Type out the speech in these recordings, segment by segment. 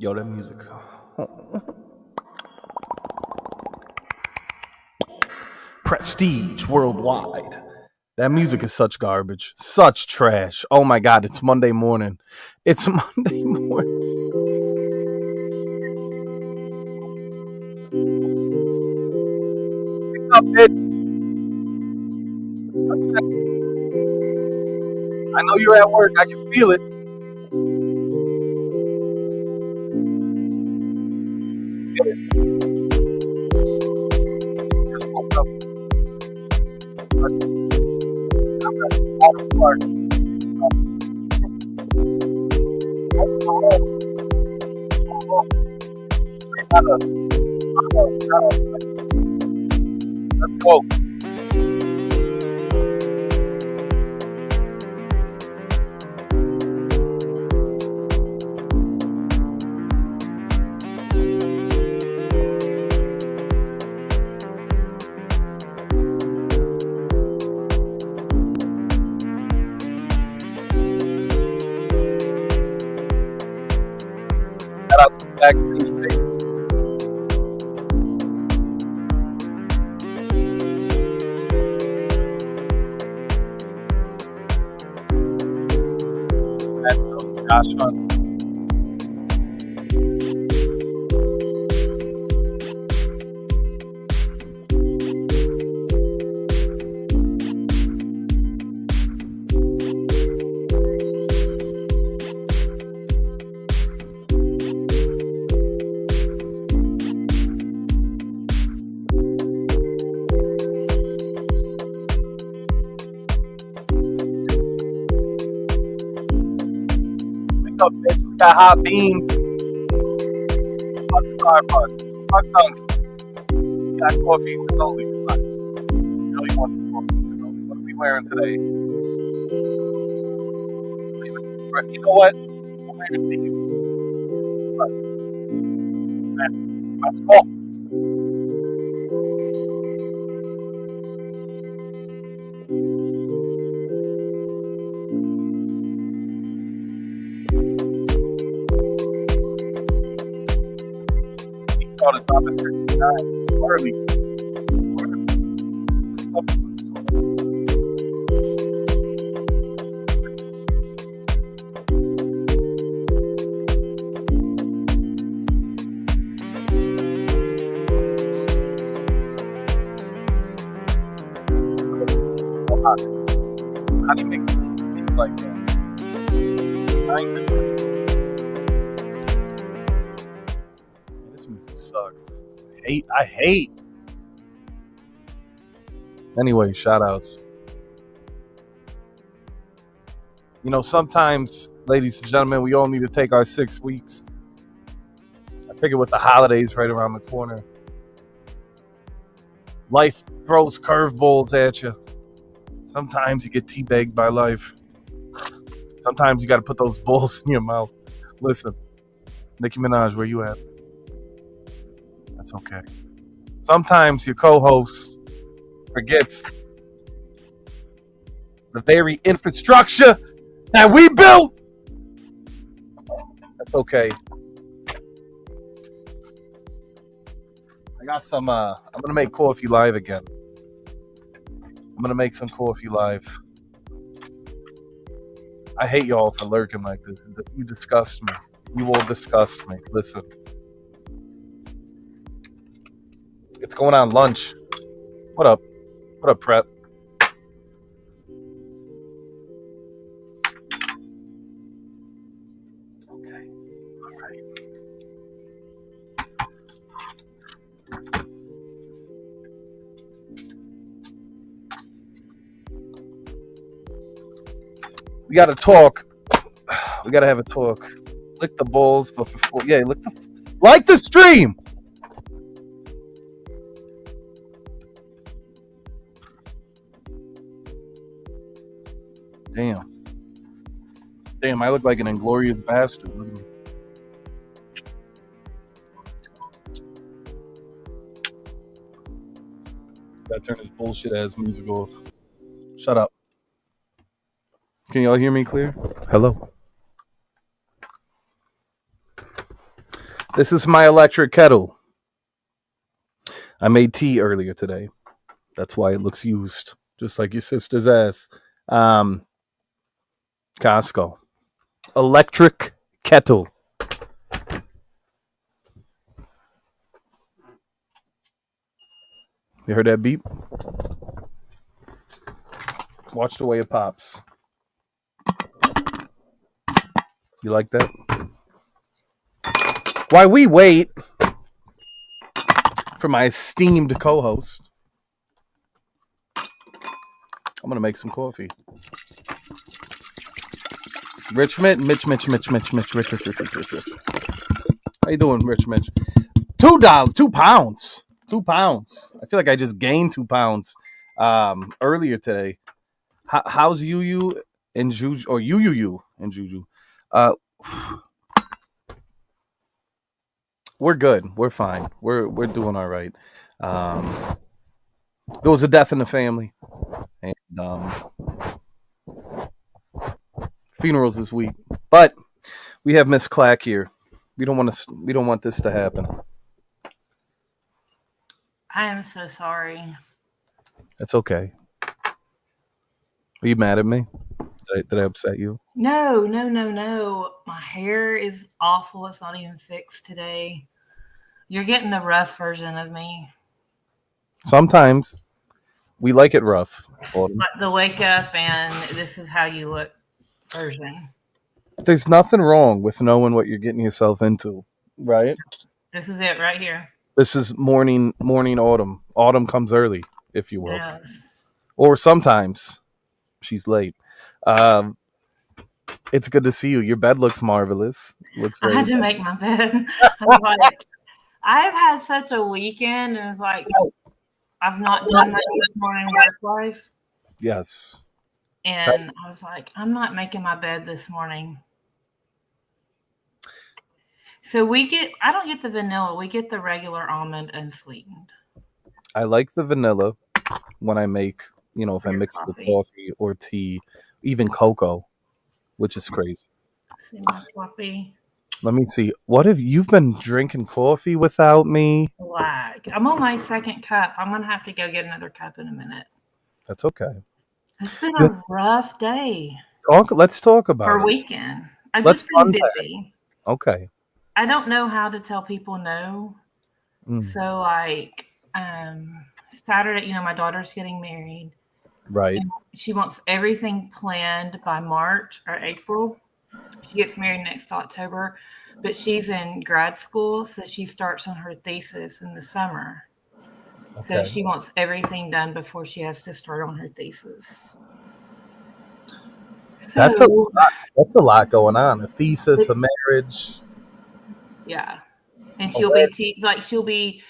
Yo, that music. Prestige worldwide. That music is such garbage. Such trash. Oh my god, it's Monday morning. It's Monday morning. Wake up, bitch. I know you're at work. I can feel it. Just woke up. I'm at the park. Let's go. Shout out to the backstage page. That goes to Josh Hunt. Wake up, bitch. We got hot beans. Fuck Starbucks. Fuck Dunkin'. We got coffee and cannoli. Come on. You know you want some coffee and cannoli. What are we wearing today? You know what? I'm wearing these. Let's go. He called us up at 69. Early. How do you make things like that? This music sucks. I hate. Anyway, shout outs. You know, sometimes, ladies and gentlemen, we all need to take our 6 weeks. I figure with the holidays right around the corner, life throws curveballs at you. Sometimes you get teabagged by life. Sometimes you got to put those balls in your mouth. Listen, Nicki Minaj, where you at? That's okay. Sometimes your co-host forgets the very infrastructure that we built. That's okay. I got some. I'm gonna make coffee live again. I'm gonna make some coffee live. I hate y'all for lurking like this. You disgust me. You all disgust me. Listen. It's going on lunch. What up? What up, Prep? Okay. All right. We gotta talk. We gotta have a talk. Lick the balls, but before, yeah, like the stream. Damn, I look like an inglorious bastard. Look at me. Gotta turn this bullshit ass music off. Shut up. Can y'all hear me clear? Hello. This is my electric kettle. I made tea earlier today. That's why it looks used, just like your sister's ass. Costco. Electric kettle. You heard that beep? Watch the way it pops. You like that? While we wait for my esteemed co-host, I'm gonna make some coffee. Rich Mitch. How you doing, Rich Mitch? $2, 2 pounds. 2 pounds. I feel like I just gained 2 pounds earlier today. How's you and Juju, or you and Juju? We're good. We're fine. We're doing all right. There was a death in the family, and funerals this week. But we have Miss Clack here. We don't want this to happen. I am so sorry. That's okay. Are you mad at me? Did I upset you? No. My hair is awful. It's not even fixed today. You're getting the rough version of me. Sometimes we like it rough. Like the wake up and this is how you look version. There's nothing wrong with knowing what you're getting yourself into, right? This is it right here. This is morning autumn. Autumn comes early, if you will. Yes. Or sometimes she's late. It's good to see you. Your bed looks marvelous. I had to make my bed. I was like, I've had such a weekend, and it's like I've not done much this morning work-wise. Yes. And I was like, I'm not making my bed this morning. So I don't get the vanilla. We get the regular almond unsweetened. I like the vanilla when I make, if I mix it with coffee or tea, even cocoa, which is crazy. See my coffee. Let me see. What have you've been drinking coffee without me? Like, I'm on my second cup. I'm going to have to go get another cup in a minute. That's okay. It's been a rough day. Let's talk about it. Weekend. I've just been busy. Okay. I don't know how to tell people no. So like Saturday, my daughter's getting married. Right. She wants everything planned by March or April. She gets married next October, but she's in grad school, so she starts on her thesis in the summer. Okay. So she wants everything done before she has to start on her thesis. So, that's a lot going on. A thesis, a marriage. Yeah. And she'll be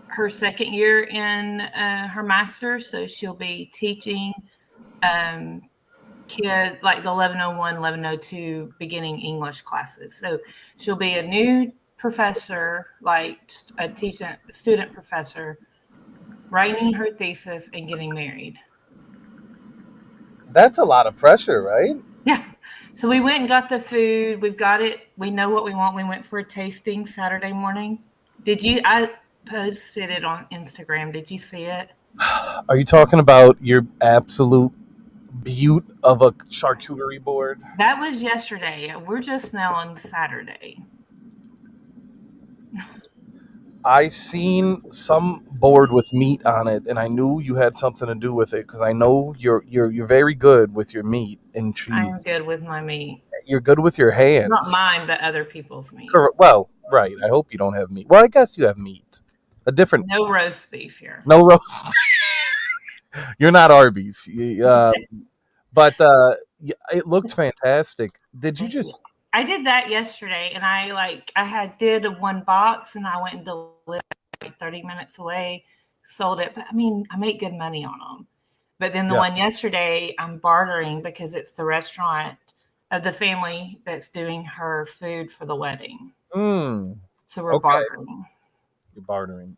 her second year in her master's, so she'll be teaching kids like the 1101, 1102 beginning English classes. So she'll be a new professor, like a student professor, writing her thesis and getting married. That's a lot of pressure, right? Yeah. So we went and got the food. We've got it. We know what we want. We went for a tasting Saturday morning. I posted it on Instagram. Did you see it? Are you talking about your absolute beaut of a charcuterie board? That was yesterday. We're just now on Saturday. I seen some board with meat on it, and I knew you had something to do with it because I know you're very good with your meat and cheese. I'm good with my meat. You're good with your hands. Not mine, but other people's meat. Well, right. I hope you don't have meat. Well, I guess you have meat. No roast beef here. No roast beef. You're not Arby's. But it looked fantastic. Did you just... I did that yesterday, and I did one box, and I went and delivered 30 minutes away, sold it. But I mean, I make good money on them. But then the one yesterday, I'm bartering because it's the restaurant of the family that's doing her food for the wedding. So we're bartering. You're bartering.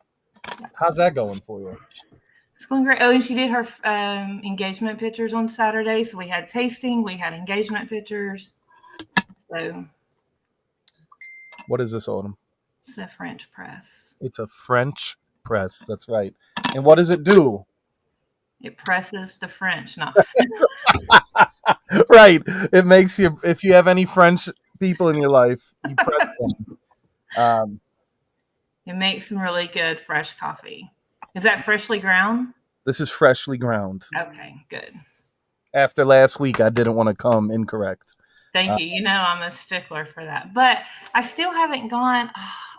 Yeah. How's that going for you? It's going great. Oh, and she did her engagement pictures on Saturday. So we had tasting, we had engagement pictures. So, what is this, Autumn? It's a French press. It's a French press. That's right. And what does it do? It presses the French. No, Right. It makes you, if you have any French people in your life, you press them. Um, it makes some really good fresh coffee. Is that freshly ground? this is freshly ground. Okay, good. After last week, I didn't want to come incorrect. Thank you. You know I'm a stickler for that. But I still haven't gone.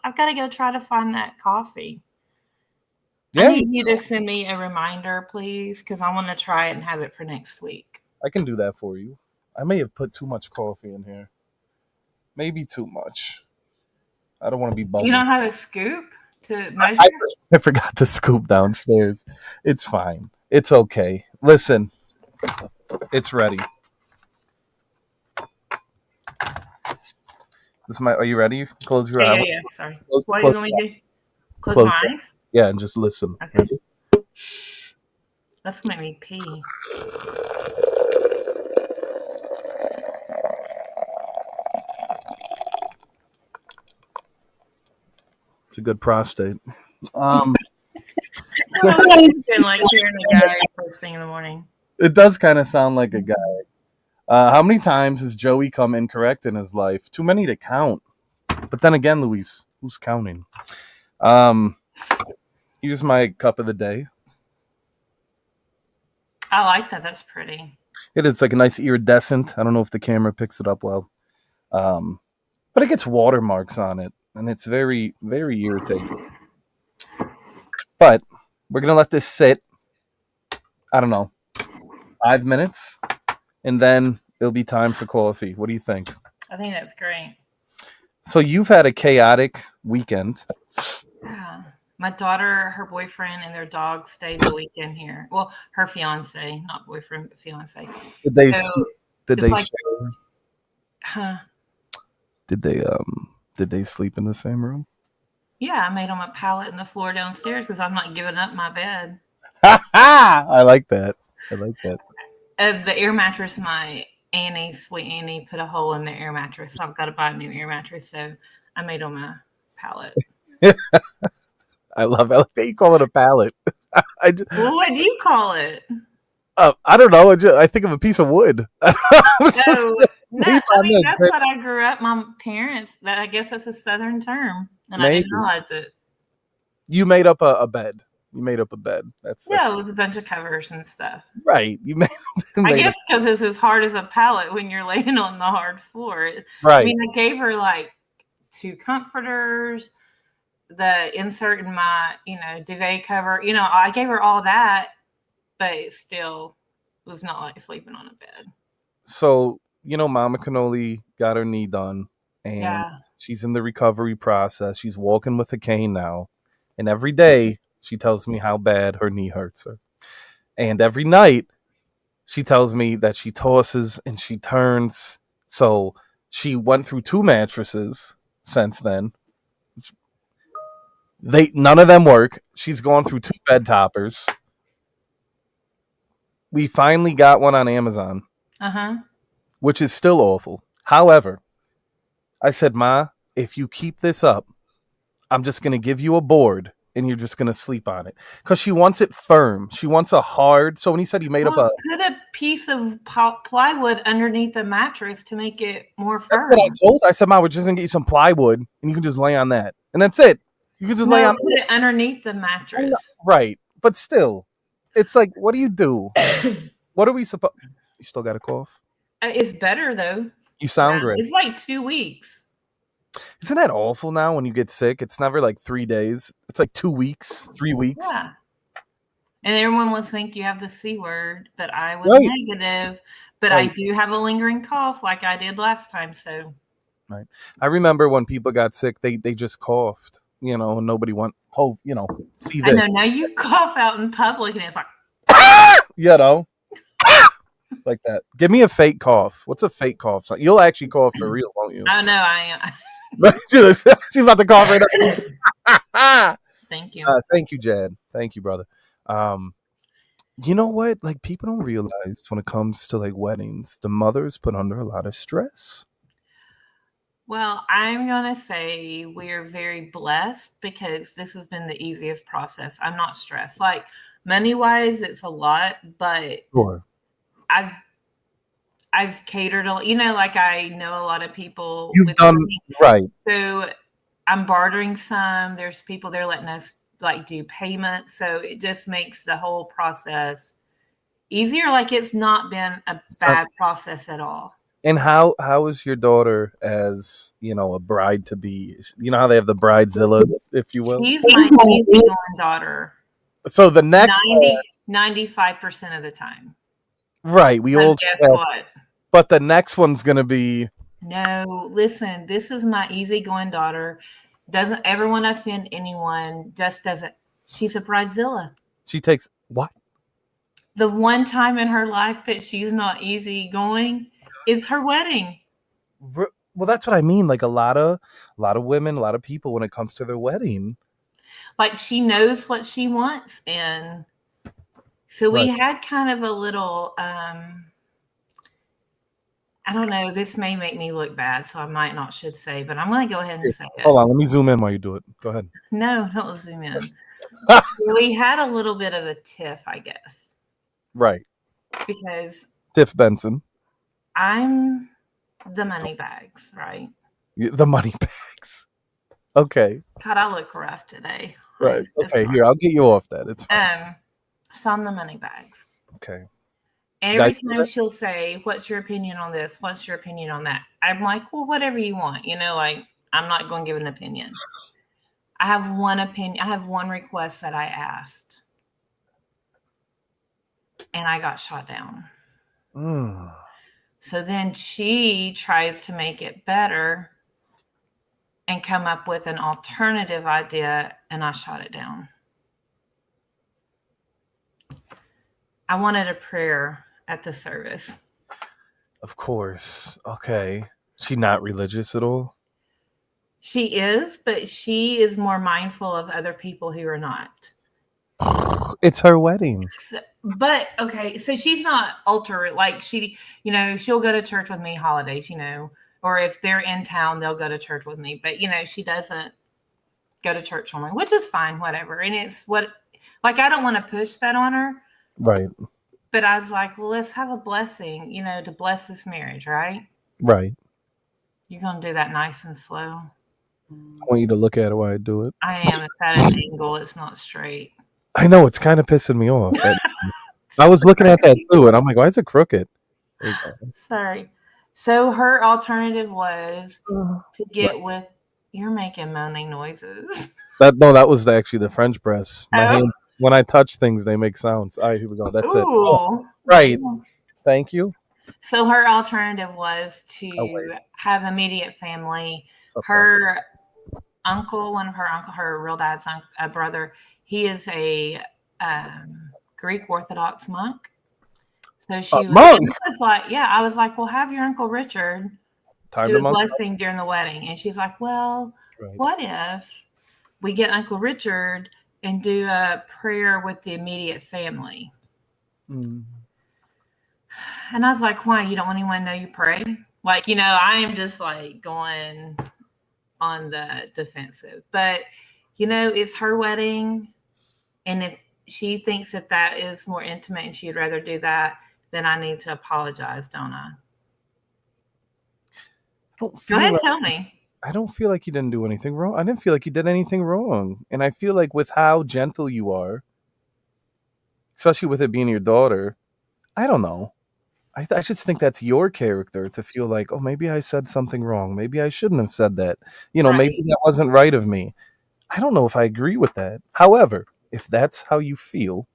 I've got to go try to find that coffee. Yeah, I need you to send me a reminder, please, because I want to try it and have it for next week. I can do that for you. I may have put too much coffee in here. Maybe too much. I don't want to be Do buzzing. you don't have a scoop to measure? I forgot to scoop downstairs. It's fine. It's okay. Listen, it's ready. Are you ready? Close your eyes. Yeah. Sorry. What do you want me to do? Close my eyes? Yeah, and just listen. Okay. Ready? Shh. That's gonna make me pee. It's a good prostate. It's been like hearing the guy first thing in the morning. It does kind of sound like a guy. How many times has Joey come incorrect in his life? Too many to count. But then again, Luis, who's counting? Here's my cup of the day. I like that. That's pretty. It is like a nice iridescent. I don't know if the camera picks it up well. But it gets watermarks on it, and it's very, very irritating. But we're going to let this sit, I don't know, 5 minutes, and then it'll be time for coffee. What do you think? I think that's great. So you've had a chaotic weekend. Yeah. My daughter, her boyfriend, and their dog stayed the weekend here. Well, her fiance, not boyfriend, but fiance. Did they? Huh? Did they sleep in the same room? Yeah, I made them a pallet in the floor downstairs because I'm not giving up my bed. I like that. The air mattress, my sweet Annie, put a hole in the air mattress. So I've got to buy a new air mattress. So I made them a pallet. I love it. I like that you call it a pallet. Well, what do you call it? I don't know. I think of a piece of wood. No, I mean, that's what I grew up. My parents, I guess that's a Southern term, and I didn't realize it. You made up a bed. You made up a bed. It was a bunch of covers and stuff. Right. You made I guess because it's as hard as a pallet when you're laying on the hard floor. Right. I mean, I gave her like 2 comforters, the insert in my, duvet cover. I gave her all that, but it still was not like sleeping on a bed. So, Mama Cannoli got her knee done, and she's in the recovery process. She's walking with a cane now, and every day she tells me how bad her knee hurts her. And every night she tells me that she tosses and she turns. So she went through 2 mattresses since then. None of them work. She's gone through 2 bed toppers. We finally got one on Amazon, which is still awful. However, I said, Ma, if you keep this up, I'm just going to give you a board and you're just going to sleep on it. Because she wants it firm. She wants a hard. So when he said he made up put a piece of plywood underneath the mattress to make it more firm. That's what I told her. I said, Ma, we're just going to get you some plywood and you can just lay on that. And that's it. You can just lay on it underneath the mattress. Right. But still, it's like, what do you do? What are we supposed? You still got a cough? It's better though. You sound great. It's like 2 weeks. Isn't that awful now when you get sick? It's never like 3 days. It's like 2 weeks, 3 weeks. Yeah. And everyone will think you have the C word, but I was negative. But I do have a lingering cough like I did last time. So. Right. I remember when people got sick, they just coughed, and nobody went, see this. I know. Now you cough out in public and it's like. Like that. Give me a fake cough. What's a fake cough? You'll actually cough for real, won't you? I know I am. She's about to cough right up. Thank you. Thank you, Jad. Thank you, brother. You know what? Like, people don't realize when it comes to like weddings, the mothers put under a lot of stress. Well, I'm going to say we're very blessed because this has been the easiest process. I'm not stressed. Like money wise, it's a lot, but Sure. I've I've catered like I know a lot of people You've with done money. right. So I'm bartering some. There's people there letting us like do payments. So it just makes the whole process easier. Like it's not been a So, bad process at all. and how is your daughter as, a bride to be? You know how they have the bridezillas, if you will? She's my easygoing daughter So the next 95% of the time. right, we And all guess have, what? but the next one's gonna be No, listen, this is my easygoing daughter. Doesn't ever want to offend anyone, just doesn't. She's a bridezilla. she takes what? The one time in her life that she's not easygoing is her wedding. Well, that's what I mean. Like a lot of women, a lot of people when it comes to their wedding. Like she knows what she wants. And so we Right. had kind of a little I don't know, this may make me look bad, so I might not should say, but I'm gonna go ahead and Here, say it. hold on, let me zoom in while you do it. Go ahead. No, don't zoom in. We had a little bit of a tiff, I guess, Right. because Tiff Benson. I'm the money bags, right? The money bags. Okay. God, I look rough today. Right. I'm so Okay, sorry. here, I'll get you off that. It's fine. So I'm the money bags. Okay. And every Guys, time she'll say, "What's your opinion on this? What's your opinion on that?" I'm like, "Well, whatever you want." Like I'm not going to give an opinion. I have one opinion. I have one request that I asked, and I got shot down. mm, So then she tries to make it better and come up with an alternative idea, and I shot it down. I wanted a prayer at the service. of course. Okay. She not religious at all? She is, but she is more mindful of other people who are not. It's her wedding. But okay, so she's not ultra like she'll go to church with me holidays, or if they're in town, they'll go to church with me. But she doesn't go to church on me, which is fine, whatever. And it's what like I don't want to push that on her, Right. but I was like, well, let's have a blessing, to bless this marriage, right? Right. You're gonna do that nice and slow. I want you to look at it while I do it. I am. It's at an angle. It's not straight. I know it's kind of pissing me off. I was looking at that too, and I'm like, why is it crooked? There you go. Sorry. So her alternative was to Right. get with. You're making moaning noises. That was actually the French press. My Oh, hands, when I touch things, they make sounds. All right, here we go. That's it. Oh, ooh. right. Thank you. So her alternative was Oh wait. to have immediate family. It's okay. Her uncle, her real dad's brother, he is a Greek Orthodox monk. So she Monk. was like, yeah, I was like, well, have your Uncle Richard Time do to a monk. blessing during the wedding. And she's like, well, Right. what if we get Uncle Richard and do a prayer with the immediate family? Mm. And I was like, why? You don't want anyone to know you pray? Like, I am just like going on the defensive. But, it's her wedding. And if she thinks that is more intimate and she'd rather do that, then I need to apologize, don't I? Go ahead and tell me. I don't feel like you didn't do anything wrong. I didn't feel like you did anything wrong. And I feel like with how gentle you are, especially with it being your daughter, I don't know. I just think that's your character to feel like, oh, maybe I said something wrong. Maybe I shouldn't have said that. Maybe Right. that wasn't right of me. I don't know if I agree with that. However, if that's how you feel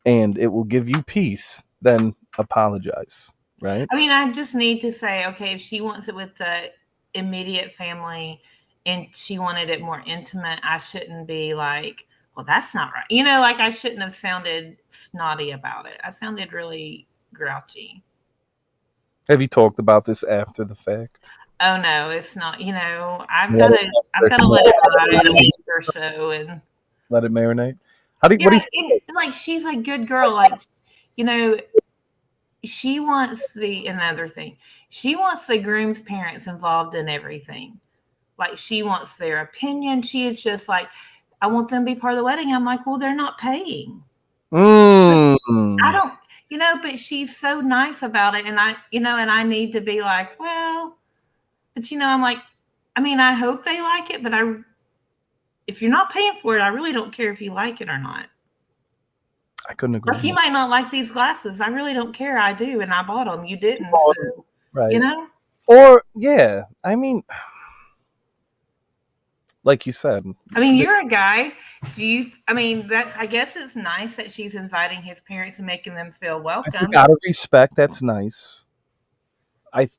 and it will give you peace, then apologize, right? I mean, I just need to say, okay, if she wants it with the immediate family and she wanted it more intimate, I shouldn't be like, well, that's not right. Like I shouldn't have sounded snotty about it. I sounded really grouchy. Have you talked about this after the fact? Oh no, it's not. I've Let got it to let it ride a week or so, and let it marinate. What do you like she's a good girl. Like she wants another thing. She wants the groom's parents involved in everything. Like, she wants their opinion. She is just like, I want them to be part of the wedding. I'm like, well, they're not paying. I don't, but she's so nice about it. And and I need to be like, well, but I'm like, I mean, I hope they like it, but if you're not paying for it, I really don't care if you like it or not. I couldn't agree Like, you more. might not like these glasses. I really don't care. I do, and I bought them. You didn't, so Right. know. Or yeah, I mean, like you said, I mean, you're a guy. I mean, I guess it's nice that she's inviting his parents and making them feel I welcome. think out of respect, that's nice.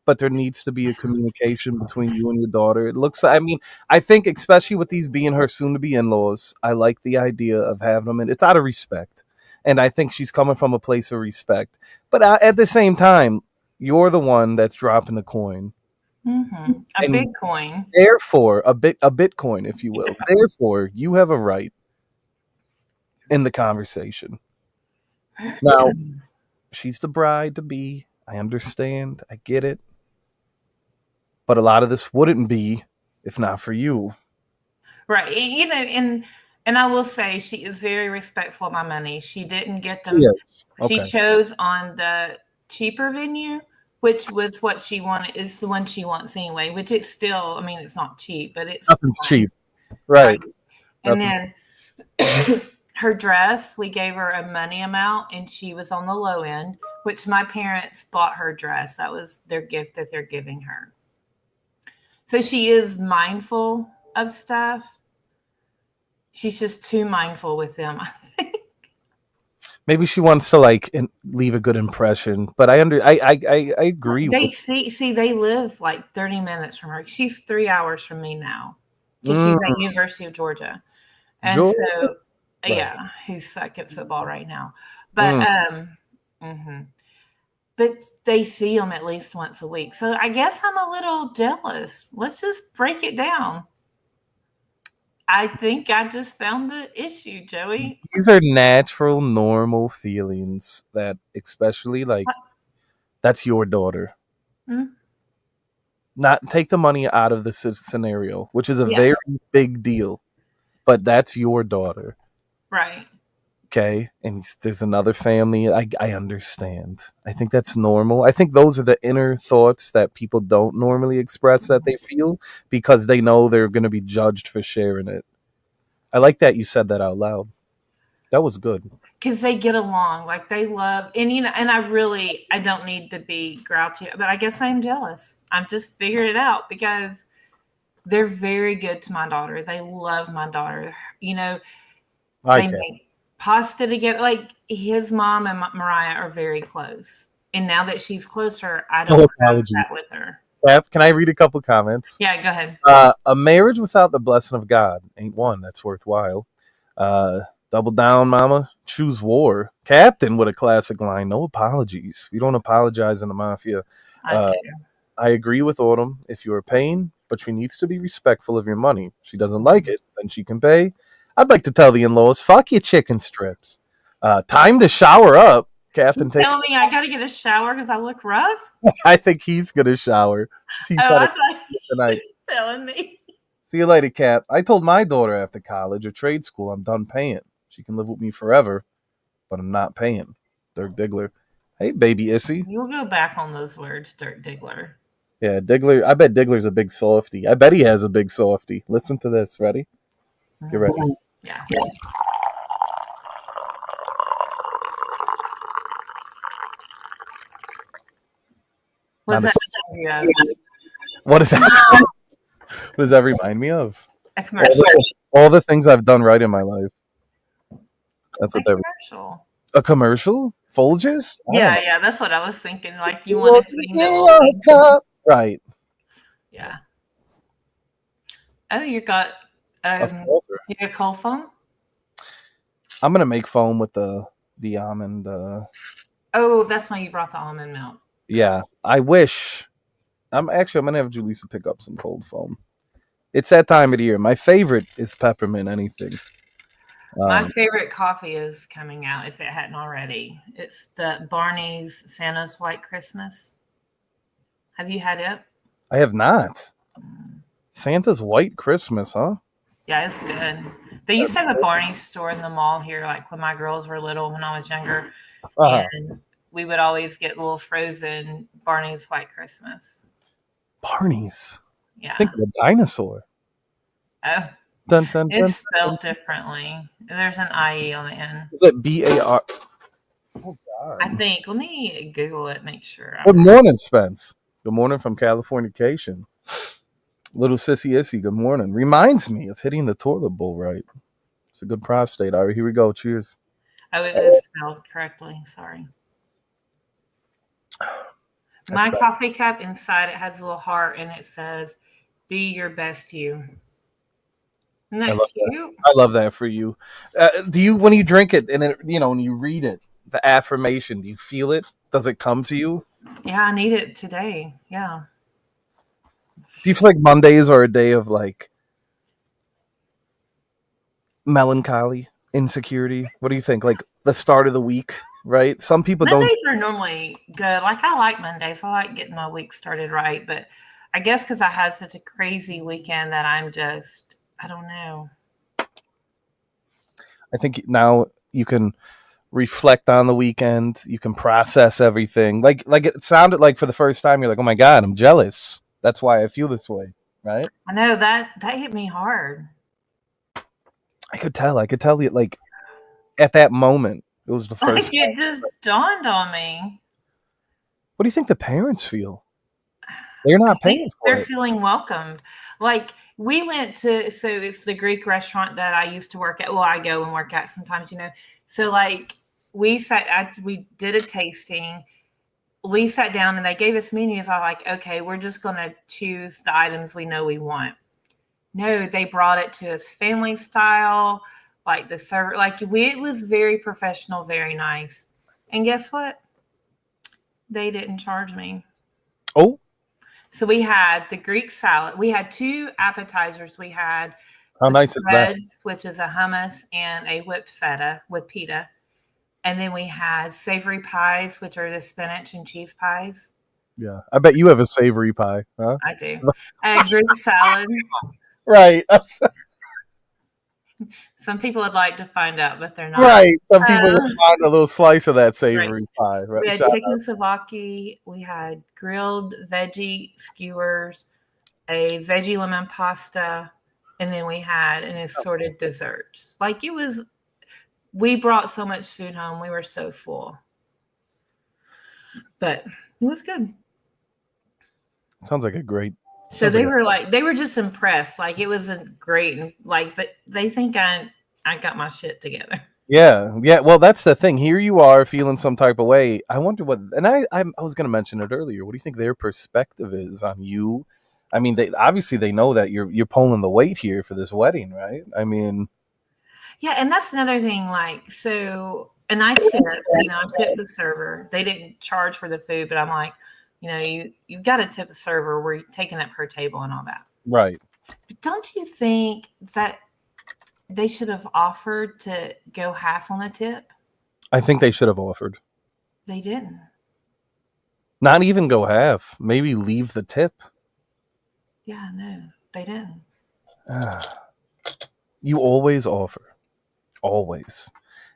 But there needs to be a communication between you and your daughter. It looks. I mean, I think especially with these being her soon-to-be in-laws, I like the idea of having them, and it's out of respect. And I think she's coming from a place of respect. But at the same time, you're the one that's dropping the coin, A and Bitcoin. therefore, a Bitcoin, if you will. Therefore, you have a right in the conversation. Now, she's the bride to be. I understand. I get it. But a lot of this wouldn't be if not for you. Right. And I will say she is very respectful of my money. She didn't get them. Yes. She Okay. chose on the cheaper venue, which was what she wanted, is the one she wants anyway, which it's still, I mean, it's not cheap, but it's Nothing's nice. cheap. Right. And then her dress, we gave her a money amount and she was on the low end, which my parents bought her dress. That was their gift that they're giving her. So she is mindful of stuff. She's just too mindful with them. Maybe she wants to leave a good impression, but I agree They with. see they live like 30 minutes from her. She's 3 hours from me now because she's at University of Georgia, and Georgia? so Right. yeah, who's suck at football right now, but but they see them at least once a week. So I guess I'm a little jealous. Let's just break it down. I think I just found the issue, Joey. These are natural, normal feelings that, especially that's your daughter. Not take the money out of the scenario, which is a very big deal, but that's your daughter. Right. Okay. And there's another family. I understand. I think that's normal. I think those are the inner thoughts that people don't normally express that they feel because they know they're going to be judged for sharing it. I like that you said that out loud. That was good. Because they get along, like they love, and and I don't need to be grouchy, but I guess I'm jealous. I'm just figured it out because they're very good to my daughter. They love my daughter. They make pasta together. Like his mom and Mariah are very close, and now that she's closer, I don't have that with her. Can I read a couple comments? Yeah, go ahead. A marriage without the blessing of God ain't one that's worthwhile. Double down, mama. Choose war. Captain with a classic line. No apologies. We don't apologize in the mafia. I agree with Autumn. If you are paying, but she needs to be respectful of your money. She doesn't like it, then she can pay. I'd like to tell the in-laws, fuck your chicken strips. Time to shower up. Captain, tell me I gotta get a shower because I look rough. I think he's gonna shower. I thought tonight. He's telling me. See you later, Cap. I told my daughter after college or trade school I'm done paying. She can live with me forever, but I'm not paying. Dirk Diggler. Hey, baby Issy. You'll go back on those words, Dirk Diggler. Yeah, Diggler. I bet Diggler's a big softy. I bet he has a big softy. Listen to this. Ready? Get ready. Yeah. What does that? What does that remind me of? A commercial. All the things I've done right in my life. That's what they're. Commercial. A commercial? Folgers? Yeah, that's what I was thinking. Like you want to sing right. Yeah. Oh, you got you got cold foam? I'm gonna make foam with the almond. Oh, that's why you brought the almond milk. Yeah, I wish. I'm gonna have Julissa pick up some cold foam. It's that time of the year. My favorite is peppermint anything. My favorite coffee is coming out if it hadn't already. It's the Barney's Santa's White Christmas. Have you had it? I have not. Santa's White Christmas, huh? Yeah, it's good. They used to have a Barney's store in the mall here, like when my girls were little, when I was younger, Uh-huh. and we would always get little frozen Barney's White Christmas. Barney's. Yeah. Think of the dinosaur. Oh, Dun, dun, it's dun, dun. spelled differently. There's an IE on the end. Is it BAR? Oh, I God. think. Let me Google it, make sure I'm Good right. morning, Spence. Good morning from Californication. Little Sissy Issy, good morning. Reminds me of hitting the toilet bowl right. It's a good prostate. All right, here we go. Cheers. Oh, it is spelled correctly. Sorry. That's My bad. coffee cup inside it has a little heart and it says, "Be your best you." Isn't I that love that. cute? I love that for you. Do you, when you drink it and it, when you read it, the affirmation, do you feel it? Does it come to you? Yeah, I need it today. Yeah. Do you feel like Mondays are a day of like melancholy, insecurity? What do you think? Like the start of the week, right? Some people don't. Mondays are normally good. Like I like Mondays. I like getting my week started right. But I guess because I had such a crazy weekend that I don't know. I think now you can reflect on the weekend. You can process everything. Like it sounded like for the first time, you're like, oh my god, I'm jealous. That's why I feel this way, right? I know that hit me hard. I could tell. I could tell you like at that moment. It was the Like first. it just dawned on me. What do you think the parents feel? They're not I think paying for they're it. feeling welcomed. Like we went to, so it's the Greek restaurant that I used to work at. Well, I go and work at sometimes. So like we did a tasting. We sat down and they gave us menus. I was like, okay, we're just going to choose the items we know we want. No, they brought it to us family style, like the server, it was very professional, very nice. And guess what? They didn't charge me. Oh, So we had the Greek salad. We had two appetizers. We had how the nice is that? spreads, which is a hummus and a whipped feta with pita. And then we had savory pies, which are the spinach and cheese pies. Yeah, I bet you have a savory pie, huh? I do. I had Greek salad. Right, Some people would like to find out, but they're not. right. Some people Uh, will find a little slice of that right. savory pie. We Right? had Shout chicken savaki. We had grilled veggie skewers, a veggie lemon pasta, and then we had an out. assorted desserts. We brought so much food home. We were so full, but it was good. Sounds like a great. So Sounds like they were just impressed. Like it wasn't great, and but they think I got my shit together. yeah. Well, that's the thing. Here you are feeling some type of way. I wonder what, and I was going to mention it earlier. What do you think their perspective is on you? I mean, they obviously they know that you're pulling the weight here for this wedding, right? I mean, Yeah, and that's another thing. And I tipped the server. They didn't charge for the food, but I'm like, you've got to tip the server. We're taking it per table and all that. right. But don't you think that they should have offered to go half on the tip? I think they should have offered. They didn't. Not even go half. Maybe leave the tip. Yeah, no, they didn't. You always offer. Always.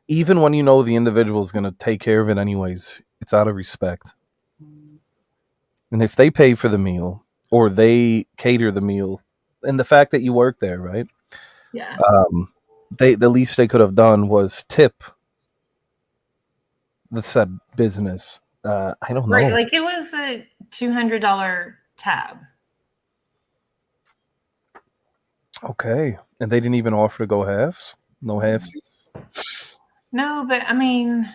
Even when you know the individual is going to take care of it anyways, it's out of respect. And if they pay for the meal or they cater the meal, and the fact that you work there, right? Yeah. The least they could have done was tip the said business. I don't Right. know. Like it was a $200 tab. Okay. And they didn't even offer to go halves? No halfsies? No, but I mean,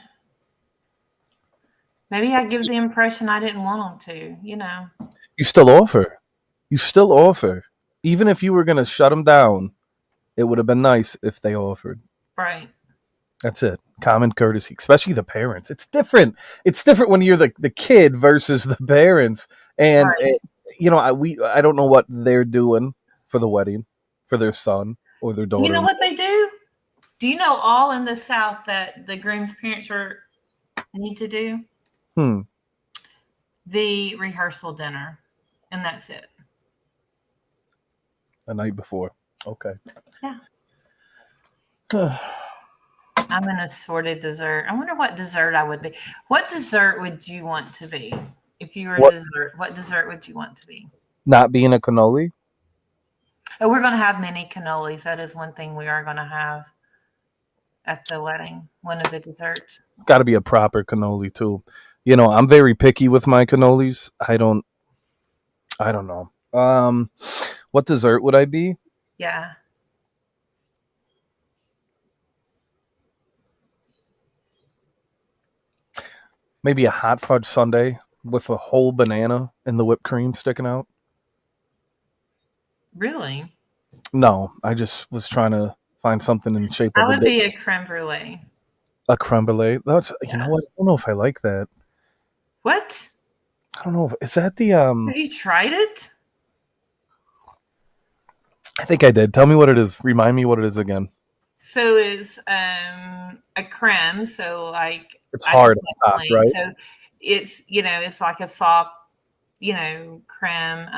maybe I give the impression I didn't want them to. You still offer. You still offer. Even if you were going to shut them down, it would have been nice if they offered. Right. That's it. Common courtesy, especially the parents. It's different. It's different when you're the kid versus the parents. And, Right. I don't know what they're doing for the wedding for their son or their daughter. You know what they do? Do you know all in the South that the groom's parents need to do? The rehearsal dinner, and that's it. The night before. Okay. Yeah. I'm an assorted dessert. I wonder what dessert I would be. What dessert would you want to be if you were a What? dessert? What dessert would you want to be? Not being a cannoli? Oh, we're going to have mini cannolis. That is one thing we are going to have at the wedding. One of the desserts. Got to be a proper cannoli too. You know, I'm very picky with my cannolis. I don't know. What dessert would I be? Yeah. Maybe a hot fudge sundae with a whole banana and the whipped cream sticking out. Really? No, I just was trying to find something in the shape I of a would be a creme brulee. a creme brulee. That's you know Yeah. what? I don't know if I like that. What? I don't know. Is that the Have you tried it? I think I did. Tell me what it is. Remind me what it is again. So it's a creme. So like It's I can hard say on top, plain. right? So it's it's like a soft creme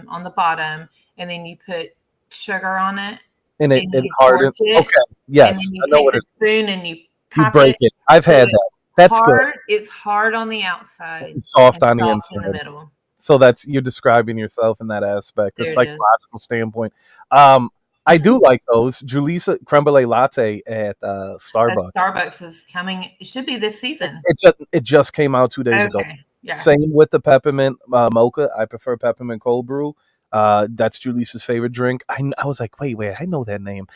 on the bottom, and then you put sugar on it, And and it you hardened. torch it, Okay. and Yes, then you I know take what the it. spoon and you You pop break it. it. I've So had it's that. That's good. hard. It's hard on the outside It's soft and on the soft in the inside. middle. So that's you're describing yourself in that aspect, the There it is. psychological standpoint. Um, I do like those. Julissa creme brulee latte at Starbucks. Starbucks is coming. It should be this season. It just came out 2 days ago. Okay. Yeah. Same with the peppermint mocha. I prefer peppermint cold brew. That's Julisa's favorite drink. I was like, wait, I know that name.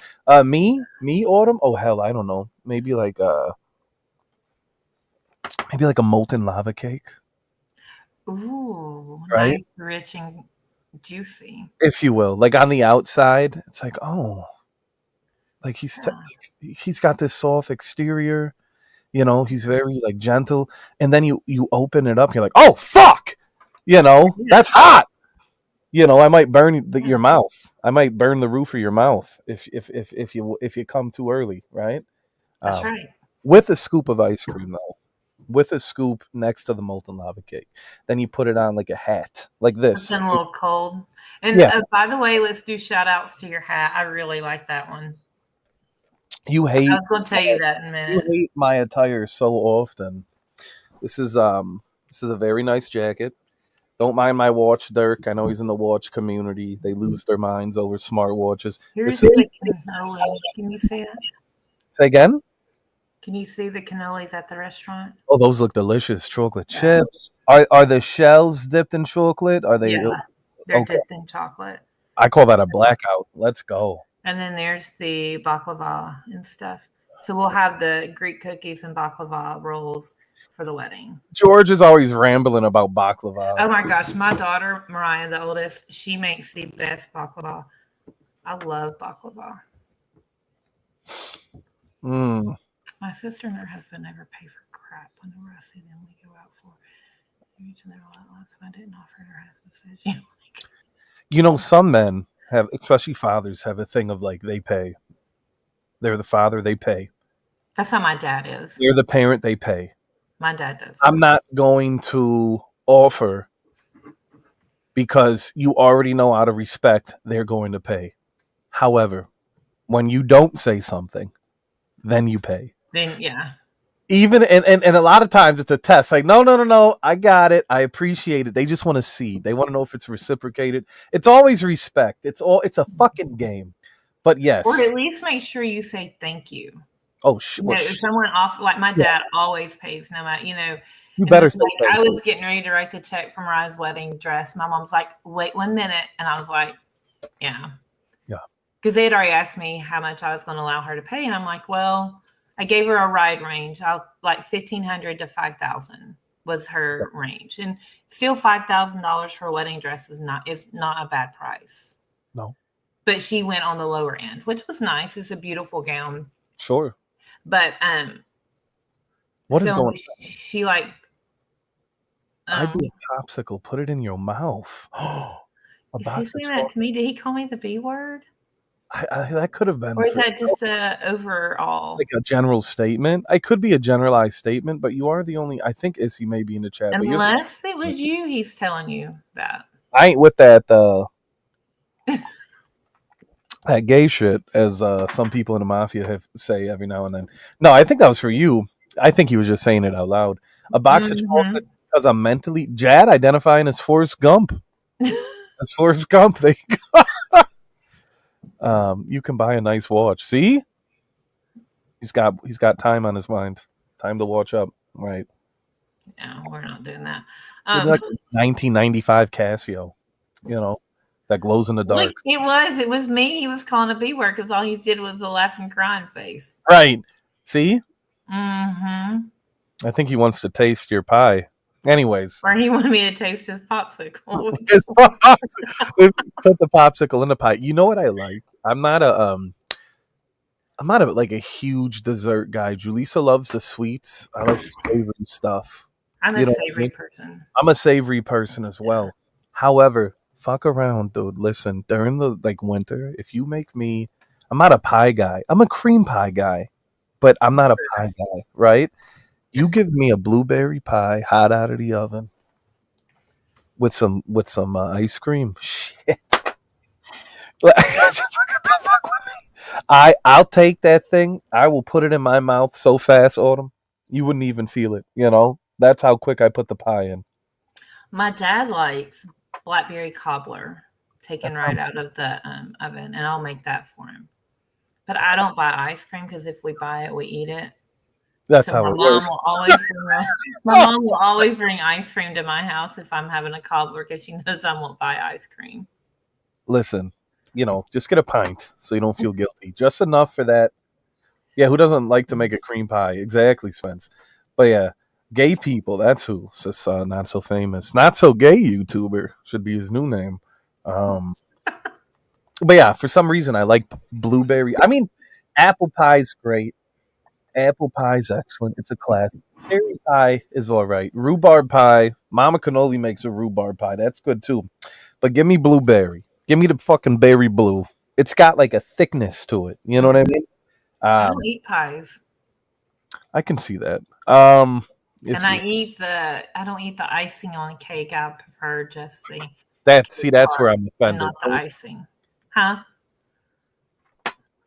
Me, Autumn. Oh hell, I don't know. Maybe like a molten lava cake, Ooh, right? nice, rich and juicy. If you will, like on the outside, it's like like Yeah. he's got this soft exterior. You know, he's very like gentle, and then you open it up, you're like, oh fuck, Yeah. that's hot. I might burn Yeah. your mouth. I might burn the roof of your mouth if you come too early, right? That's Um, right. with a scoop of ice cream though, with a scoop next to the molten lava cake, then you put it on like a hat, like this. Something a little cold. And Yeah, by the way, let's do shout outs to your hat. I really like that one. you I hate was going to tell you that in a you minute. hate my attire so often. This is a very nice jacket. Don't mind my watch, Dirk. I know he's in the watch community. They lose their minds over smartwatches. Here's This is the cannoli. Can you see it? say again. Can you see the cannolis at the restaurant? Oh, those look delicious. Chocolate Yeah. chips. Are the shells dipped in chocolate? Are they Yeah. They're okay? dipped in chocolate. I call that a blackout. Let's go. And then there's the baklava and stuff. So we'll have the Greek cookies and baklava rolls for the wedding. George is always rambling about baklava. Oh my gosh, my daughter Mariah, the oldest, she makes the best baklava. I love baklava. Mm. My sister and her husband never pay for crap. Whenever I see them, we go out for. They're a lot less. If I didn't offer it, her husband says, Some men have, especially fathers, have a thing of like they pay. They're the father, they pay. That's how my dad is. They're the parent, they pay. My dad does. I'm not going to offer because you already know out of respect they're going to pay. However, when you don't say something, then you pay. Then yeah. Even and a lot of times it's a test. Like, no, I got it. I appreciate it. They just want to see. They want to know if it's reciprocated. It's always respect. It's a fucking game. But yes. Or at least make sure you say thank you. Oh shit. If someone off like my dad always pays no matter, You better say like, I was getting ready to write the check for Mariah's wedding dress. My mom's like, wait 1 minute. And I was like, yeah. Yeah. Because they had already asked me how much I was going to allow her to pay. And I'm like, well, I gave her a ride range. Like $1,500 to $5,000 was her range. And still $5,000 for a wedding dress is not a bad price. No. But she went on the lower end, which was nice. It's a beautiful gown. Sure. But what is going on? She like I do a popsicle, put it in your mouth. Is he saying that to me? Did he call me the B word? That could have been. Or is that just a overall? Like a general statement? It could be a generalized statement, but you are the only. I think Issy may be in the chat. Unless it was you, he's telling you that. I ain't with that. that gay shit, as some people in the mafia have say every now and then. No, I think that was for you. I think he was just saying it out loud. A box of Mm-hmm. chocolate because I'm mentally Jad identifying as Forrest Gump. As Forrest Gump, they you can buy a nice watch. See, he's got time on his mind. Time to watch up. Right. No, we're not doing that. Maybe like a 1995 Casio. You know, that glows in the Look, dark. it was me. He was calling a B word because all he did was a laughing crying face. Right. See, Mm-hmm. I think he wants to taste your pie. Anyways, Or he wanted me to taste his popsicle. put the popsicle in the pie. You know what I like? I'm not like a huge dessert guy. Julissa loves the sweets. I like the savory stuff. I'm a You know what I savory mean? person. I'm a savory person as Yeah. well. However, fuck around, dude. Listen, during the like winter, if you make me, I'm not a pie guy. I'm a cream pie guy, but I'm not a pie guy, right? You give me a blueberry pie hot out of the oven with some ice cream. Shit. Like, get the fuck with me. I'll take that thing. I will put it in my mouth so fast, Autumn. You wouldn't even feel it. You know. That's how quick I put the pie in. My dad likes blackberry cobbler taken That right sounds. out of the oven, and I'll make that for him. But I don't buy ice cream because if we buy it, we eat it. That's So how it works. my mom will always bring ice cream to my house if I'm having a cobbler because she knows I won't buy ice cream. Listen, just get a pint so you don't feel guilty. Just enough for that. Yeah, who doesn't like to make a cream pie? Exactly, Spence. But yeah, gay people, that's who. It's just not so famous. Not so gay YouTuber should be his new name. Um, but yeah, for some reason I like blueberry. I mean, apple pie's great. Apple pie's excellent. It's a classic. Cherry pie is all right. Rhubarb pie. Mama Cannoli makes a rhubarb pie. That's good too. But give me blueberry. Give me the fucking berry blue. It's got like a thickness to it. You know what I mean? I don't Um, eat pies. I can see that. And If you I don't eat the icing on cake. I prefer just the cake that's where part I'm and offended. not the icing. Huh?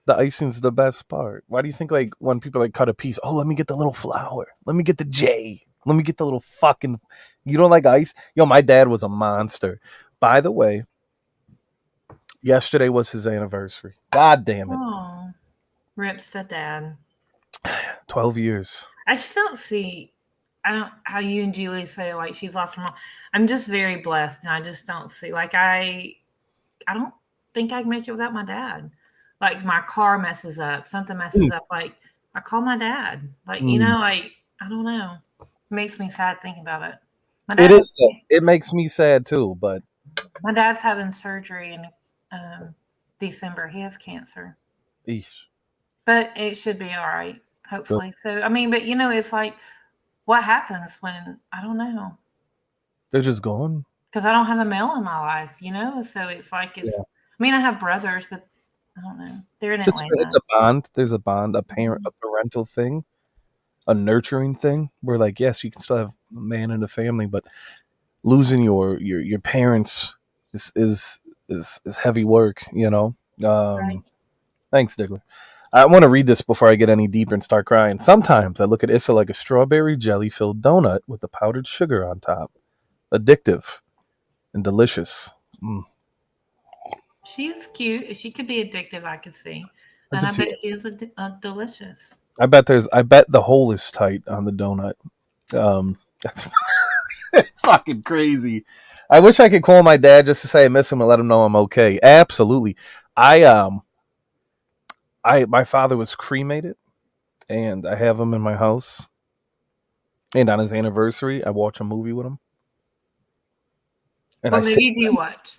The icing's the best part. Why do you think like when people like cut a piece? Oh, let me get the little flower. Let me get the J. Let me get the little fucking. You don't like ice? Yo, my dad was a monster. By the way, yesterday was his anniversary. God damn it, Oh, rips to dad. 12 years. I just don't see. I don't how you and Julie say like she's lost her mom. I'm just very blessed, and I just don't see like I don't think I can make it without my dad. Like my car messes up, something messes Mm, up. Like I call my dad. Like mm. like I don't know. It makes me sad thinking about it. My It dad's is. It makes me sad too, but my dad's having surgery in December. He has cancer, eesh, but it should be all right. good. Hopefully. So I mean, but it's like what happens when I don't know They're just gone. because I don't have a male in my life. So it's like it's. Yeah, I mean, I have brothers, but I don't know. They're in it's Atlanta. a bond. There's a bond, Mhm. a parental thing, a nurturing thing. Where like, yes, you can still have a man in the family, but losing your parents is heavy work. Right. Thanks, Diggler. I want to read this before I get any deeper and start crying. Sometimes I look at Issa like a strawberry jelly filled donut with the powdered sugar on top. Addictive and delicious. Mm, She's cute. She could be addictive, I could see. I And could I see bet it. she is delicious. I bet the hole is tight on the donut. That's it's fucking crazy. I wish I could call my dad just to say I miss him and let him know I'm okay. Absolutely. I my father was cremated and I have him in my house. And on his anniversary, I watch a movie with him. And I What sit movie do you watch?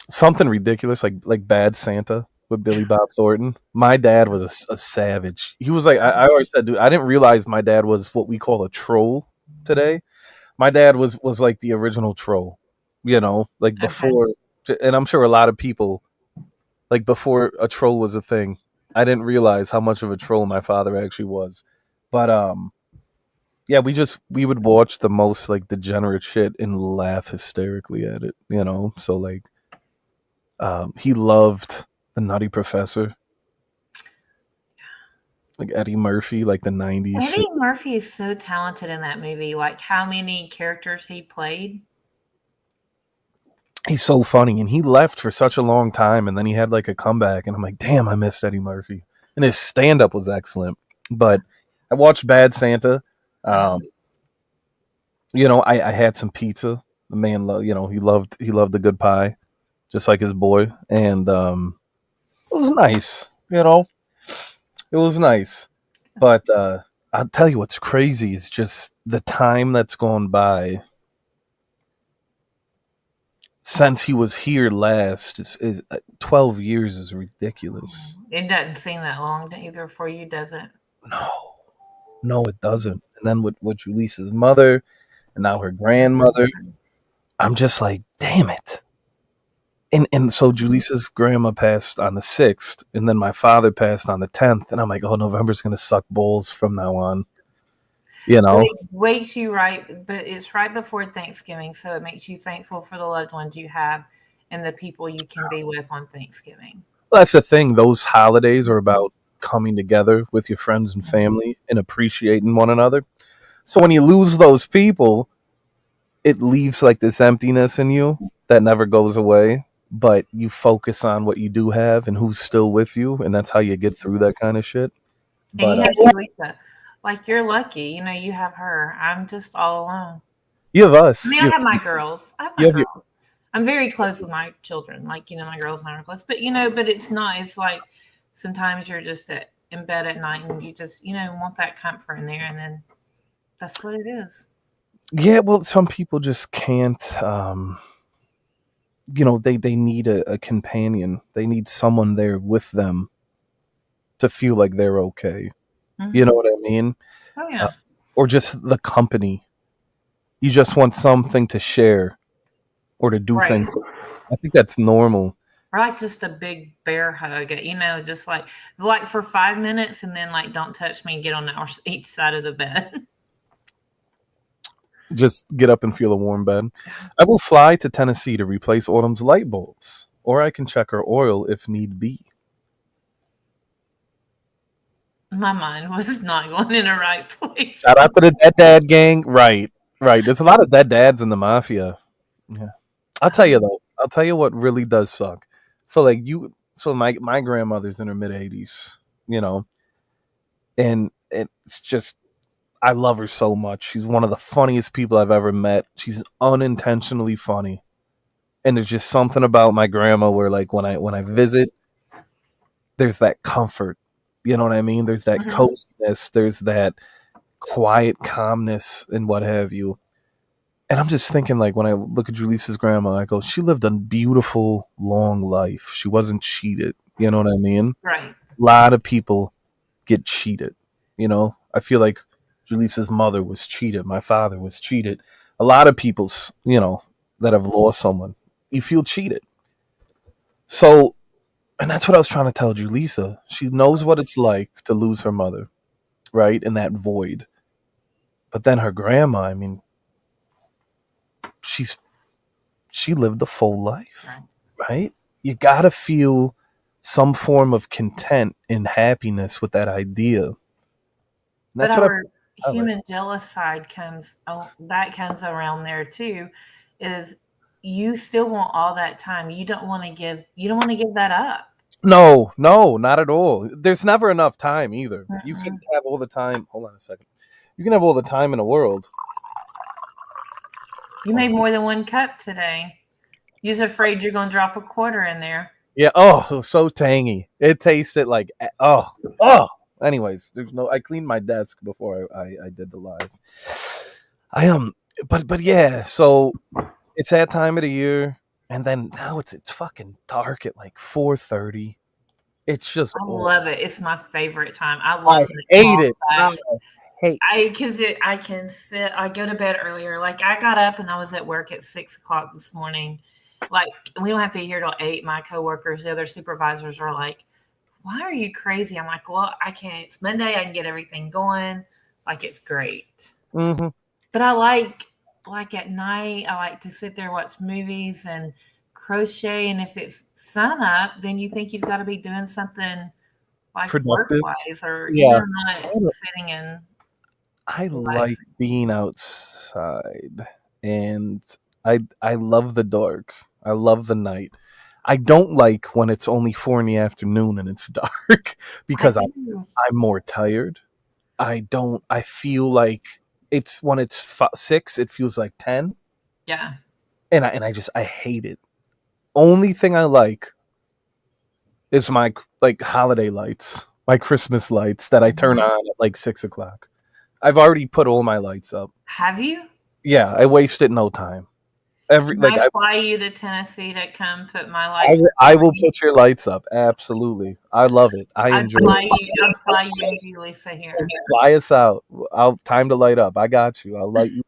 something ridiculous like Bad Santa with Billy Bob Thornton. My dad was a savage. He was like I always said, dude, I didn't realize my dad was what we call a troll today. My dad was like the original troll, like Okay. before, and I'm sure a lot of people like before a troll was a thing. I didn't realize how much of a troll my father actually was. But yeah, we would watch the most like degenerate shit and laugh hysterically at it. So like he loved. The Nutty Professor. Like Eddie Murphy, like the 90s shit. Eddie Murphy is so talented in that movie. Like how many characters he played. He's so funny, and he left for such a long time, and then he had like a comeback, and I'm like, damn, I missed Eddie Murphy, and his stand up was excellent. But I watched Bad Santa. Um, I had some pizza. The man, he loved a good pie, just like his boy, and it was nice. It was nice. But I'll tell you what's crazy is just the time that's gone by since he was here last. Is 12 years is ridiculous. It doesn't seem that long either for you, does it? No, no, it doesn't. And then with Julisa's mother and now her grandmother, I'm just like, damn it. And so Julisa's grandma passed on the 6th, and then my father passed on the 10th, and I'm like, oh, November's gonna suck balls from now on. But it wakes you right, but it's right before Thanksgiving, so it makes you thankful for the loved ones you have and the people you can be with on Thanksgiving. That's the thing. Those holidays are about coming together with your friends and family and appreciating one another. So when you lose those people, it leaves like this emptiness in you that never goes away. But you focus on what you do have and who's still with you, and that's how you get through that kind of shit. And But you have Lisa. Like you're lucky, you have her. I'm just all alone. you have I us. mean, I have my girls. You have your, I'm very close with my children. Like, my girls and I are close. But but it's not. It's like sometimes you're just in bed at night and you just, want that comfort in there, and then that's what it is. yeah. Well, some people just can't. They need a companion. They need someone there with them to feel like they're okay. Mm-hmm. You know what I mean? Oh yeah. Or just the company. You just want something to share or to do things. I think that's normal. Or like just a big bear hug, just like for 5 minutes, and then like don't touch me and get on each side of the bed. Just get up and feel a warm bed. I will fly to Tennessee to replace Autumn's light bulbs, or I can check her oil if need be. My mind was not going in the right place. Shout out to the Dead Dad gang. Right. There's a lot of dead dads in the mafia. Yeah. I'll tell you though. I'll tell you what really does suck. So my grandmother's in her mid 80s, and it's just I love her so much. She's one of the funniest people I've ever met. She's unintentionally funny. And there's just something about my grandma where like when I visit, there's that comfort. You know what I mean? There's that coziness, there's that quiet calmness and what have you. And I'm just thinking, like, when I look at Julisa's grandma, I go, she lived a beautiful, long life. She wasn't cheated. You know what I mean? Right. A lot of people get cheated. I feel like Julisa's mother was cheated. My father was cheated. A lot of people's, that have lost someone, you feel cheated. So, and that's what I was trying to tell Julisa. She knows what it's like to lose her mother, right? In that void. But then her grandma, I mean, she lived the full life, right? You gotta feel some form of content and happiness with that idea. And that's but our human jealous side comes around there too. Is you still want all that time? You don't want to give that up. No, not at all. There's never enough time either. You can have all the time. Hold on a second. You can have all the time in the world. You made more than one cup today. You're afraid you're going to drop a quarter in there. Yeah. Oh, it was so tangy. It tasted like, oh. Anyways, I cleaned my desk before I did the live. But yeah, so it's that time of the year, and then now it's fucking dark at like 4:30. It's just I love it. It's my favorite time. I hate it. I can sit. I go to bed earlier. Like I got up and I was at work at 6:00 this morning. Like we don't have to be here till 8. My coworkers, the other supervisors are like, "Why are you crazy?" I'm like, "Well, I can't. It's Monday. I can get everything going. Like it's great." But I like at night. I like to sit there and watch movies and crochet, and if it's sun up, then you think you've got to be doing something like work Productive. wise, or Yeah. not sitting in I like relaxing. being outside, and I love the dark. I love the night. I don't like when it's only 4 in the afternoon and it's dark I because do. I'm more tired. I feel like it's when it's 6, it feels like 10, Yeah. and I hate it. Only thing I like is my like holiday lights, my Christmas lights that I turn Mhm. on at like 6 o'clock. I've already put all my lights up. Have you? Yeah, I wasted no time. Every Can like I fly you to Tennessee to come put my I, lights I for will you? put your lights up. Absolutely, I love it. I I'd enjoy fly it. you. I'd fly you and Julissa here. Fly us out. I'll time to light up. I got you. I'll light you.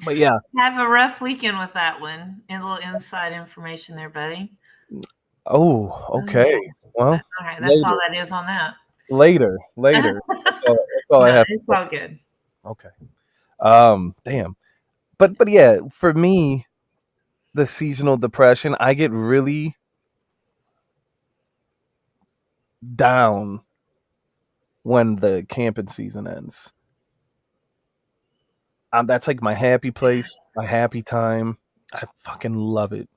But yeah. Have a rough weekend with that one. And a little inside information there, buddy. Oh, Oh yeah. okay. Well, All right. That's all later, that is on that. later. That's all I No, have to it's say. all good. Okay. Damn. But yeah, for me, the seasonal depression, I get really down when the camping season ends. That's like my happy place, my happy time. I fucking love it.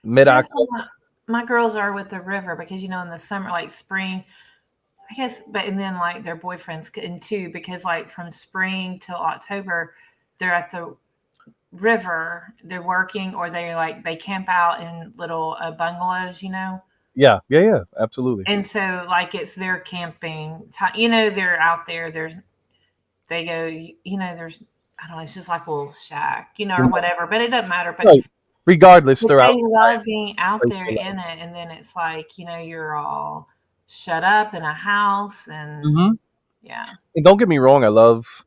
Mid See, that's what October. my girls are with the river because in the summer, like spring, I guess, but and then like their boyfriends can too because like from spring till October, they're at the river, they're working, or they camp out in little bungalows, Yeah, yeah, yeah, absolutely. and so like it's their camping time. They're out there. They go. There's I don't know. It's just like a little shack, or whatever. But it doesn't matter. But Right. Regardless, but they're they outside, love being out place there for in life. it, and then it's like you're all shut up in a house, and Hmm. yeah. And don't get me wrong, I love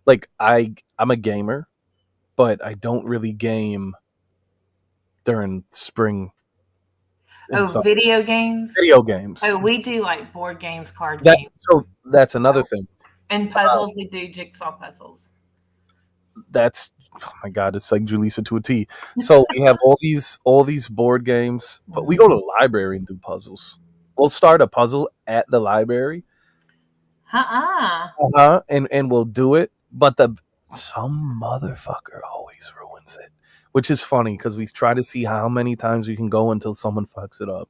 like I'm a gamer, but I don't really game during spring and Oh, summer. video games. Video Oh, games. we do like board games, card games, That's another thing. and puzzles. We do jigsaw puzzles. That's oh my god, it's like Julissa to a T. So we have all these board games, but we go to Mhm. the library and do puzzles. We'll start a puzzle at the library, Uh-uh. and we'll do it. But some motherfucker always ruins it, which is funny because we try to see how many times we can go until someone fucks it up.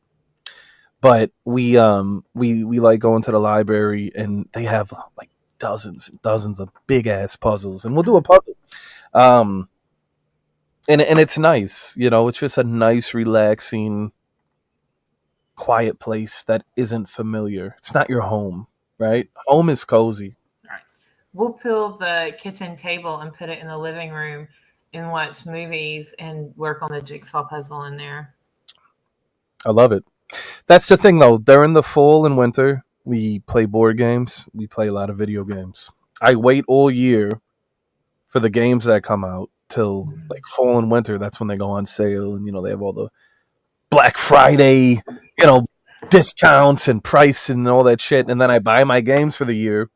But we like going to the library and they have like dozens and dozens of big ass puzzles, and we'll do a puzzle. Um, and it's nice, it's just a nice, relaxing, quiet place that isn't familiar. It's not your home, right? Home is cozy. All right. We'll pull the kitchen table and put it in the living room and watch movies and work on the jigsaw puzzle in there. I love it. That's the thing, though. During the fall and winter, we play board games. We play a lot of video games. I wait all year for the games that come out till like fall and winter. That's when they go on sale, and they have all the Black Friday, you know, discounts and price and all that shit. And then I buy my games for the year,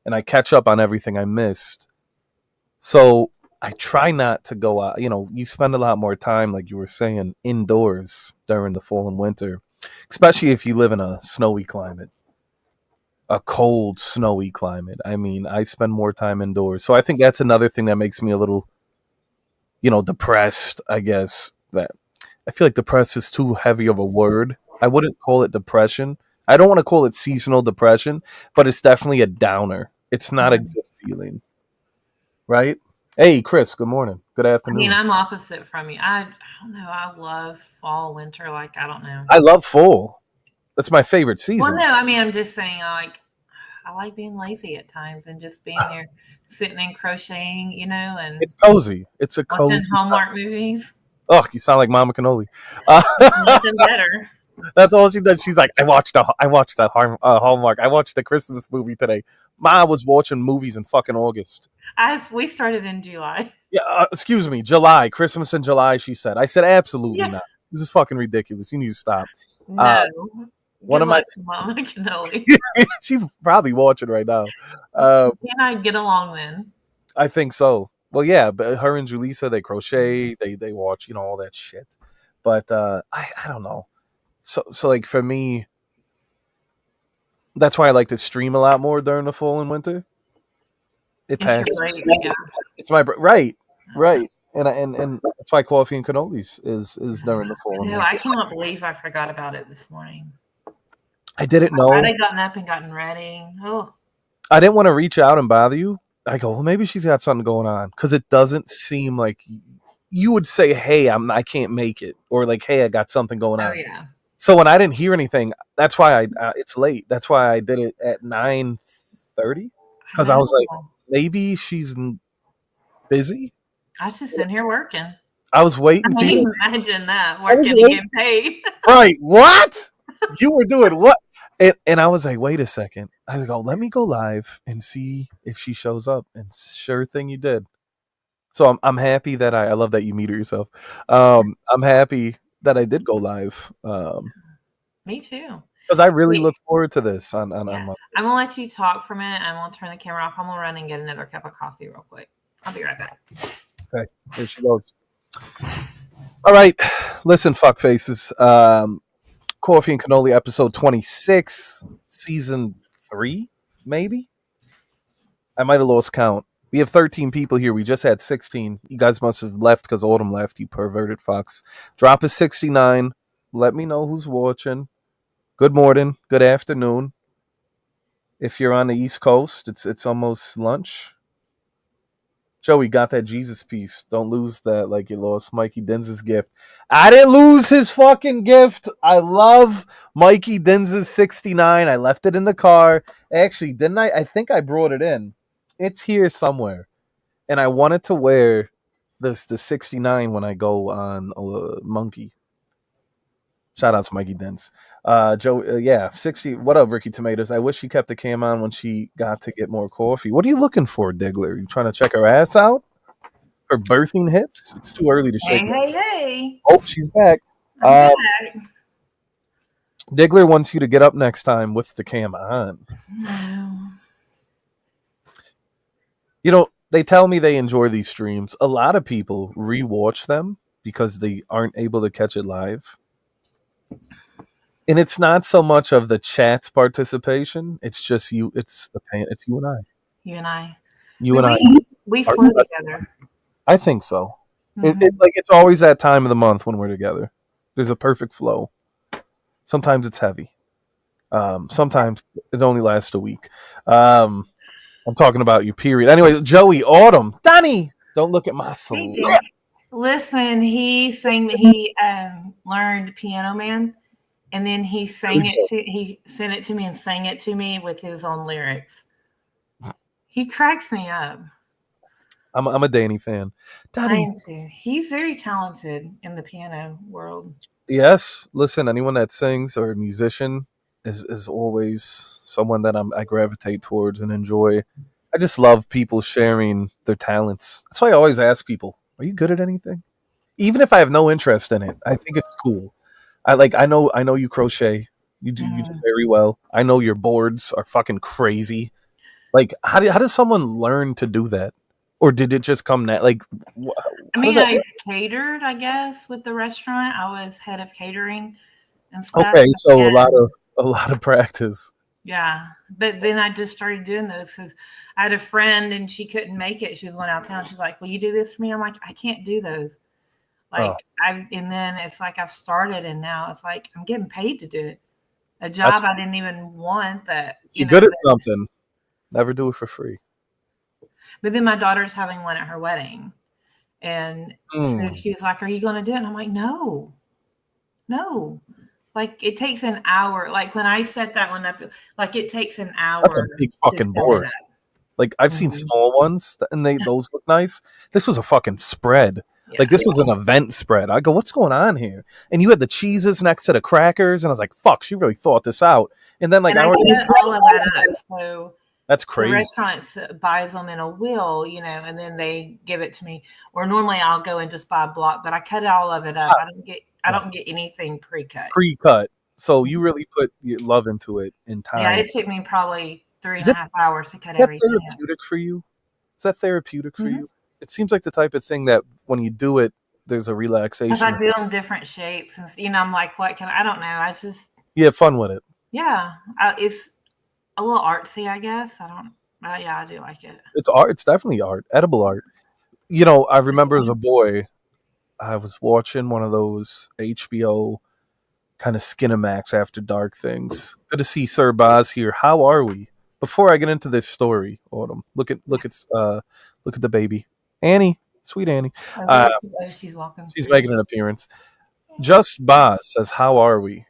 and I catch up on everything I missed. So I try not to go out. You spend a lot more time, like you were saying, indoors during the fall and winter, especially if you live in a snowy climate, a cold, snowy climate. I mean, I spend more time indoors. So I think that's another thing that makes me a little, depressed, I guess. That I feel like depressed is too heavy of a word. I wouldn't call it depression. I don't want to call it seasonal depression, but it's definitely a downer. It's not a Mhm. good feeling, right? Hey, Chris, good morning. Good I mean, afternoon. I'm opposite from you. I don't know. I love fall, winter. Like, I don't know. I love fall. That's my favorite Well, season. no, I mean, I'm just saying, I like being lazy at times and just being there, sitting and crocheting, and It's cozy. It's a watching cozy time. Hallmark movies. Oh, you sound like Mama Cannoli. Uh, Nothing better. that's all she does. She's like, I watched a Hallmark. I watched the Christmas movie today. Ma was watching movies in fucking August. We started in July. Yeah, excuse me, July, Christmas in July. She said. I said, absolutely Yeah. not. This is fucking ridiculous. You need to stop. No. Uh, one Good of my, luck to Mama Cannoli. she's probably watching right now. Uh, Can I get along then? I think so. Well, yeah, but her and Julissa, they crochet, they watch, all that shit. But I don't know. So like for me, that's why I like to stream a lot more during the fall and winter. It It's your passes. break. Yeah. It's my right, right, and that's why coffee and cannolis is during the fall and No, winter. I cannot believe I forgot about it this morning. I didn't I'd know. already gotten up and gotten ready. Oh, I didn't want to reach out and bother you. I go, well, maybe she's got something going on because it doesn't seem like you would say, "Hey, I can't make it," or like, "Hey, I got something going oh on." yeah. So when I didn't hear anything, that's why it's late. That's why I did it at 9:30 I because I was like, know. maybe she's busy. I was just sitting here working. I was I waiting for you. mean, imagine that I was working and waiting. getting paid. Right? What? You were doing what? And I was like, wait a second. I was like, oh, let me go live and see if she shows up. And sure thing, you did. So I'm happy that I love that you meter yourself. I'm happy that I did go live. Me too. Because I really Wait, look forward to this on yeah. my. I'm gonna let you talk for a minute. I'm gonna turn the camera off. I'm gonna run and get another cup of coffee real quick. I'll be right back. Okay, here she goes. All right, listen, fuck faces. Coffee and Cannoli, episode 26, season 3, maybe. I might have lost count. We have 13 people here. We just had 16. You guys must have left because Autumn left, you perverted fucks. Drop is 69. Let me know who's watching. Good morning. Good afternoon. If you're on the East Coast, it's almost lunch. Joey got that Jesus piece. Don't lose that like you lost Mikey Denz's gift. I didn't lose his fucking gift. I love Mikey Denz's 69. I left it in the car. Actually, didn't I? I think I brought it in. It's here somewhere. And I wanted to wear the 69 when I go on Monkey. Shout out to Mikey Denz. Joe, yeah, 60. What up, Ricky Tomatoes? I wish she kept the cam on when she got to get more coffee. What are you looking for, Diggler? You trying to check her ass out? Her birthing hips? It's too early to shake. Hey. Oh, she's back. I'm back. Diggler wants you to get up next time with the cam on. No. They tell me they enjoy these streams. A lot of people rewatch them because they aren't able to catch it live. And it's not so much of the chat's participation. It's just you. It's you and I. You and I. You and I. We flew together. I think so. Mm-hmm. It's always that time of the month when we're together. There's a perfect flow. Sometimes it's heavy. Sometimes it only lasts a week. I'm talking about your period. Anyway, Joey, Autumn, Donnie, don't look at my soul. Listen, he learned Piano Man, and then he sent it to me and sang it to me with his own lyrics. He cracks me up. I'm a Danny fan. Donnie. I am too. He's very talented in the piano world. Yes. Listen, anyone that sings or a musician is always someone that I gravitate towards and enjoy. I just love people sharing their talents. That's why I always ask people, are you good at anything? Even if I have no interest in it, I think it's cool. I know you crochet. You do very well. I know your boards are fucking crazy. Like how does someone learn to do that? Or did it just come I catered, I guess, with the restaurant. I was head of catering and stuff. Okay, so a lot of practice. Yeah, but then I just started doing those because I had a friend and she couldn't make it. She was going out of town. She's like, "Will you do this for me?" I'm like, "I can't do those." And then it's like I've started, and now it's like I'm getting paid to do it. A job I didn't even want. That you're good at something. Never do it for free. But then my daughter's having one at her wedding. And so she was like, "Are you going to do it?" And I'm like, no. Like it takes an hour. Like when I set that one up, like it takes an hour. That's a big fucking board. Like I've seen small ones and those look nice. This was a fucking spread. Yeah. Like this was an event spread. I go, what's going on here? And you had the cheeses next to the crackers, and I was like, fuck, she really thought this out. And then like I set all of that up. So that's crazy. The restaurant buys them in a wheel, and then they give it to me. Or normally I'll go and just buy a block, but I cut all of it up. I don't get anything pre-cut. Pre-cut. So you really put your love into it in time. Yeah, it took me probably 3.5 hours to cut everything. Therapeutic for you? Is that therapeutic for you? It seems like the type of thing that when you do it, there's a Because relaxation. I do them different shapes, and I'm like, what can I don't know. I just You have fun with it. it's a little artsy, I guess. I don't. Yeah, I do like it. It's art. It's definitely art, edible art. I remember as a boy, I was watching one of those HBO kind of Skinamax after dark things. Good to see Sir Boz here. How are we? Before I get into this story, Autumn, look at the baby, Annie, sweet Annie. Uh, She's walking she's through. making an appearance. Just Boz says, "How are we?"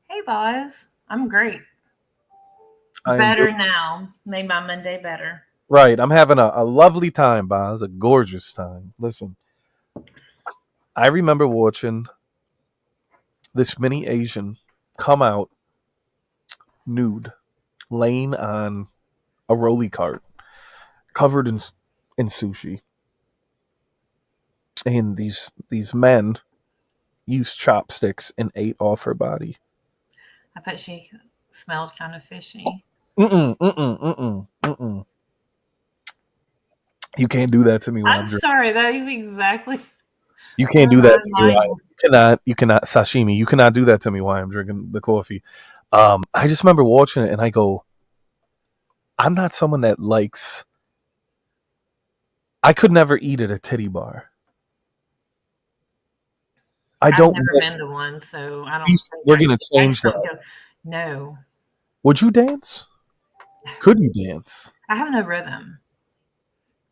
Hey, boys. I'm great. I am good. Better now. Made my Monday better. Right. I'm having a lovely time, Boz. A gorgeous time. Listen, I remember watching this mini Asian come out nude, laying on a rolly cart, covered in sushi, and these men used chopsticks and ate off her body. I bet she smelled kind of fishy. Mm-mm, mm-mm, mm-mm, mm-mm. You can't do that to me while I'm I'm drinking. sorry. That is exactly You can't where do that my to me while mind. you cannot sashimi. You cannot do that to me while I'm drinking the coffee. I just remember watching it and I go, I'm not someone that likes. I could never eat at a titty bar. I I've don't. never been to one, so I don't think We're gonna I change just don't that. go. No, Would you dance? Could you dance? I have no rhythm.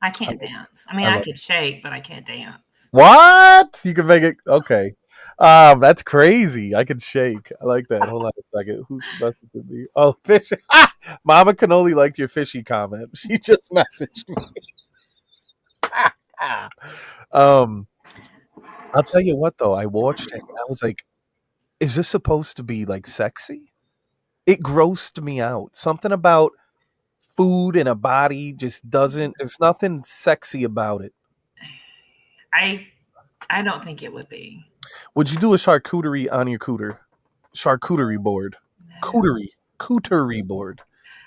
I can't dance. I mean, I I love could shake, but I can't dance. what? You can make it okay. That's crazy. I can shake. I like that. Hold on a second. Who's messaging me? Oh, fish. Mama Cannoli liked your fishy comment. She just messaged me. um, I'll tell you what though. I watched it. And I was like, "Is this supposed to be like sexy?" It grossed me out. Something about food and a body just doesn't. There's nothing sexy about it. I I don't think it would be. Would you do a charcuterie on your charcuterie board? No, Cooterie board.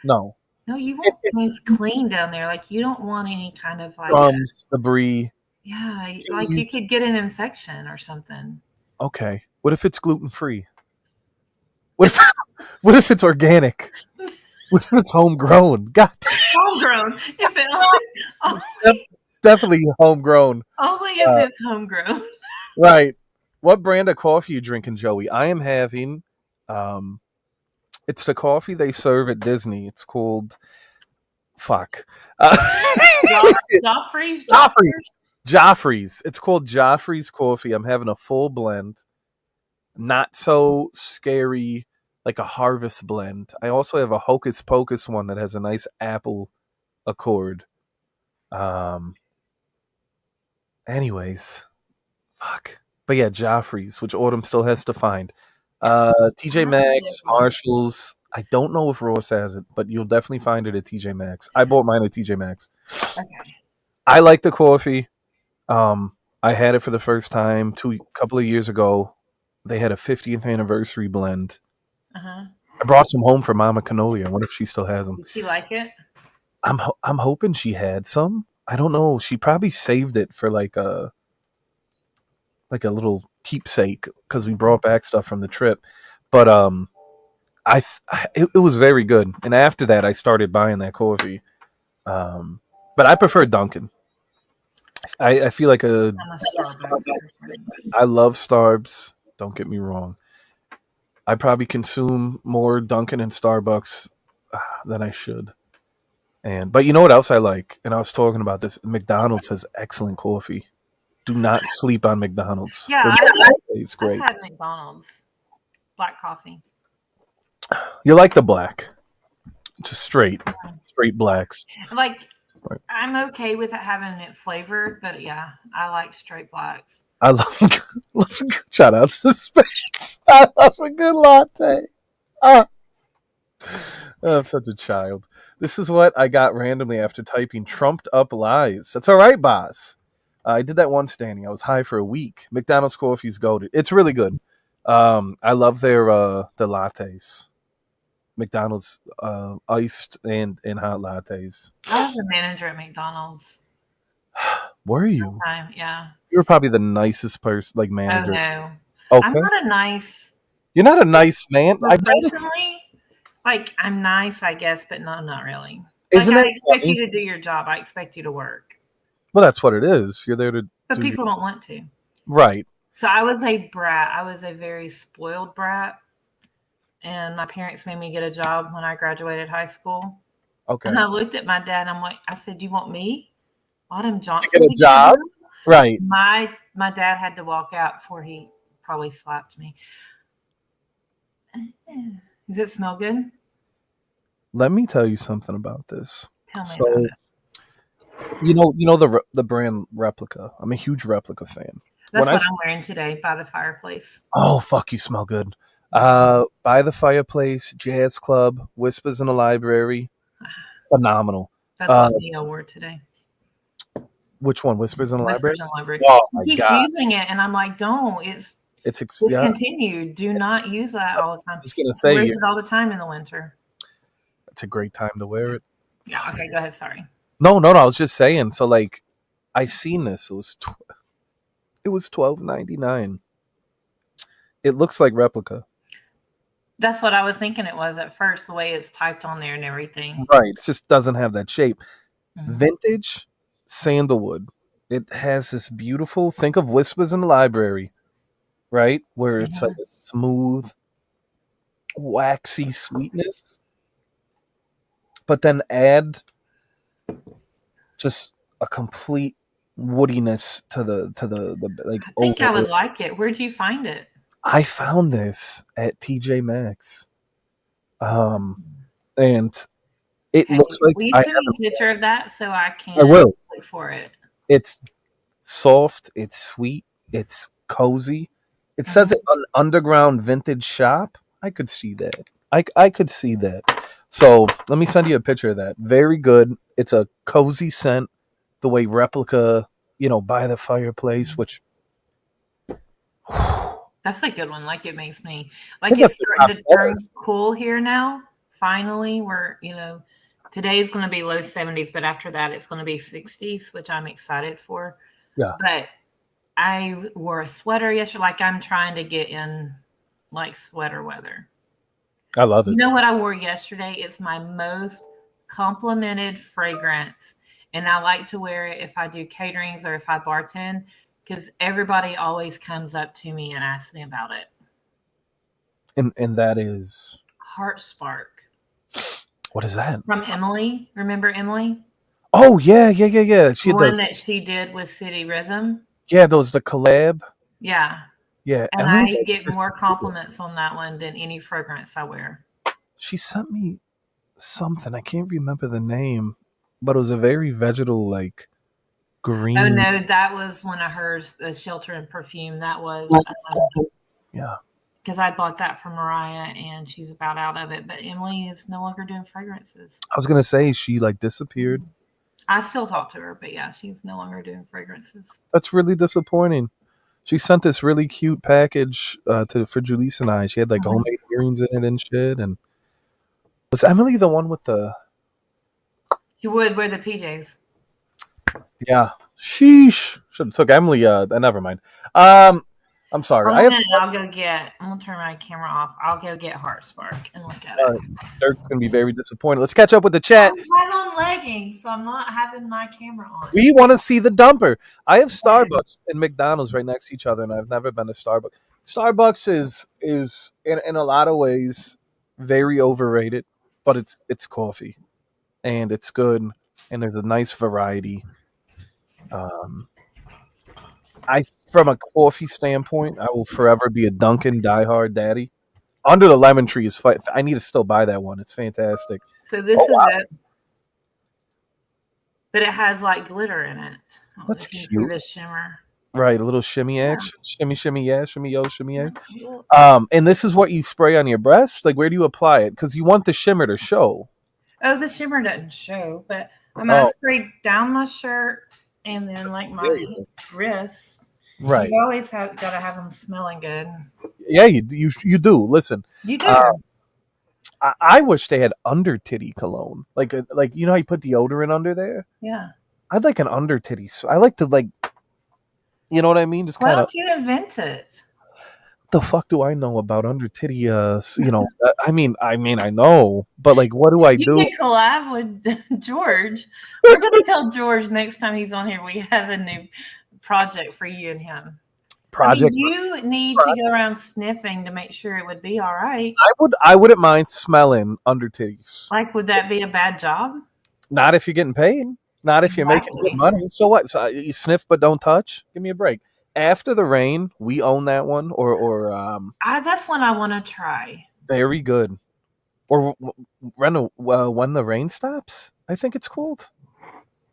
No. no, you If, want if things clean down there. Like you don't want any kind of like crumbs, debris, like you cheese. could get an infection or something. Okay. What if it's gluten free? What if what if it's organic? What if it's homegrown? God, Homegrown. If it def- definitely homegrown. only if Uh, it's homegrown. right. What brand of coffee you drinking, Joey? I am having. Um, it's the coffee they serve at Disney. It's called fuck. Joffrey's. Joffrey's. Joffrey's. It's called Joffrey's coffee. I'm having a full blend. Not so scary, like a harvest blend. I also have a Hocus Pocus one that has a nice apple accord. Um. Anyways, fuck. But yeah, Joffrey's, which Autumn still has to find. TJ Maxx, Marshalls. I don't know if Ross has it, but you'll definitely find it at TJ Maxx. I bought mine at TJ Maxx. Okay. I like the coffee. I had it for the first time couple of years ago. They had a 50th anniversary blend. Uh-huh. I brought some home for Mama Cannoli. I wonder if she still has them. Did she like it? I'm hoping she had some. I don't know. She probably saved it for like a little keepsake because we brought back stuff from the trip. But it was very good. And after that, I started buying that coffee. But I prefer Dunkin'. I feel like I'm a Starbucks person. I love Starbs. Don't get me wrong. I probably consume more Dunkin' and Starbucks than I should. But you know what else I like? And I was talking about this. McDonald's has excellent coffee. Do not sleep on McDonald's. Yeah, It's I've great. had McDonald's black coffee. You like the black, just straight blacks. Like Right. I'm okay with it having it flavored, but yeah, I like straight blacks. I love shout outs to Spence. I love a good latte. Ah, I'm such a child. This is what I got randomly after typing trumped up lies. That's all right, boss. I did that once, Danny. I was high for a week. McDonald's coffee's goated. It's really good. I love their lattes. McDonald's iced and hot lattes. I was a manager at McDonald's. Were you? Yeah. You were probably the nicest person, like Oh manager. no, I'm Okay. not a nice You're not a nice man. I noticed. professionally. Like I'm nice, I guess, but not really. Like Isn't I it expect funny? you to do your job. I expect you to work, Well, that's what it is. You're there to but do your people don't want to. right. So I was a brat. I was a very spoiled brat, and my parents made me get a job when I graduated high school. And Okay. I looked at my dad. And I'm like, I said, "Do you want me, Autumn To get Johnson, a to get a job. job?" Right. My dad had to walk out before he probably slapped me. Does it smell good? Let me tell you something about this. Tell me about So it. you know the brand Replica. I'm a huge Replica fan. When That's I what I'm wearing today by the fireplace. oh fuck, you smell good. By the fireplace, jazz club, whispers in the library, phenomenal. That's Uh, what Neo wore today. which one? Whispers in the library. Whispers in the library. Oh my He keeps god, using it, and I'm like, don't. It's yeah. discontinued. Do not use that all the time. I was gonna He say wears it all the time in the winter. it's a great time to wear it. Yeah. Okay. Go ahead. Sorry. No. I was just saying. So like, I seen this. It was $12.99. It looks like Replica. That's what I was thinking it was at first, the way it's typed on there and everything. Right. It just doesn't have that shape. Mhm. Vintage sandalwood. It has this beautiful. Think of Whispers in the Library, right? Where it's like Mhm. a smooth, waxy sweetness, but then add just a complete woodiness to the like I think I over. would like it. Where'd you find it? I found this at TJ Maxx, and it Okay. looks like Will you I send me have. a picture of that so I I can will. look for it? It's soft. It's sweet. It's cozy. It says Mhm. it on underground vintage shop. I could see that. I could see that. So let me send you a picture of that. Very good. It's a cozy scent. The way Replica, by the fireplace, which I That's a good one. Like it makes me like think it's that's the starting top to seller. turn cool here now. Finally, we're today is going to be low 70s, but after that it's going to be 60s, which I'm excited for. Yeah, But I wore a sweater yesterday. Like I'm trying to get in like sweater weather. I love You it. know what I wore yesterday? It's my most complimented fragrance. And I like to wear it if I do caterings or if I bartend because everybody always comes up to me and asks me about it. And that is Heart Spark what is that? from Emily. Remember Emily? Oh yeah. She The had the one that she did with City Rhythm? yeah, those the collab. Yeah. Yeah, And Emily I does get this. more compliments on that one than any fragrance I wear. She sent me something. I can't remember the name, but it was a very vegetal like Oh green. no, that was one of hers, the Shelter and Perfume. That was Yeah, because I bought that from Mariah and she's about out of it. But Emily is no longer doing fragrances. I was gonna say she like disappeared. I still talk to her, but yeah, she's no longer doing fragrances. That's really disappointing. She sent this really cute package for Julisse and I. She had like Mhm. homemade earrings in it and shit. And was Emily the one with the? She would wear the PJs. Yeah. Sheesh. Should have took Emily. Never mind. Um, I'm sorry. One I have. minute, I'm gonna turn my camera off. I'll go get Heart Spark and look at Uh, it. Dirk's gonna be very disappointed. Let's catch up with the I chat. have on leggings, so I'm not having my camera on. We want to see the dumper. I have Starbucks and McDonald's right next to each other, and I've never been to Starbucks. Starbucks is in a lot of ways very overrated, but it's coffee and it's good, and there's a nice variety. Um, I from a coffee standpoint, I will forever be a Dunkin' diehard daddy. Under the lemon tree is I need to still buy that one. It's fantastic. So this Oh is wow, it, but it has like glitter in it. I don't know that's if you can see cute. the shimmer. Right, a little shimmy Yeah. action, shimmy yeah, shimmy yo, shimmy yeah. Well, And this is what you spray on your breast. Like, where do you apply it? Because you want the shimmer to show. oh, the shimmer doesn't show, but I'm gonna Oh, spray down my shirt and then like there my you go. wrists. Right. You always gotta have them smelling good. Yeah, you do. Listen, You uh, do. I wish they had under titty cologne. Like you know how you put deodorant under there. Yeah. I'd like an under titty. I like to like, you know what I mean? Just Why kind of. don't you invent it? The fuck do I know about under titty? I know, but like, what do I You do? can collab with George. We're going to tell George next time he's on here we have a new project for you and him. I mean, Project. you need to go around sniffing to make sure it would be all right. I wouldn't mind smelling under titties. Like, would that be a bad job? Not if you're getting paid. Not if you're making good Exactly. money. So what? So you sniff but don't touch. Give me a break. After the rain, we own that one. That's one I want to try. Very good. Or when the rain stops. I think it's called.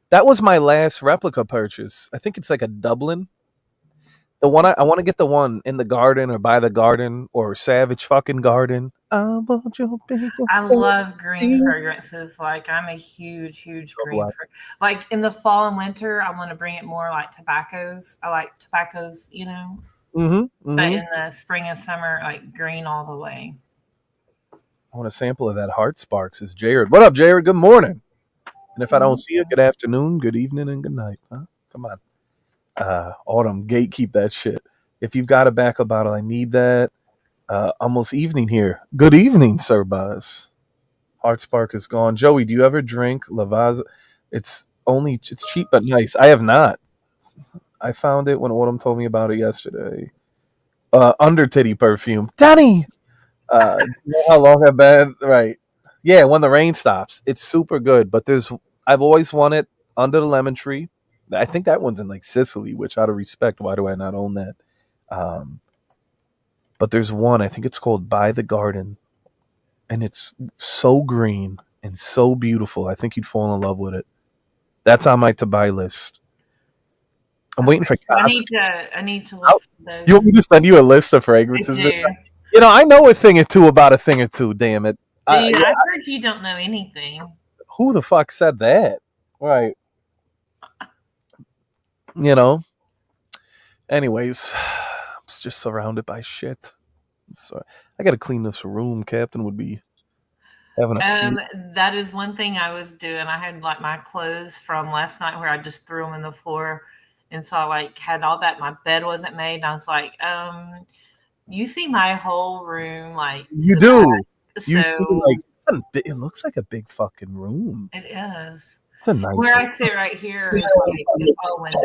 That was my last replica purchase. I think it's like a Dublin. The one I want to get the one in the garden or by the garden or Savage fucking Garden. I want you to I love green fragrances. Like, I'm a huge green. Like in the fall and winter, I want to bring it more like tobaccos. I like tobaccos, you know. But in the spring and summer, like green all the way. I want a sample of that Heart Sparks. Is Jared? What up, Jared? Good morning. And if I don't see you, good afternoon, good evening, and good night. Huh? Come on. Autumn, gatekeep that shit. If you've got a backup bottle, I need that. Almost evening here. Good evening, Sir Buzz. Heart Spark is gone. Joey, do you ever drink Lavazza? It's cheap but nice. I have not. I found it when Autumn told me about it yesterday. Under titty perfume. Danny! You know how long I've been? Right. Yeah, when the rain stops. It's super good, but I've always wanted Under the Lemon Tree. I think that one's in like Sicily, which out of respect, why do I not own that? But there's one, I think it's called By the Garden, and it's so green and so beautiful. I think you'd fall in love with it. That's on my to buy list. I'm waiting for I need to look for those. You want me to send you a list of fragrances? I do. You know, I know a thing or two about a thing or two, damn it. Dude, I've heard you don't know anything. Who the fuck said that? Right. You know. Anyways, I'm just surrounded by shit. So I gotta clean this room. Captain would be having a that is one thing I was doing. I had like my clothes from last night where I just threw them in the floor, and so I like had all that. My bed wasn't made, and I was like, you see my whole room, like you do. So you see, like it looks like a big fucking room. It is. It's a nice. Where I sit right here is like it's all window.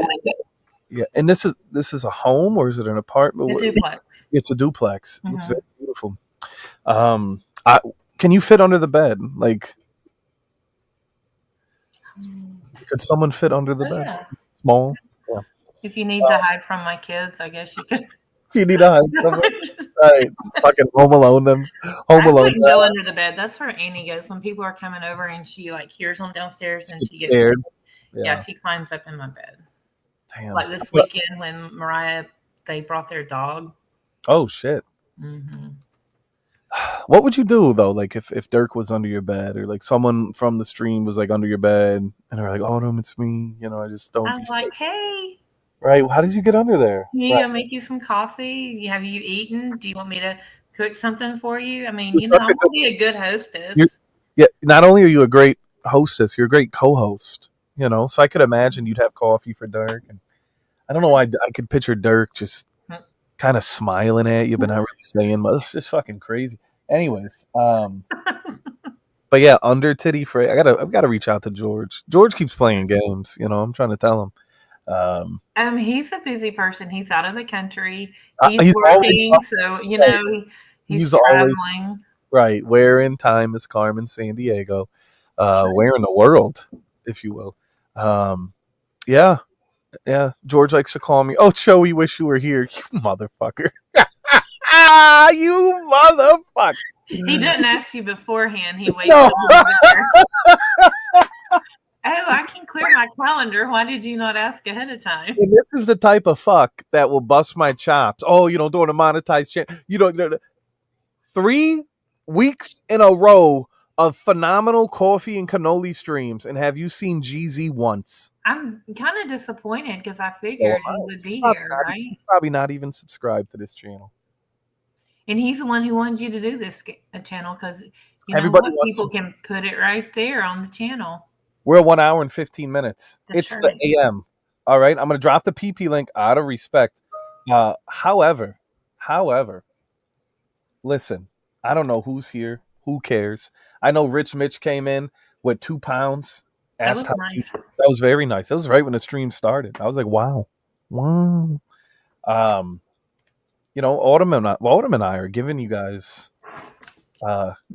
Yeah, and this is a home or is it an apartment? A duplex. It's a duplex. Mm-hmm. It's very beautiful. Can you fit under the bed? Like, could someone fit under the bed? Yeah. Small. Yeah. If you need to hide from my kids, I guess you could. If you need to hide from them, right? Fucking Home Alone them. Home Alone. Go under the bed. That's where Annie goes when people are coming over and she like hears them downstairs and she gets scared. Yeah, she climbs up in my bed. Damn. Like this weekend when they brought their dog. Oh shit. Mm-hmm. What would you do though? Like if Dirk was under your bed or like someone from the stream was like under your bed and they're like, Autumn, it's me. You know, I just don't. I'm like, hey. Right. How did you get under there? You go make you some coffee. Have you eaten? Do you want me to cook something for you? I mean, you know, I'll be a good hostess. Yeah. Not only are you a great hostess, you're a great co-host. You know, so I could imagine you'd have coffee for Dirk, and I don't know why I could picture Dirk just kind of smiling at you, but not really saying much. It's just fucking crazy. Anyways, but yeah, under titty free. I've gotta reach out to George. George keeps playing games. You know, I'm trying to tell him. He's a busy person. He's out of the country. He's working, so you know he's traveling. Always, right. Where in time is Carmen San Diego? Where in the world, if you will? Yeah. George likes to call me. Oh, Joey, wish you were here. You motherfucker. You motherfucker. He didn't ask you beforehand. He waited. No. Oh, I can clear my calendar. Why did you not ask ahead of time? And this is the type of fuck that will bust my chops. Oh, you know, doing a monetized channel. You know, 3 weeks in a row of phenomenal coffee and cannoli streams, and have you seen GZ once? I'm kind of disappointed because I figured he would be here, right? He's probably not even subscribed to this channel. And he's the one who wanted you to do this channel because you know what? People can put it right there on the channel. We're 1 hour and 15 minutes. That's It's right. the AM. All right. I'm going to drop the PP link out of respect. However, listen, I don't know who's here. Who cares? I know Rich Mitch came in with 2 pounds. That Asked was how nice. that was very nice. It was right when the stream started. I was like, wow. Wow. Autumn and I are giving you guys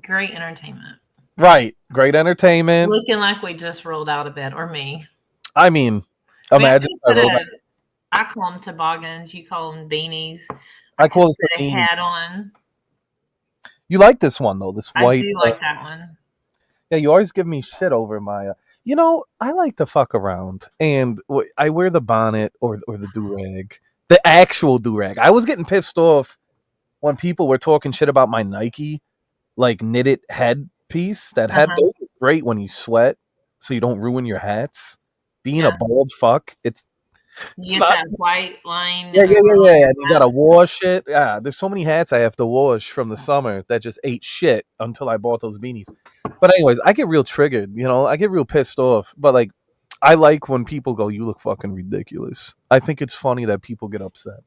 Great entertainment. right. Great entertainment. Looking like we just rolled out of bed, or me. I mean, imagine I call them toboggans. You call them beanies. I call this put a hat on. You like this one though? This white. I do like that one. Yeah, you always give me shit over my. I like to fuck around, and I wear the bonnet or the do-rag, the actual do-rag. I was getting pissed off when people were talking shit about my Nike, like knitted headpiece. That head those are great when you sweat, so you don't ruin your hats. Being a bald fuck, you get that white line. Yeah. You gotta wash it. Yeah, there's so many hats I have to wash from the summer that just ate shit until I bought those beanies. But anyways, I get real triggered. I get real pissed off. But like, I like when people go, "You look fucking ridiculous." I think it's funny that people get upset.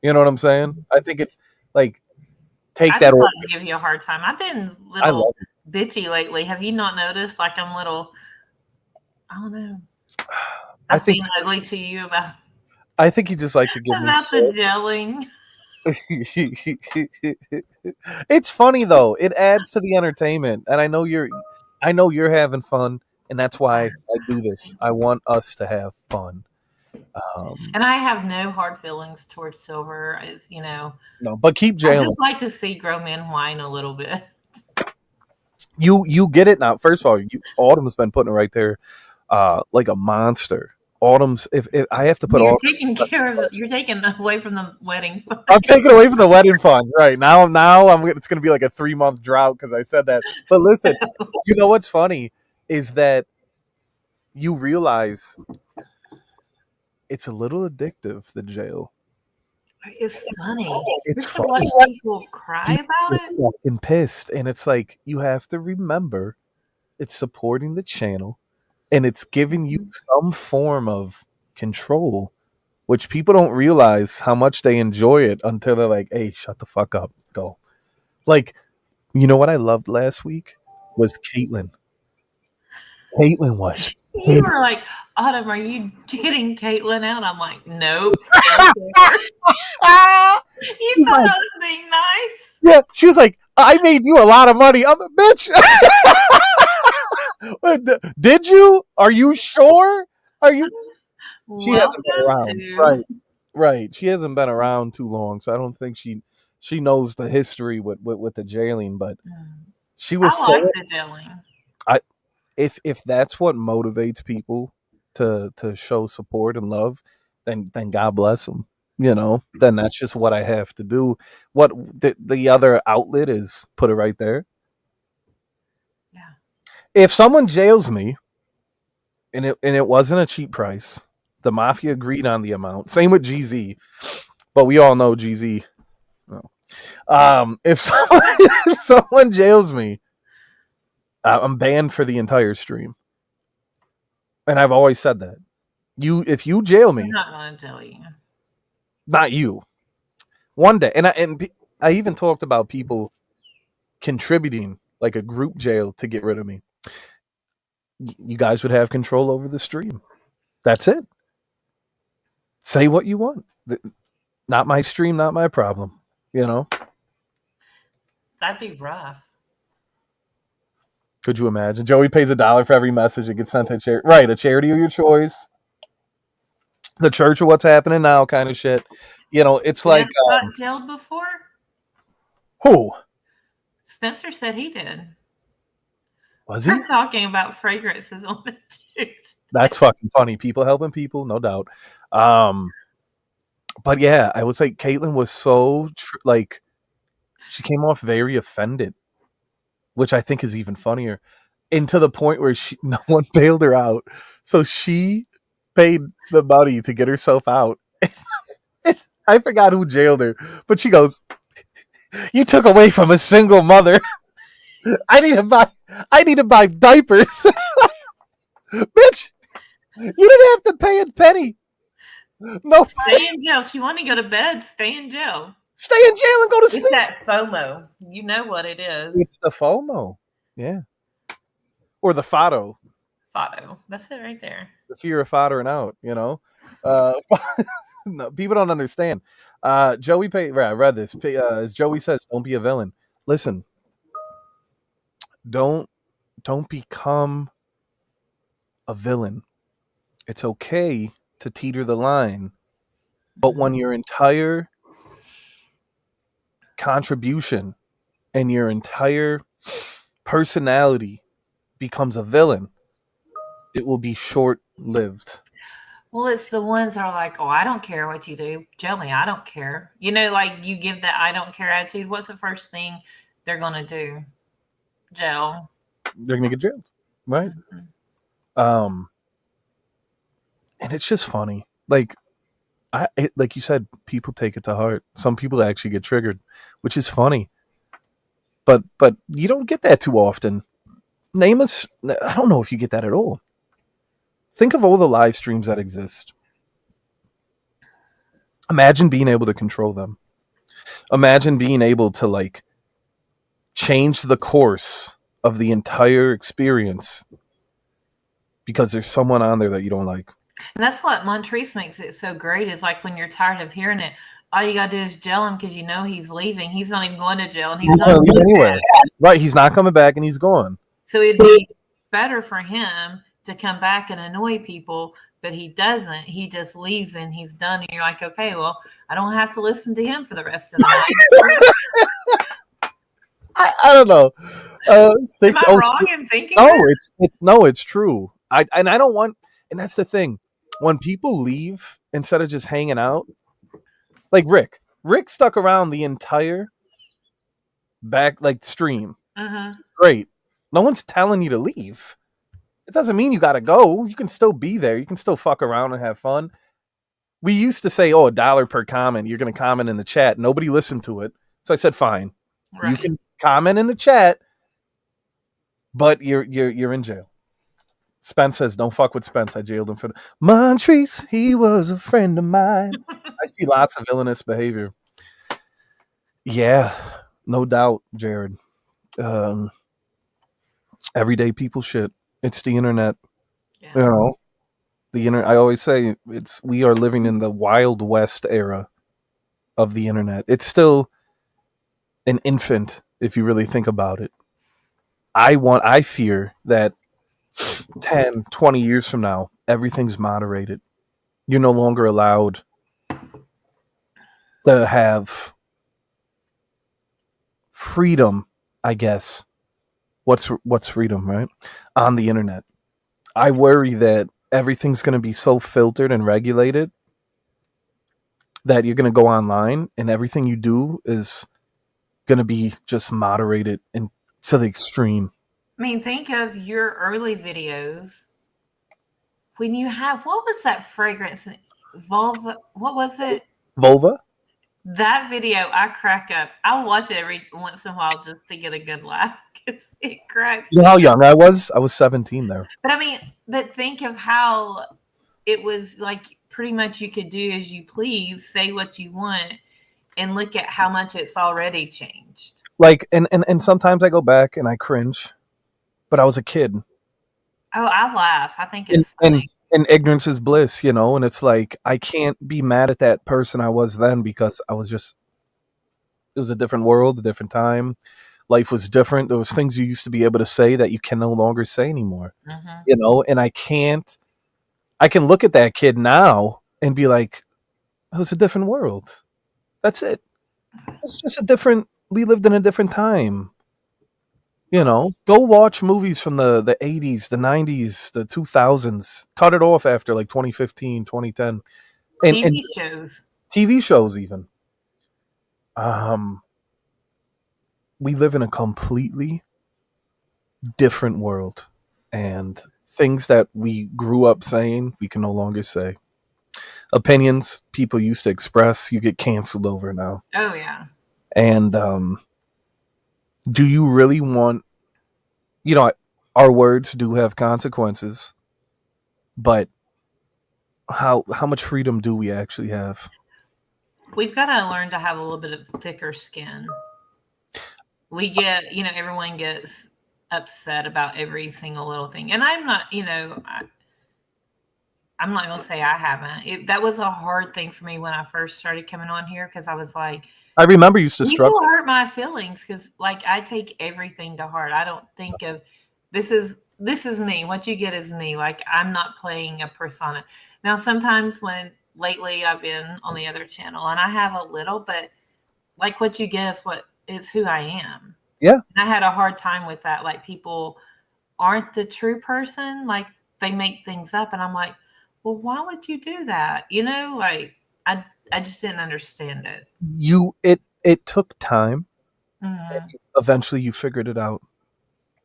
You know what I'm saying? I think it's like, I just like to give you a hard time. I've been a little bitchy lately. Have you not noticed? Like I'm little. I don't know. I think ugly to you about. I think you just like to give me the gelling. It's funny though. It adds to the entertainment, and I know you're having fun, and that's why I do this. I want us to have fun. And I have no hard feelings towards silver. No, but keep jailing. I just like to see grown men whine a little bit. You get it now. First of all, Autumn's been putting it right there. Like a monster. Autumn's. If I have to put, you're taking care of. You're taking away from the wedding fund. I'm taking away from the wedding fund right now. It's going to be like a 3-month drought because I said that. But listen, you know what's funny is that you realize it's a little addictive. The jail. It's funny. It's funny. Watch people cry about it. Fucking pissed, and it's like you have to remember, it's supporting the channel. And it's giving you some form of control, which people don't realize how much they enjoy it until they're like, hey, shut the fuck up. Go. Like, you know what I loved last week? Was Caitlin. Caitlin was. You were like, Autumn, are you getting Caitlin out? I'm like, nope. You thought I was being nice? Yeah, she was like, I made you a lot of money. I'm a bitch. Did you? Are you sure? Are you? She hasn't been around, right? She hasn't been around too long, so I don't think she knows the history with the jailing. But she was I like the jailing. If that's what motivates people to show support and love, then God bless them. Then that's just what I have to do. What the other outlet is, put it right there. If someone jails me, and it wasn't a cheap price, the mafia agreed on the amount. Same with GZ, but we all know GZ. No. If someone jails me, I'm banned for the entire stream, and I've always said that. If you jail me, I'm not going to tell you. Not you. One day, and I even talked about people contributing like a group jail to get rid of me. You guys would have control over the stream. That's it. Say what you want. Not my stream, not my problem. That'd be rough. Could you imagine? Joey pays $1 for every message that gets sent to charity. Right, a charity of your choice. The church of what's happening now kind of shit. It's like... got jailed before? Who? Spencer said he did. Was he? I'm talking about fragrances on the dude. That's fucking funny. People helping people, no doubt. But yeah, I would say Caitlin was so she came off very offended, which I think is even funnier, and to the point where no one bailed her out, so she paid the money to get herself out. I forgot who jailed her, but she goes, "You took away from a single mother. I need to buy diapers." Bitch, you didn't have to pay a penny. No, Stay in jail. She want to go to bed. Stay in jail. stay in jail and go to It's sleep. that FOMO. You know what it is. It's the FOMO. Yeah. Or the FOTO. FOTO. That's it right there. The fear of foddering out, you know? No, people don't understand. Joey I read this. As Joey says, don't be a villain. Listen, don't become a villain. It's okay to teeter the line, but when your entire contribution and your entire personality becomes a villain, it will be short-lived. Well, it's the ones that are like, oh, I don't care what you do. Jelly, I don't care. You know, like you give that I don't care attitude. What's the first thing they're going to do? Jail. They're gonna get jailed, right? And it's just funny. Like like you said, people take it to heart. Some people actually get triggered, which is funny. But you don't get that too often. Name us. I don't know if you get that at all. Think of all the live streams that exist. Imagine being able to control them. Imagine being able to like change the course of the entire experience because there's someone on there that you don't like. And that's what Montrese makes it so great is like when you're tired of hearing it, all you got to do is jail him because you know he's leaving. He's not even going to jail. And he's not leave anyway. Right, he's not coming back and he's gone. So it'd be better for him to come back and annoy people, but he doesn't. He just leaves and he's done. And you're like, okay, well, I don't have to listen to him for the rest of the night. I don't know. Am I wrong in thinking No, it's true. I don't want, and that's the thing. When people leave instead of just hanging out, like Rick stuck around the entire back stream. Great. No one's telling you to leave. It doesn't mean you got to go. You can still be there. You can still fuck around and have fun. We used to say, oh, $1 per comment. You're going to comment in the chat. Nobody listened to it. So I said, fine. Right. You can comment in the chat, but you're in jail. Spence says, don't fuck with Spence. I jailed him for Montrese. He was a friend of mine. I see lots of villainous behavior. Yeah, no doubt, Jared. Everyday people shit. It's the internet. Yeah. You know, the internet. I always say we are living in the Wild West era of the internet. It's still an infant if you really think about it. I fear that 10, 20 years from now, everything's moderated. You're no longer allowed to have freedom, I guess. What's freedom, right? On the internet. I worry that everything's going to be so filtered and regulated that you're going to go online and everything you do is going to be just moderated and to the extreme. I mean, think of your early videos when you have, what was that fragrance? Vulva? What was it? Vulva? That video, I crack up. I'll watch it every once in a while just to get a good laugh. It cracks. You know how young I was? I was 17 there. But I mean, think of how it was like pretty much you could do as you please, say what you want, and look at how much it's already changed. Like, and sometimes I go back and I cringe, but I was a kid. Oh, I laugh. I think it's funny. And ignorance is bliss, you know, and it's like, I can't be mad at that person I was then because it was a different world, a different time. Life was different. There was things you used to be able to say that you can no longer say anymore, you know, and I can look at that kid now and be like, it was a different world. That's it. It's just we lived in a different time. You know, go watch movies from the 80s, the 90s, the 2000s. Cut it off after like 2015, 2010. TV shows even. We live in a completely different world. And things that we grew up saying, we can no longer say. Opinions people used to express, you get canceled over now. Oh, yeah. And do you really want, you know, our words do have consequences. but how much freedom do we actually have? We've got to learn to have a little bit of thicker skin. We get, everyone gets upset about every single little thing. And I'm not, I'm not going to say I haven't. That was a hard thing for me when I first started coming on here because I was like, I remember you used to people struggle. hurt my feelings because, like, I take everything to heart. I don't think of this is me. What you get is me. Like, I'm not playing a persona. Now, sometimes when lately I've been on the other channel and I have a little, but like what you get is what is who I am. Yeah. And I had a hard time with that. Like, people aren't the true person. Like, they make things up, and I'm like, well, why would you do that? Like, I just didn't understand it. It took time. Mm-hmm. Eventually you figured it out.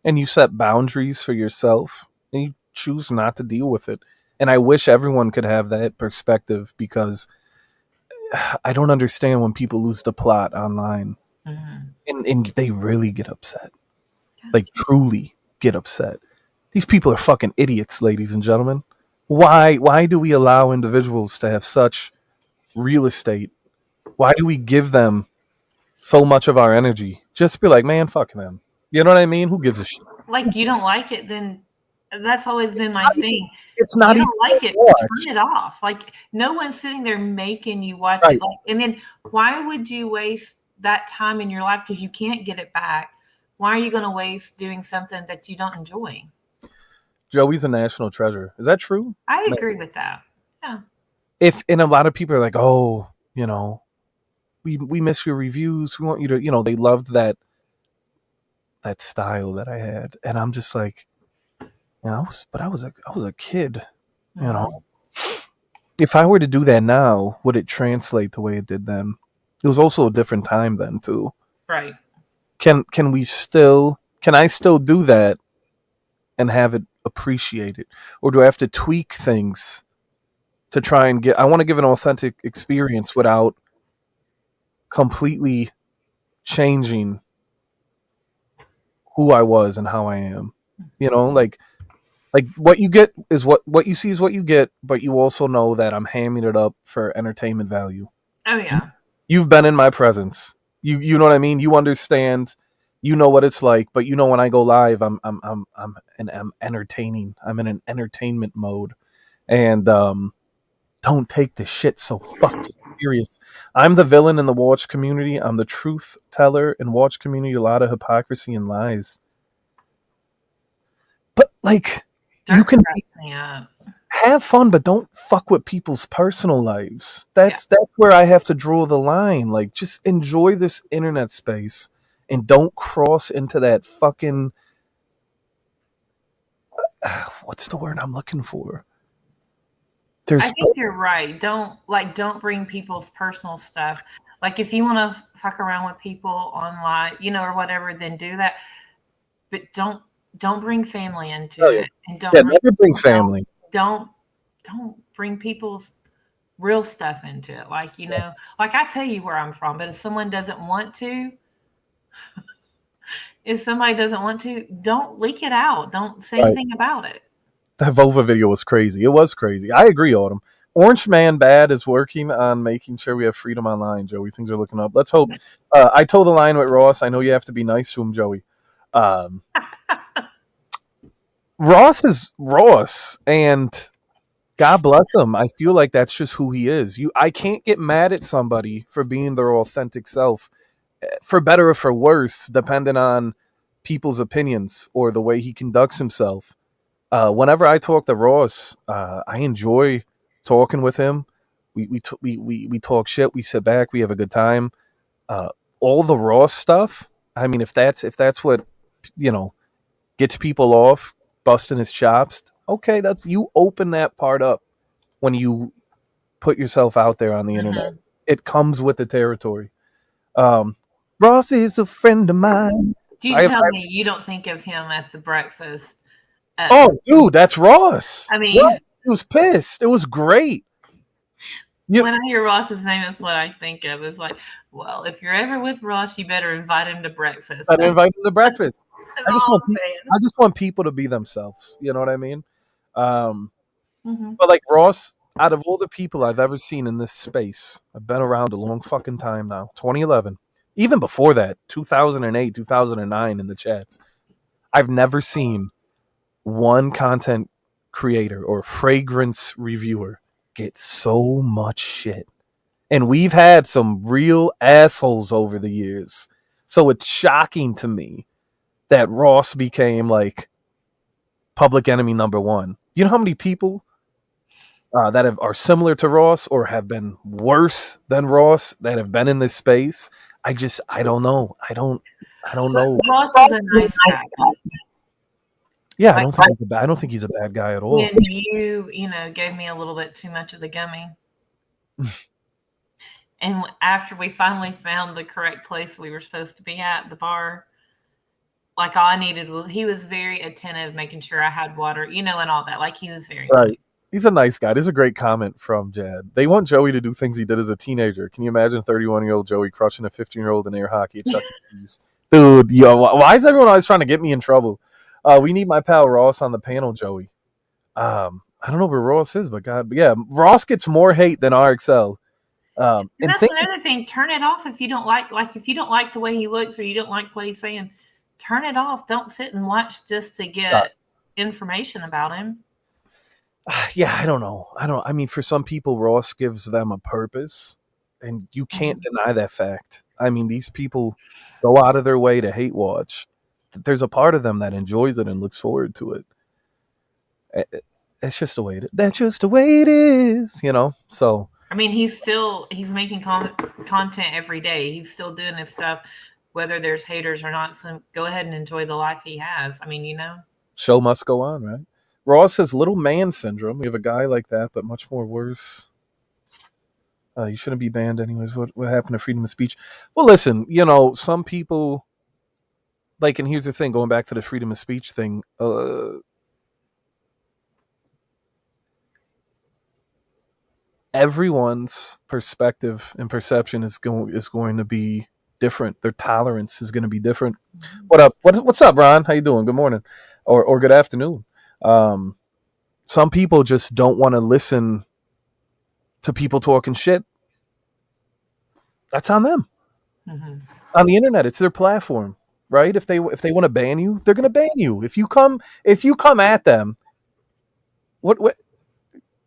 And you set boundaries for yourself and you choose not to deal with it. And I wish everyone could have that perspective because I don't understand when people lose the plot online and they really get upset. Like, truly get upset. These people are fucking idiots, ladies and gentlemen. Why do we allow individuals to have such real estate? Why do we give them so much of our energy? Just be like, man, fuck them. You know what I mean? Who gives a shit? Like, you don't like it, then that's always been my thing. It's You not even don't like it, watch. turn it off. Like, no one's sitting there making you watch Right. it. Like, and then why would you waste that time in your life because you can't get it back? Why are you going to waste doing something that you don't enjoy? Joey's a national treasure. Is that true? I agree with that. Yeah. And a lot of people are like, oh, we miss your reviews. We want you to, they loved that style that I had. And I'm just like, I was a kid, If I were to do that now, would it translate the way it did then? It was also a different time then too. Right. Can I still do that and have it appreciated? Or do I have to tweak things to try and I want to give an authentic experience without completely changing who I was and how I am. Like what you get is what you see is what you get, but you also know that I'm hamming it up for entertainment value. Oh yeah. You've been in my presence. You know what I mean? You understand. You know what it's like, but when I go live, I'm entertaining. I'm in an entertainment mode. And don't take this shit so fucking serious. I'm the villain in the watch community. I'm the truth teller in watch community. A lot of hypocrisy and lies. But like, you can have fun, but don't fuck with people's personal lives. That's where I have to draw the line. Like, just enjoy this internet space and don't cross into that fucking what's the word I'm looking for? I think you're right. Don't bring people's personal stuff. Like, if you want to fuck around with people online, or whatever, then do that. But don't bring family into it, and never bring family. Don't bring people's real stuff into it. Like, like, I tell you where I'm from, but if somebody doesn't want to, don't leak it out. Don't say anything about it. That Volva video was crazy. It was crazy. I agree, Autumn. Orange Man Bad is working on making sure we have freedom online, Joey. Things are looking up. Let's hope. I told the line with Ross. I know you have to be nice to him, Joey. Ross is Ross, and God bless him. I feel like that's just who he is. I can't get mad at somebody for being their authentic self, for better or for worse, depending on people's opinions or the way he conducts himself. Whenever I talk to Ross, I enjoy talking with him. We talk shit. We sit back. We have a good time. All the Ross stuff. I mean, if that's what gets people off, busting his chops. Okay, you open that part up when you put yourself out there on the internet. It comes with the territory. Ross is a friend of mine. Do you tell me you don't think of him at the breakfast? Oh, dude, that's Ross. I mean, he was pissed. It was great. When I hear Ross's name, that's what I think of. It's like, well, if you're ever with Ross, you better invite him to breakfast. I invite him to breakfast. I just want people to be themselves. You know what I mean? Mm-hmm. But like Ross, out of all the people I've ever seen in this space, I've been around a long fucking time now. 2011, even before that, 2008, 2009 in the chats. I've never seen one content creator or fragrance reviewer get so much shit. And we've had some real assholes over the years. So it's shocking to me that Ross became like public enemy number one. You know how many people that are similar to Ross or have been worse than Ross that have been in this space? I don't know. I don't But know. Ross is a nice guy. Yeah, Like I don't think he's a bad guy at all. when you gave me a little bit too much of the gummy. And after we finally found the correct place we were supposed to be at, the bar, like all I needed was he was very attentive, making sure I had water, and all that. Like he was very nice. Right. He's a nice guy. This is a great comment from Jad. They want Joey to do things he did as a teenager. Can you imagine 31-year-old Joey crushing a 15-year-old in air hockey at Chuck E. Cheese? Dude, yo, why is everyone always trying to get me in trouble? We need my pal Ross on the panel, Joey. I don't know where Ross is, but yeah, Ross gets more hate than RXL. And that's another thing. Turn it off if you don't if you don't like the way he looks or you don't like what he's saying. Turn it off. Don't sit and watch just to get information about him. Yeah, I don't know. I mean, for some people, Ross gives them a purpose, and you can't deny that fact. I mean, these people go out of their way to hate watch. There's a part of them that enjoys it and looks forward to it. It's just the way it is. That's just the way it is, So I mean, he's making content every day. He's still doing his stuff, whether there's haters or not. So go ahead and enjoy the life he has. I mean, show must go on, right? Ross has little man syndrome. We have a guy like that, but much more worse. You shouldn't be banned anyways. What happened to freedom of speech? Well, listen, some people and here's the thing, going back to the freedom of speech thing, everyone's perspective and perception is going to be different. Their tolerance is going to be different. What up? What's up, Ron? How you doing? Good morning, or good afternoon. Some people just don't want to listen to people talking shit. That's on them. Mm-hmm. On the internet, it's their platform, right? If they want to ban you, they're going to ban you. If you come at them, what?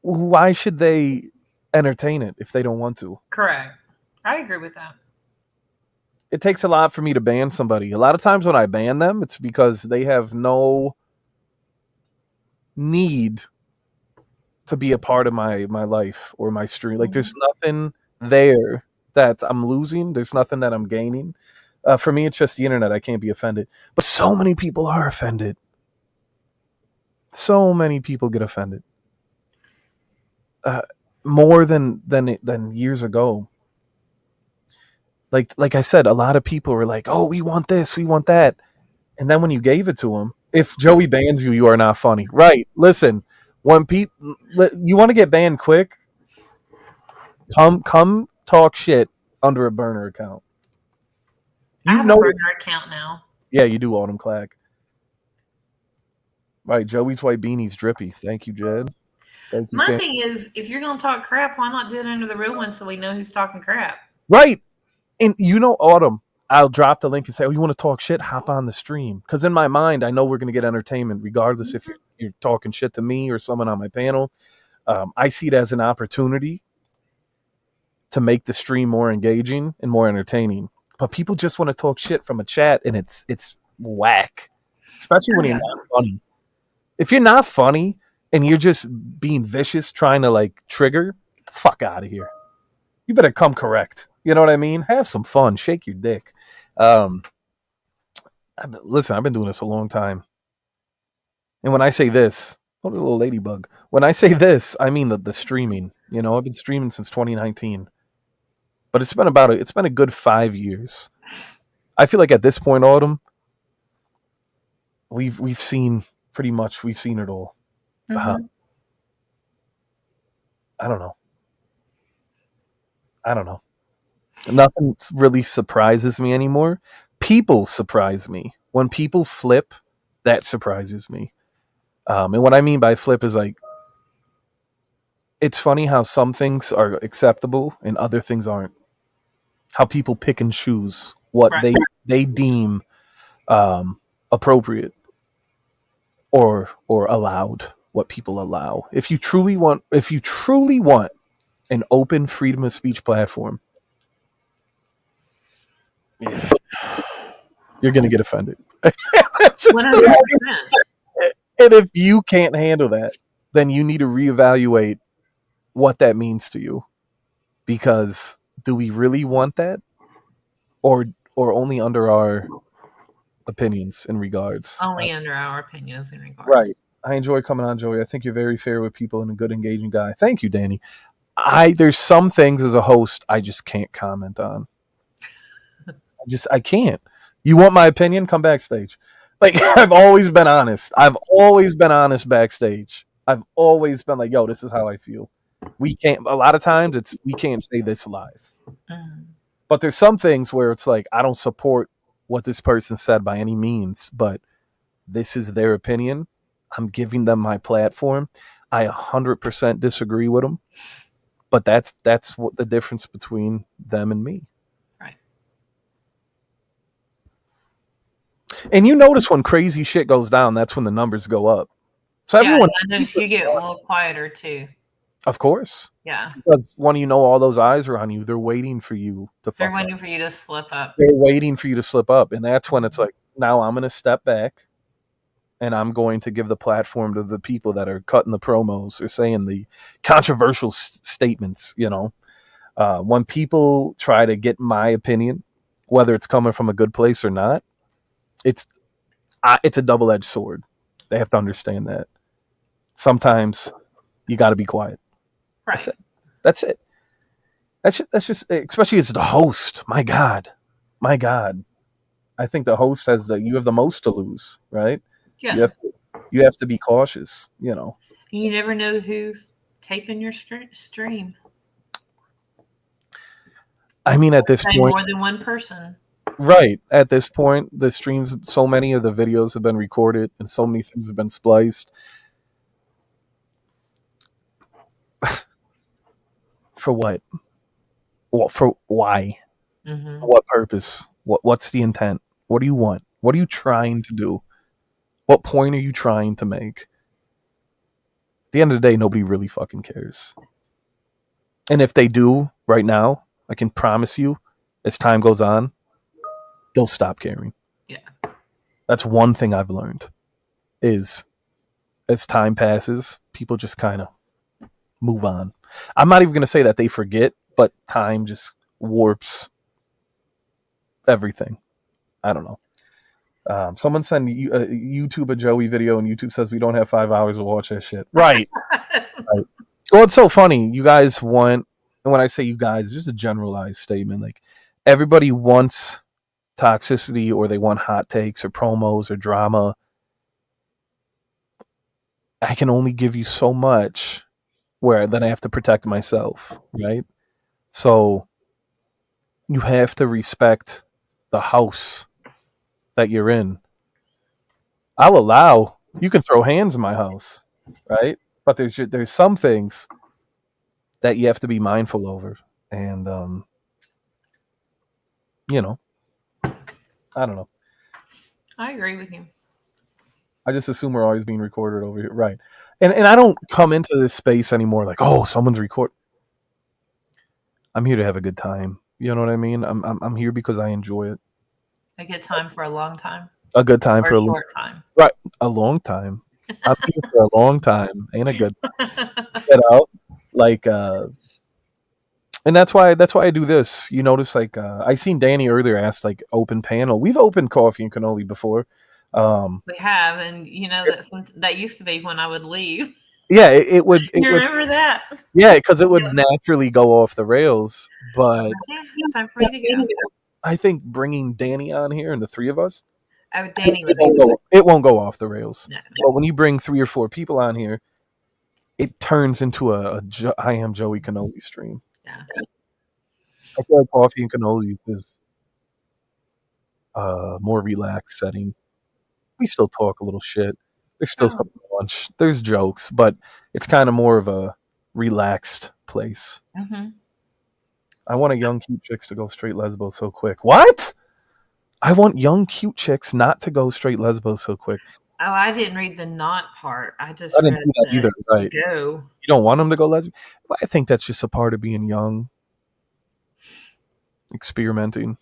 Why should they entertain it if they don't want to? Correct. I agree with that. It takes a lot for me to ban somebody. A lot of times when I ban them, it's because they have no need to be a part of my life or my stream. Like there's nothing there that I'm losing. There's nothing that I'm gaining. For me, it's just the internet. I can't be offended. But so many people are offended. So many people get offended. More than years ago. Like I said, a lot of people were like, "Oh, we want this, we want that," and then when you gave it to them, if Joey bans you, you are not funny, right? Listen, when you want to get banned quick, come talk shit under a burner account. I have a burner account now. Yeah, you do, Autumn Clack. Right, Joey's white beanie's drippy. Thank you, Jed. Thank you. My thing is, if you're going to talk crap, why not do it under the real one so we know who's talking crap? Right. And Autumn, I'll drop the link and say, "Oh, you want to talk shit? Hop on the stream." Because in my mind, I know we're going to get entertainment, regardless if you're talking shit to me or someone on my panel. I see it as an opportunity to make the stream more engaging and more entertaining. But people just want to talk shit from a chat, and it's whack, especially when you're not funny. If you're not funny and you're just being vicious, trying to trigger, get the fuck out of here. You better come correct. You know what I mean? Have some fun. Shake your dick. Listen, I've been doing this a long time. And when I say this, oh, the little ladybug. When I say this, I mean the streaming. I've been streaming since 2019. But it's been a good 5 years. I feel like at this point, Autumn, we've seen it all. Mm-hmm. I don't know. Nothing really surprises me anymore. People surprise me. When people flip, that surprises me. And what I mean by flip is it's funny how some things are acceptable and other things aren't. How people pick and choose what Right. they deem appropriate or allowed. What people allow. If you truly want an open freedom of speech platform, you're going to get offended. That's just the 100%. And if you can't handle that, then you need to reevaluate what that means to you. Because do we really want that? Or only under our opinions and regards? Only under our opinions and regards. Right. I enjoy coming on, Joey. I think you're very fair with people and a good engaging guy. Thank you, Danny. There's some things as a host I just can't comment on. I can't. You want my opinion? Come backstage. Like I've always been honest. I've always been honest backstage. I've always been like, yo, this is how I feel. We can't. A lot of times we can't say this live. But there's some things where it's like I don't support what this person said by any means, but this is their opinion. I'm giving them my platform. I 100% disagree with them, but that's what the difference between them and me. Right. And you notice when crazy shit goes down, that's when the numbers go up. So everyone, I notice you get a little quieter too. Of course. Yeah. Because when you know all those eyes are on you, they're waiting for you to fuck They're waiting up. for you to slip up. They're waiting for you to slip up. And that's when it's like, now I'm going to step back and I'm going to give the platform to the people that are cutting the promos or saying the controversial statements, you know. When people try to get my opinion, whether it's coming from a good place or not, it's a double-edged sword. They have to understand that. Sometimes you got to be quiet. Right. That's it. That's just, especially as the host. My God. I think the host you have the most to lose, right? Yeah. You have to be cautious, you know. You never know who's taping your stream. I mean, at this point, more than one person. Right. At this point, the streams, so many of the videos have been recorded and so many things have been spliced. For what? For why? Mm-hmm. For what purpose? What's the intent? What do you want? What are you trying to do? What point are you trying to make? At the end of the day, nobody really fucking cares. And if they do right now, I can promise you, as time goes on, they'll stop caring. Yeah. That's one thing I've learned is as time passes, people just kind of move on. I'm not even going to say that they forget, but time just warps everything. I don't know. Someone sent YouTube a Joey video, and YouTube says we don't have 5 hours to watch that shit. Right. Right. Well, it's so funny. You guys want, and when I say you guys, it's just a generalized statement. Like everybody wants toxicity, or they want hot takes, or promos, or drama. I can only give you so much, where then I have to protect myself, right? So you have to respect the house that you're in. I'll allow you can throw hands in my house, right? But there's some things that you have to be mindful over, and you know, I don't know. I agree with you. I just assume we're always being recorded over here, right? And I don't come into this space anymore like, oh, someone's recording. I'm here to have a good time. You know what I mean? I'm here because I enjoy it. A good time for a long time. A good time for a short time. Right, a long time. I'm here for a long time. Ain't a good, you know, like, and that's why I do this. You notice, like, I seen Danny earlier asked like open panel. We've opened Coffee and Cannoli before. We have, and you know that used to be when I would leave. Yeah, it would. You remember that? Yeah, because it would naturally go off the rails. But it's time for me to go. I think bringing Danny on here and the three of us, Danny it won't go off the rails. No. But when you bring 3 or 4 people on here, it turns into I Am Joey Cannoli stream. Yeah. I feel like Coffee and Cannoli is a more relaxed setting. We still talk a little shit. There's still some lunch. There's jokes, but it's kind of more of a relaxed place. Mm-hmm. I want a young cute chicks to go straight lesbo so quick. What? I want young cute chicks not to go straight lesbo so quick. Oh, I didn't read the not part. I just I didn't read do that either. the Right? go. You don't want them to go lesbian. But I think that's just a part of being young, experimenting.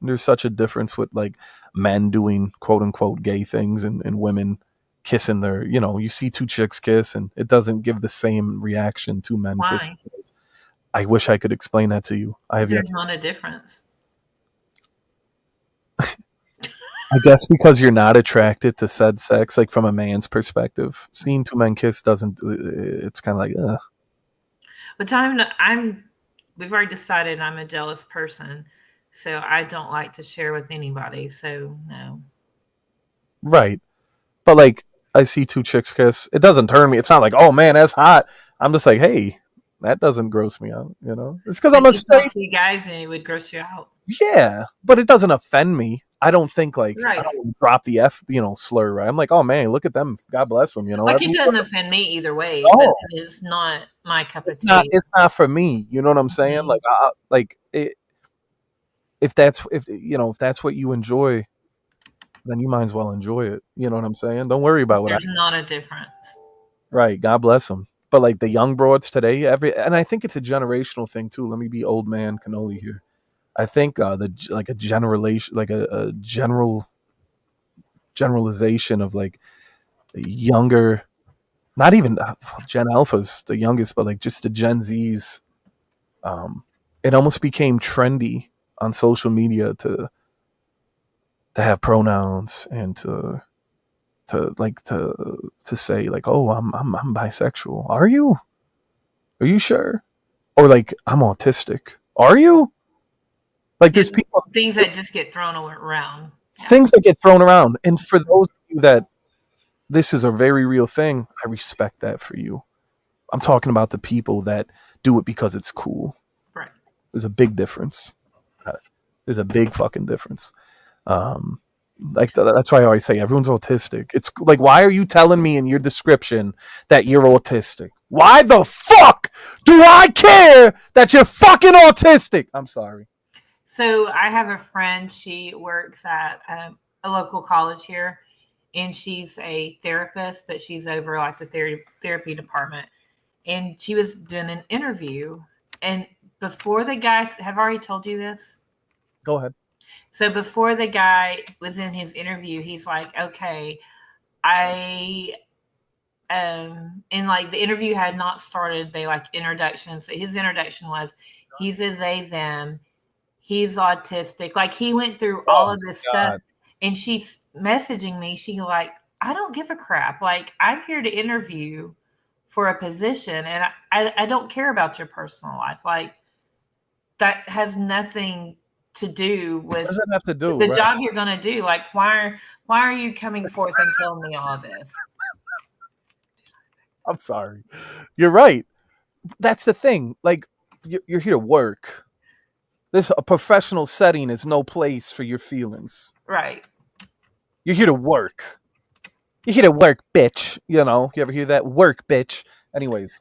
There's such a difference with like men doing quote unquote gay things and women kissing their, you see two chicks kiss and it doesn't give the same reaction to men kissing. Why? I wish I could explain that to you. I have yet. There's not a difference. I guess because you're not attracted to said sex, like from a man's perspective, seeing two men kiss doesn't. It's kind of like, ugh. But we've already decided I'm a jealous person, so I don't like to share with anybody. So no. Right. But like, I see two chicks kiss. It doesn't turn me. It's not like, oh man, that's hot. I'm just like, hey, that doesn't gross me out. It's because I'm a If you saw straight. two guys and it would gross you out. Yeah, but it doesn't offend me. I don't think like Right. I don't drop the F, slur. Right? I'm like, oh man, look at them. God bless them. Like it doesn't offend me either way, No. but it's not my cup of tea. It's not for me. You know what I'm saying? Like, if that's what you enjoy, then you might as well enjoy it. You know what I'm saying? Don't worry about what There's not a difference. Right. God bless them. But like the young broads today, and I think it's a generational thing too. Let me be old man Cannoli here. I think a generalization of like the younger, not even Gen Alphas, the youngest, but like just the Gen Zs. It almost became trendy on social media to have pronouns and to say like, oh, I'm bisexual. Are you? Are you sure? Or like, I'm autistic. Are you? Like, there's people things that just get thrown around. Things that get thrown around, and for those of you that this is a very real thing, I respect that for you. I'm talking about the people that do it because it's cool. Right. There's a big difference. There's a big fucking difference. Like that's why I always say everyone's autistic. It's like, why are you telling me in your description that you're autistic? Why the fuck do I care that you're fucking autistic? I'm sorry. So I have a friend. She works at a local college here, and she's a therapist, but she's over like the therapy department. And she was doing an interview, and before the guy, have I already told you this? Go ahead. So before the guy was in his interview, he's like, okay, and like the interview had not started. They like introduction. So his introduction was, he's a they, them, he's autistic. Like he went through all of this stuff, and she's messaging me. She like, I don't give a crap. Like I'm here to interview for a position, and I don't care about your personal life. Like that has nothing to do with the job you're going to do. Like, why are you coming forth and telling me all this? I'm sorry. You're right. That's the thing. Like, you're here to work. A professional setting is no place for your feelings. Right. You're here to work. You're here to work, bitch. You ever hear that? Work, bitch. Anyways.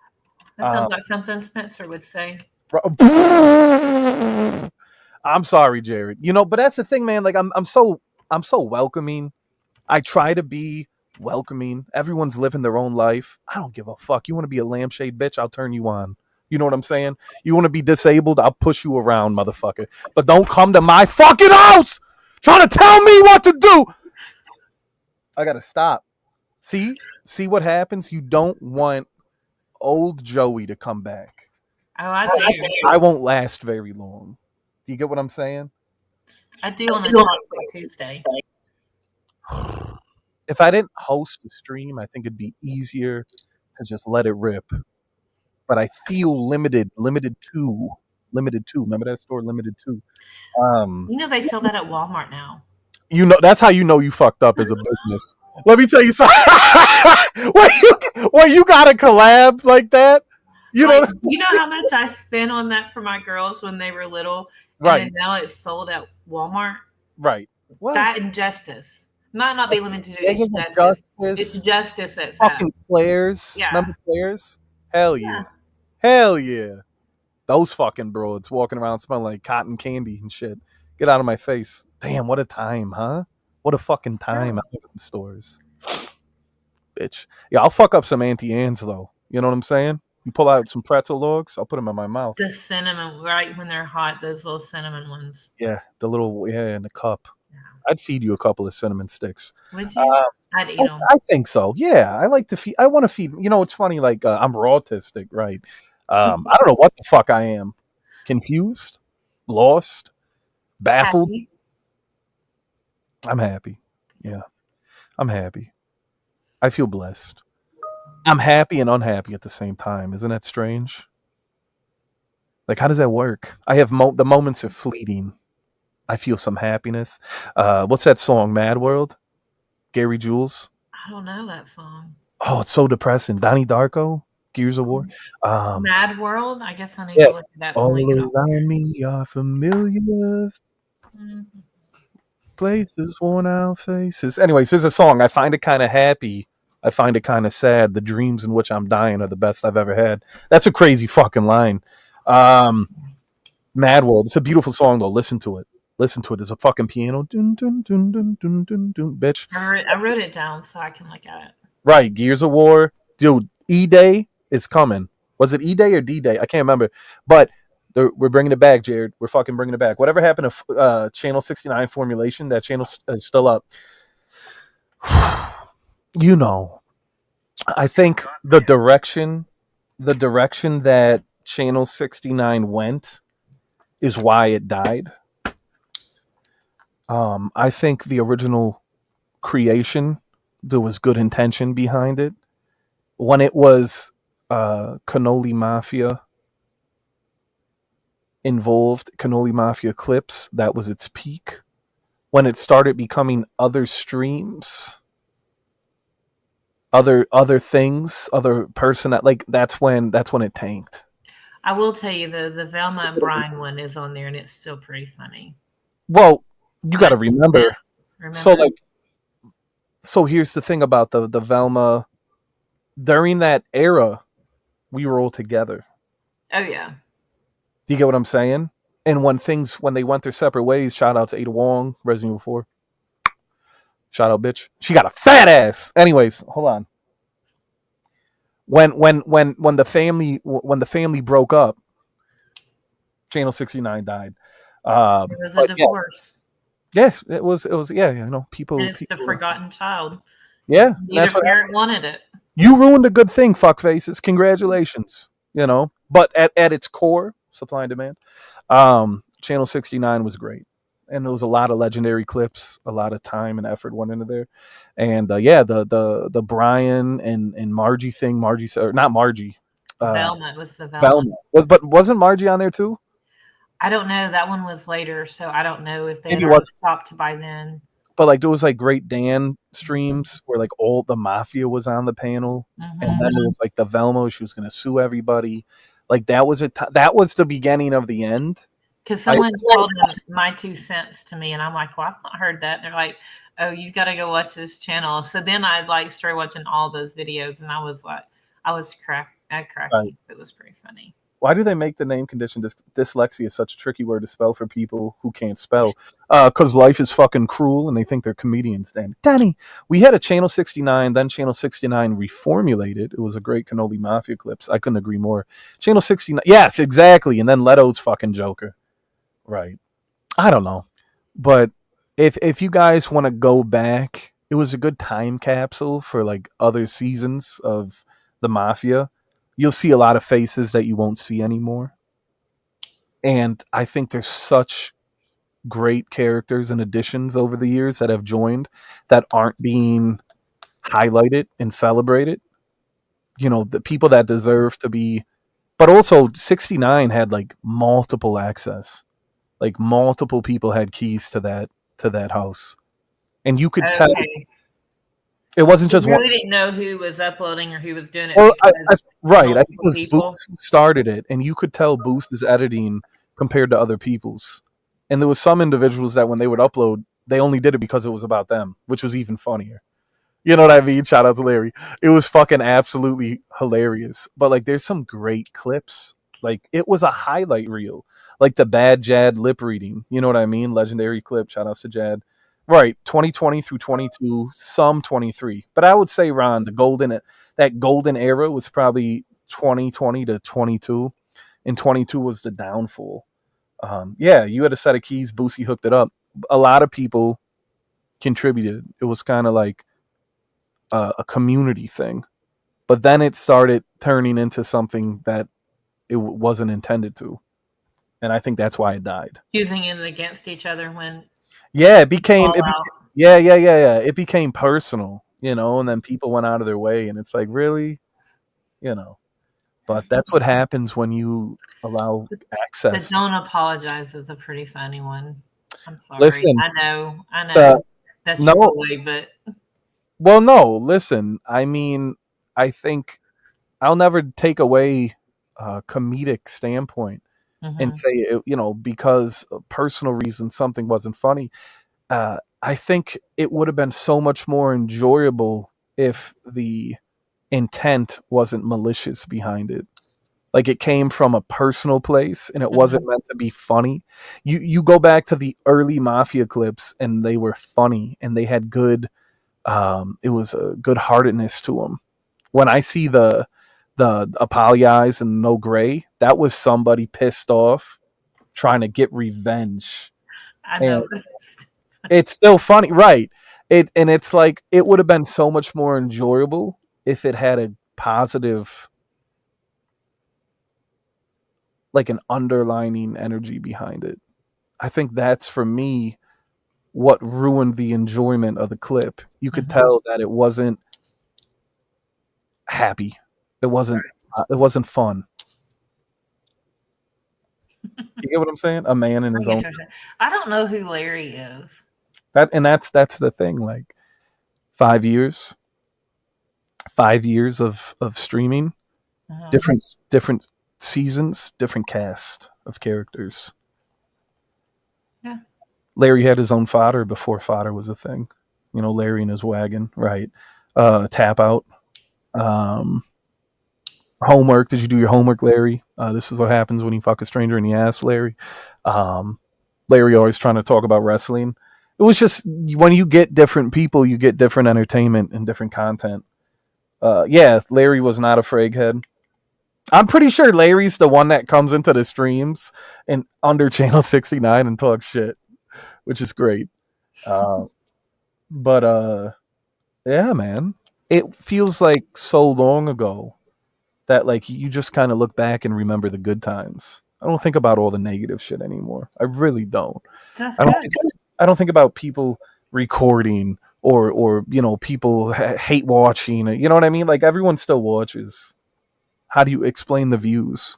That sounds like something Spencer would say. I'm sorry, Jared. But that's the thing, man. Like I'm so welcoming. I try to be welcoming. Everyone's living their own life. I don't give a fuck. You want to be a lampshade bitch? I'll turn you on. You know what I'm saying? You want to be disabled? I'll push you around, motherfucker. But don't come to my fucking house trying to tell me what to do. I gotta stop. See what happens? You don't want old Joey to come back. Oh, I do. I won't last very long. Do you get what I'm saying? I do on a Toxic Tuesday. If I didn't host the stream, I think it'd be easier to just let it rip. But I feel limited to. Remember that store, Limited to? They sell that at Walmart now. That's how you fucked up as a business. Let me tell you something. when you got a collab like that, you know how much I spent on that for my girls when they were little, right? And now it's sold at Walmart, right? Well, that and Justice might not be limited to Justice. It's Justice that's fucking Flares. Yeah, remember Flares? Hell yeah. Hell yeah. Those fucking broads walking around smelling like cotton candy and shit. Get out of my face. Damn, what a time, huh? What a fucking time out in stores. Bitch. Yeah, I'll fuck up some Auntie Anne's though. You know what I'm saying? You pull out some pretzel logs, I'll put them in my mouth. The cinnamon, right when they're hot, those little cinnamon ones. Yeah, the little in the cup. Yeah. I'd feed you a couple of cinnamon sticks. Would you? I'd eat them. I think so. Yeah, I like to feed. I want to feed. You know, it's funny. Like I'm autistic, right? I don't know what the fuck I am. Confused, lost, baffled. Happy. I'm happy. Yeah, I'm happy. I feel blessed. I'm happy and unhappy at the same time. Isn't that strange? Like, how does that work? I have the moments are fleeting. I feel some happiness. What's that song? Mad World? Gary Jules? I don't know that song. Oh, it's so depressing. Donnie Darko? Gears of War? Mad World? I guess I need yeah. to look at that. All around me are familiar places, worn out faces. Anyways, there's a song. I find it kind of happy. I find it kind of sad. The dreams in which I'm dying are the best I've ever had. That's a crazy fucking line. Mad World. It's a beautiful song, though. Listen to it. Listen to it. There's a fucking piano. Dun, dun, dun, dun, dun, dun, dun, bitch. I wrote it down so I can look at it. Right. Gears of War. Dude, E-Day is coming. Was it E-Day or D-Day? I can't remember. But we're bringing it back, Jared. We're fucking bringing it back. Whatever happened to Channel 69 formulation, that channel is still up. You know, I think the direction that Channel 69 went is why it died. I think the original creation, there was good intention behind it. When it was Cannoli Mafia involved, Cannoli Mafia clips, that was its peak. When it started becoming other streams, other things, other person, like that's when it tanked. I will tell you the Velma and Brian one is on there, and it's still pretty funny. Well, you got to remember. So here's the thing about the Velma. During that era, we were all together. Oh yeah. Do you get what I'm saying? And when they went their separate ways, shout out to Ada Wong, Resident Evil 4. Shout out, bitch. She got a fat ass. Anyways, hold on. When the family broke up, Channel 69 died. It was a divorce. Yeah. Yes, it was. Yeah, you know, people. And it's the forgotten child. Yeah, neither parent wanted it. You ruined a good thing, fuckfaces. Congratulations. You know, but at its core, supply and demand, Channel 69 was great. And there was a lot of legendary clips, a lot of time and effort went into there. And the Brian and Margie thing, not Margie. Velma was the Velma. But wasn't Margie on there too? I don't know. That one was later, so I don't know if they stopped by then. But like there was like Great Dan streams where like all the mafia was on the panel, and then there was like the Velma. She was going to sue everybody. Like that was that was the beginning of the end. Because someone told my 2 cents to me, and I'm like, "Well, I've not heard that." And they're like, "Oh, you've got to go watch this channel." So then I like started watching all those videos, and I was like, cracked. Right. It was pretty funny. Why do they make the name condition dyslexia such a tricky word to spell for people who can't spell? Because life is fucking cruel and they think they're comedians. Damn, Danny, we had a Channel 69, then Channel 69 reformulated. It was a great Cannoli Mafia clips. I couldn't agree more. Channel 69, yes, exactly. And then Leto's fucking Joker. Right. I don't know. But if you guys want to go back, it was a good time capsule for like other seasons of the Mafia. You'll see a lot of faces that you won't see anymore. And I think there's such great characters and additions over the years that have joined that aren't being highlighted and celebrated. You know, the people that deserve to be. But also 69 had like multiple access. Like multiple people had keys to that house. And you could tell. It wasn't just one. We didn't know who was uploading or who was doing it. Well, I think it was Boost who started it, and you could tell Boost's editing compared to other people's. And there was some individuals that when they would upload, they only did it because it was about them, which was even funnier. You know what I mean? Shout out to Larry. It was fucking absolutely hilarious. But like, there's some great clips. Like, it was a highlight reel. Like the bad Jad lip reading. You know what I mean? Legendary clip. Shout outs to Jad. Right, 2020 through 22, some 23. But I would say, Ron, that golden era was probably 2020 to 22, and 22 was the downfall. Yeah, you had a set of keys. Boosie hooked it up. A lot of people contributed. It was kind of like a community thing. But then it started turning into something that it wasn't intended to, and I think that's why it died. Using it against each other when Yeah, it became. all out. Yeah. It became personal, and then people went out of their way, and it's like, really, you know. But that's what happens when you allow The access. don't apologize is a pretty funny one. I'm sorry. Listen, I know. the That's your no, boy, but well, no. Listen, I mean, I think I'll never take away a comedic standpoint and mhm. say, because of personal reasons something wasn't funny. I think it would have been so much more enjoyable if the intent wasn't malicious behind it. Like, it came from a personal place and it wasn't Mhm. meant to be funny. You go back to the early mafia clips and they were funny and they had good it was a good heartedness to them. When I see the apologize and no gray, that was somebody pissed off trying to get revenge. I And know. it's still funny, right? It's like it would have been so much more enjoyable if it had a positive, like an underlining energy behind it. I think that's for me what ruined the enjoyment of the clip. You could Mhm. tell that it wasn't happy. It wasn't. It wasn't fun. You get what I'm saying? A man in I his get own your I don't know who Larry is. that's the thing. Like 5 years, 5 years of streaming, Mhm. different seasons, different cast of characters. Yeah. Larry had his own fodder before fodder was a thing. Larry and his wagon, right? Tap out. Um, Homework. Did you do your homework, Larry? This is what happens when you fuck a stranger in the ass, Larry. Um, Larry always trying to talk about wrestling. It was just when you get different people, you get different entertainment and different content. Yeah, Larry was not a fraghead. I'm pretty sure Larry's the one that comes into the streams and under Channel 69 and talks shit, which is great. Uh, but yeah, man, it feels like so long ago that like you just kind of look back and remember the good times. I don't think about all the negative shit anymore. I really don't. That's I don't good. think I don't think about people recording or people hate watching. You know what I mean? Like, everyone still watches. How do you explain the views?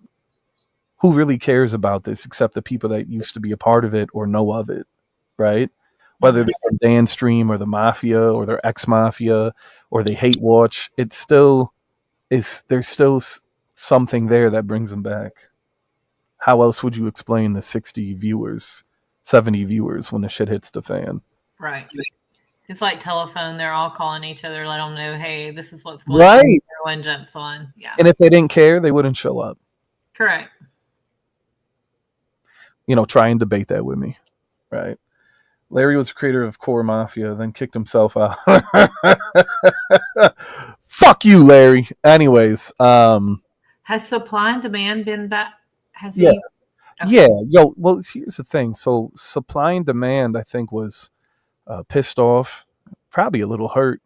Who really cares about this except the people that used to be a part of it or know of it, right? Whether Mhm. they're from Dan Stream or the Mafia or they're ex Mafia or they hate watch, it still is. There's still something there that brings them back. How else would you explain the 60 viewers, 70 viewers when the shit hits the fan? Right. It's like telephone. They're all calling each other, let them know, hey, this is what's going on. Right. Everyone jumps on. Yeah. And if they didn't care, they wouldn't show up. Correct. Try and debate that with me. Right. Larry was the creator of Core Mafia, then kicked himself out. Fuck you, Larry. Anyways, Has supply and demand been back? Has yeah. he? Okay. Yeah. Yo, well, here's the thing. So supply and demand, I think, was pissed off, probably a little hurt,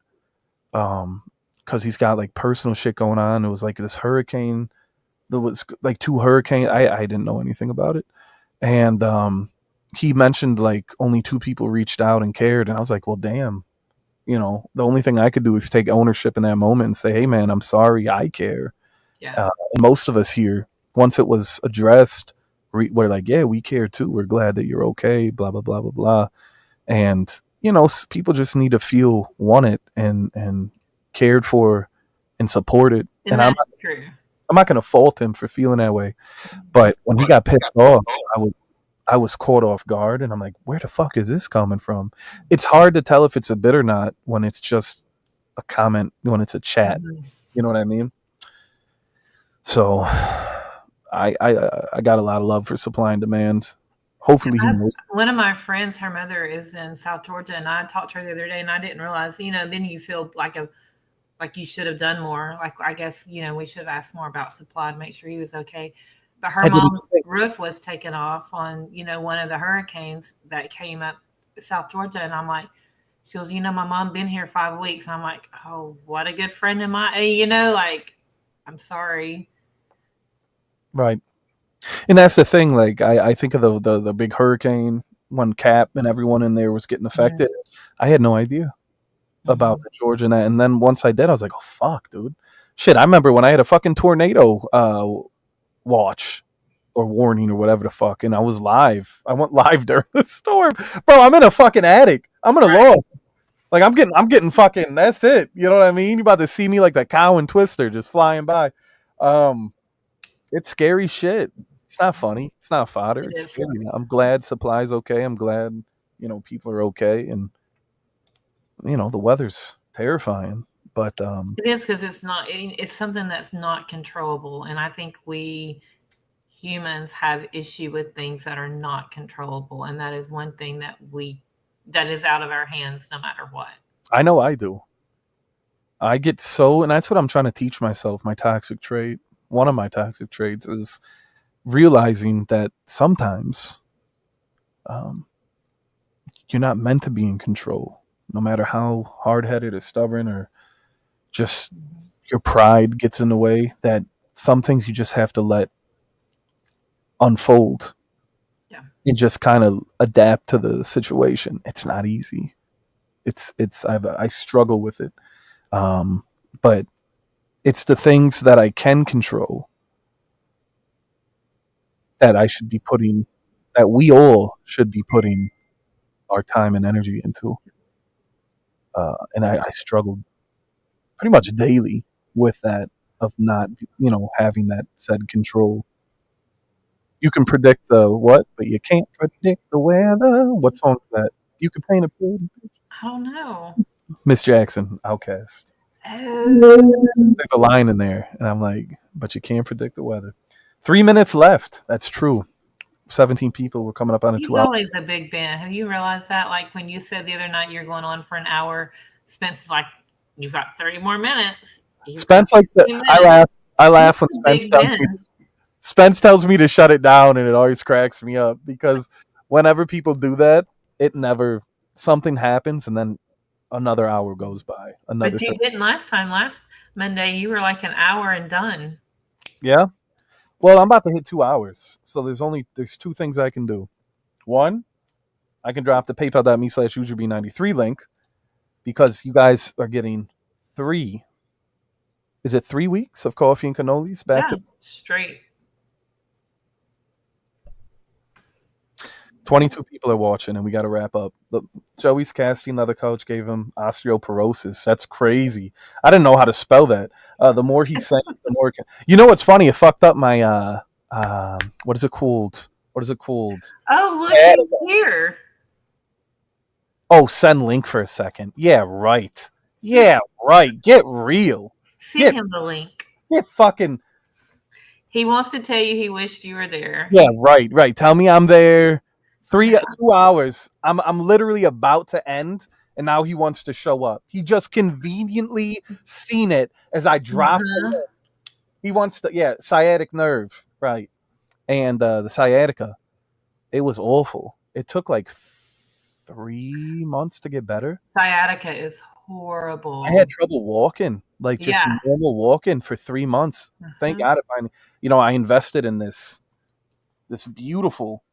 because he's got like personal shit going on. It was like this hurricane. There was like two hurricanes. I didn't know anything about it, and he mentioned like only two people reached out and cared, and I was like, well, damn. The only thing I could do is take ownership in that moment and say, hey, man, I'm sorry, I care. Yeah. And most of us here, once it was addressed, we're like, yeah, we care too. We're glad that you're okay. Blah blah blah blah blah. And people just need to feel wanted and cared for and supported. And And I'm that's true. I'm not going to fault him for feeling that way. But when he got pissed off, I was caught off guard, and I'm like, where the fuck is this coming from? It's hard to tell if it's a bit or not when it's just a comment when it's a chat. Mhm. You know what I mean? So I got a lot of love for supply and demand. Hopefully he knows. One of my friends, her mother is in South Georgia, and I talked to her the other day, and I didn't realize, then you feel like you should have done more. Like, I guess, we should have asked more about supply to make sure he was okay. But her I didn't mom's think. roof was taken off on, one of the hurricanes that came up South Georgia. And I'm like, she goes, my mom been here 5 weeks. And I'm like, oh, what a good friend am I? Like, I'm sorry. Right. And that's the thing. Like I think of the big hurricane when Cap and everyone in there was getting affected. I had no idea about the Georgia and that. And then once I did, I was like, oh fuck, dude. Shit, I remember when I had a fucking tornado watch or warning or whatever the fuck, and I was live. I went live during the storm. Bro, I'm in a fucking attic. I'm in a loft. Like I'm getting fucking that's it. You know what I mean? You about to see me like that cow and Twister just flying by. It's scary shit. It's not funny. It's not fodder. It It's is. scary. I'm glad supply's okay. I'm glad, people are okay. And, the weather's terrifying. But It is, because it's something that's not controllable. And I think we humans have issue with things that are not controllable. And that is one thing that is out of our hands no matter what. I know I do. I get so, and that's what I'm trying to teach myself. My toxic trait, one of my toxic traits is realizing that sometimes you're not meant to be in control, no matter how hard-headed or stubborn or just your pride gets in the way, that some things you just have to let unfold. Yeah. And just kind of adapt to the situation. It's not easy. I struggle with it. But it's the things that I can control that we all should be putting our time and energy into. And I struggled pretty much daily with that, of not, having that said control. You can predict the what, but you can't predict the weather. What song is that? You can paint a pretty picture. I don't know. Miss Jackson, Outcast. Oh. There's a line in there, and I'm like, but you can't predict the weather. 3 minutes left. That's true. 17 people were coming up on a He's 2 hour. always a big Ben. Have you realized that? Like when you said the other night you're going on for an hour, Spence is like, you've got 30 more minutes. Spence likes that. I laugh when Spence tells me to shut it down, and it always cracks me up, because whenever people do that, something happens, and then another hour goes by. But you didn't last Monday. You were like an hour and done. Yeah. Well, I'm about to hit 2 hours, so there's two things I can do. One, I can drop the paypal.me/UJB93 link, because you guys are getting 3. Is it 3 weeks of coffee and cannolis back to straight? 22 people are watching, and we got to wrap up. Joey's casting another coach gave him osteoporosis. That's crazy. I didn't know how to spell that. The more he sang, the more. You know what's funny? It fucked up my what is it called? Oh, look, he's here. Oh, send link for a second. Yeah, right. Get real. Send him the link. Get fucking. He wants to tell you he wished you were there. Yeah, right. Tell me I'm there. 2 hours. I'm literally about to end, and now he wants to show up. He just conveniently seen it as I dropped it. He wants to, sciatic nerve, right? And the sciatica, it was awful. It took like 3 months to get better. Sciatica is horrible. I had trouble walking, like just normal walking, for 3 months. Thank God, I invested in this beautiful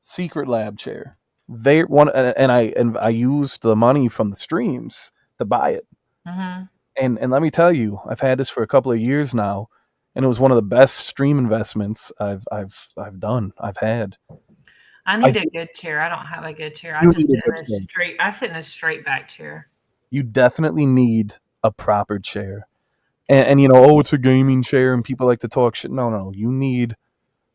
secret lab chair. I used the money from the streams to buy it. Mm-hmm. And let me tell you, I've had this for a couple of years now, and it was one of the best stream investments I've done. I've had. I need a good chair. I don't have a good chair. I sit in a straight back chair. You definitely need a proper chair. And it's a gaming chair and people like to talk shit. No, you need.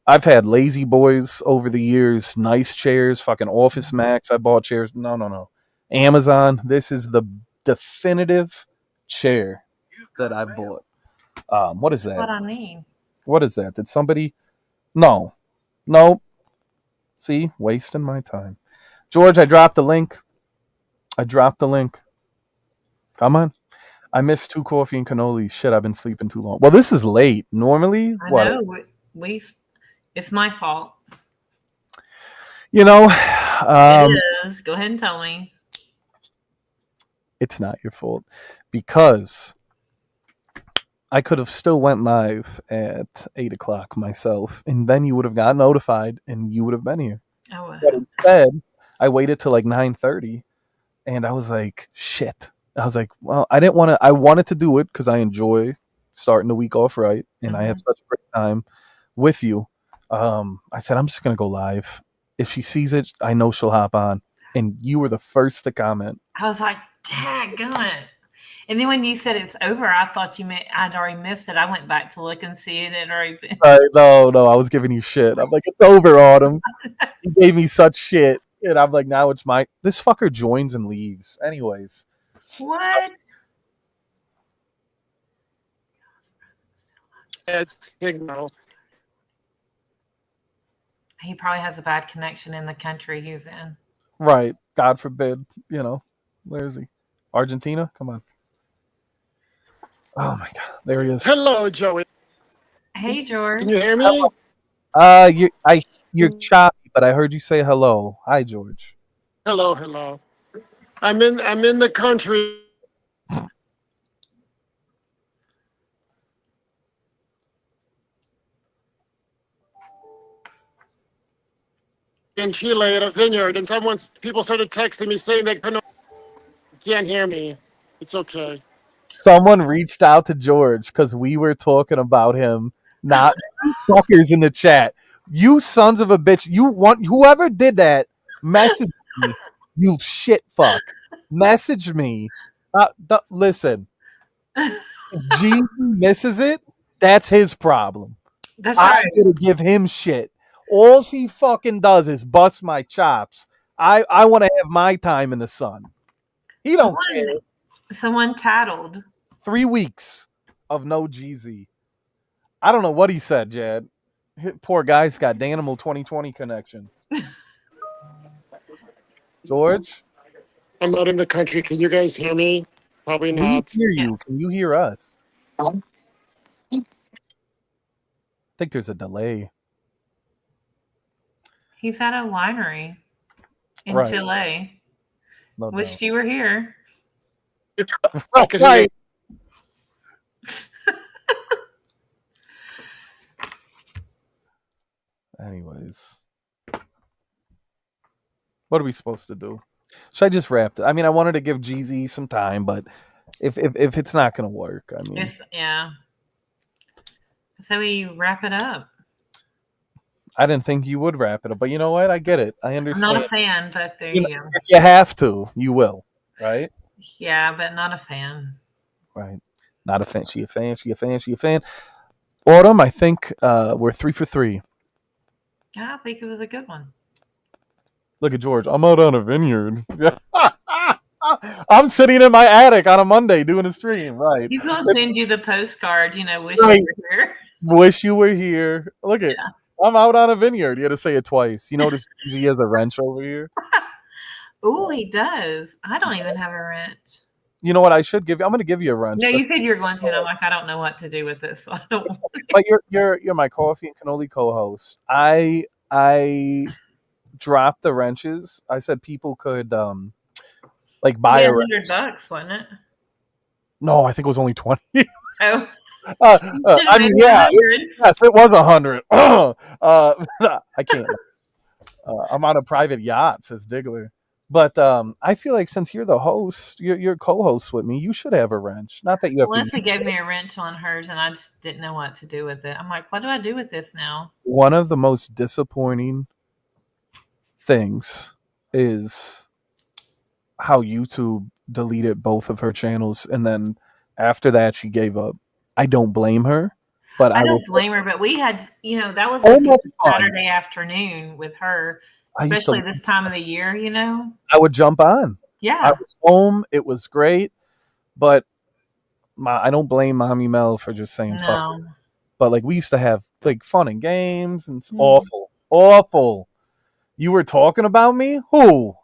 I've had Lazy Boys over the years, nice chairs, fucking Office Max. I bought chairs. No. Amazon, this is the definitive chair that I bought. What is that? What I need. What is that? Did somebody? No. Nope. See, wasting my time. George, I dropped the link. Come on. I missed 2 coffee and cannoli. Shit, I've been sleeping too long. Well, this is late. Normally, I what? know. It's my fault. You know, It is. Go ahead and tell me. it's not your fault because I could have still went live at 8 o'clock myself, and then you would have got notified, and you would have been here. Oh, But instead, I waited till like 9:30, and I was like, shit. I was like, well, I didn't want to. I wanted to do it because I enjoy starting the week off right, and I had such a great time with you. I said I'm just gonna go live. If she sees it, I know she'll hop on. And you were the first to comment. I was like, daggone. And then when you said it's over, I thought you meant I'd already missed it. I went back to look and see it had already been. No, I was giving you shit. I'm like, it's over, Autumn. You gave me such shit. And I'm like, now it's my. This fucker joins and leaves. Anyways. What? It's signal. He probably has a bad connection in the country he's in. Right. God forbid. You know, where is he? Argentina? Come on. Oh my God. There he is. Hello, Joey. Hey, George. Can you hear me? You're choppy, but I heard you say hello. Hi, George. Hello. I'm in the country. In Chile at a vineyard, and people started texting me saying they can't hear me. It's okay. Someone reached out to George because we were talking about him, not fuckers in the chat. You sons of a bitch. You want whoever did that, message me. You shit fuck. Message me. Listen. If G misses it, that's his problem. That's right. I'm gonna give him shit. All he fucking does is bust my chops. I want to have my time in the sun. He don't care. Someone tattled. 3 weeks of no GZ. I don't know what he said, Jad. Poor guy's got Danimal 2020 connection. George? I'm not in the country. Can you guys hear me? Probably not. We hear you. Can you hear us? I think there's a delay. He's at a winery in Chile. No, Wished you were here. Right. Anyways. What are we supposed to do? Should I just wrap it? I mean, I wanted to give GZ some time, but if it's not going to work, I mean. Yeah. So we wrap it up. I didn't think you would wrap it up, but you know what? I get it. I understand. I'm not a fan, but there you go. If you have to, you will, right? Yeah, but not a fan. Right. Not a fan. She a fan. Autumn, I think we're 3 for 3. Yeah, I think it was a good one. Look at George. I'm out on a vineyard. I'm sitting in my attic on a Monday doing a stream. Right. He's going to send you the postcard, wish you were here. Wish you were here. Look at I'm out on a vineyard. You had to say it twice. You notice he has a wrench over here? Oh, he does. I don't even have a wrench. You know what I should give you? I'm going to give you a wrench. No, you said you were going to, and I'm like, I don't know what to do with this. So I don't want to. But you're my coffee and cannoli co-host. I dropped the wrenches. I said people could like buy a wrench. $100, wasn't it? No, I think it was only 20. Oh. I mean, yeah, yes, it was 100. I can't. I'm on a private yacht, says Diggler. But I feel like since you're the host, you're co-host with me, you should have a wrench. Not that you have Melissa gave me a wrench on hers, and I just didn't know what to do with it. I'm like, what do I do with this now? One of the most disappointing things is how YouTube deleted both of her channels, and then after that, she gave up. I don't blame her, but I don't blame her. But we had, that was Saturday afternoon with her, especially this time of the year. I would jump on. Yeah, I was home. It was great, but I don't blame Mommy Mel for just saying fuck it. No. But like we used to have like fun and games, and it's Mhm. awful. You were talking about me? Who?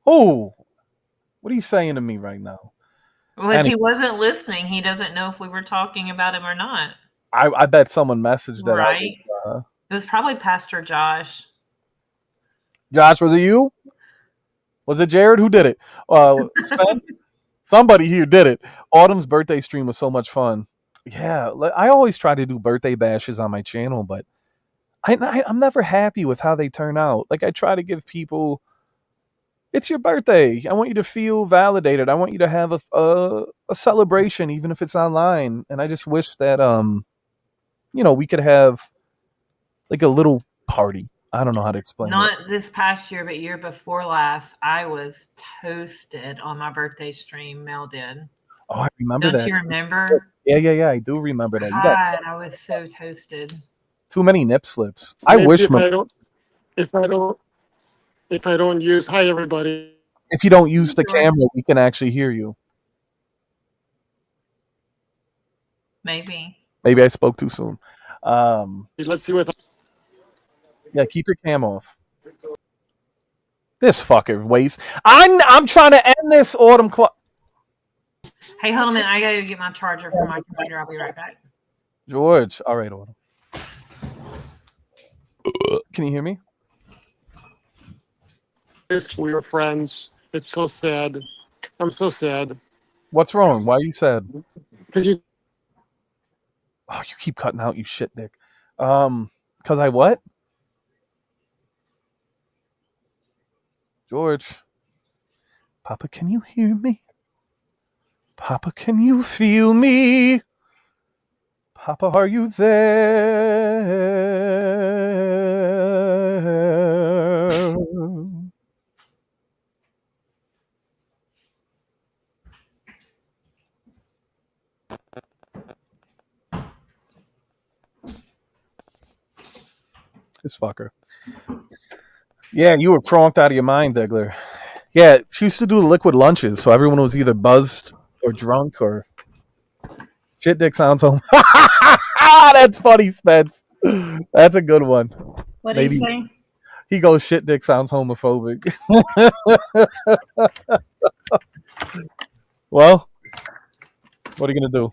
What are you saying to me right now? Well, if he wasn't listening, he doesn't know if we were talking about him or not. I bet someone messaged that. Right. It was probably Pastor Josh. Josh, was it you? Was it Jared? Who did it? Spence? Somebody here did it. Autumn's birthday stream was so much fun. Yeah, I always try to do birthday bashes on my channel, but I'm never happy with how they turn out. Like I try to give people, it's your birthday. I want you to feel validated. I want you to have a celebration, even if it's online. And I just wish that we could have like a little party. I don't know how to explain it. Not this past year, but year before last, I was toasted on my birthday stream. Mel did. Oh, I remember that. Don't you remember? Yeah. I do remember that. God, I was so toasted. Too many nip slips. Maybe I wish. If I don't use, hi everybody. If you don't use the camera, we can actually hear you. Maybe I spoke too soon. Let's see what. Yeah, keep your cam off. This fucker waits. I'm trying to end this autumn clock. Hey, hold on a minute. I gotta get my charger for my computer. I'll be right back. George. All right, Autumn. Can you hear me? We were friends. It's so sad. I'm so sad. What's wrong? Why are you sad? Because you. Oh, you keep cutting out, you shit dick. Because I what? George. Papa, can you hear me? Papa, can you feel me? Papa, are you there? This fucker. Yeah, you were cronked out of your mind, Degler. Yeah, she used to do liquid lunches, so everyone was either buzzed or drunk or shit dick sounds home. That's funny, Spence. That's a good one. What did he say? He goes, shit dick sounds homophobic. Well, what are you going to do?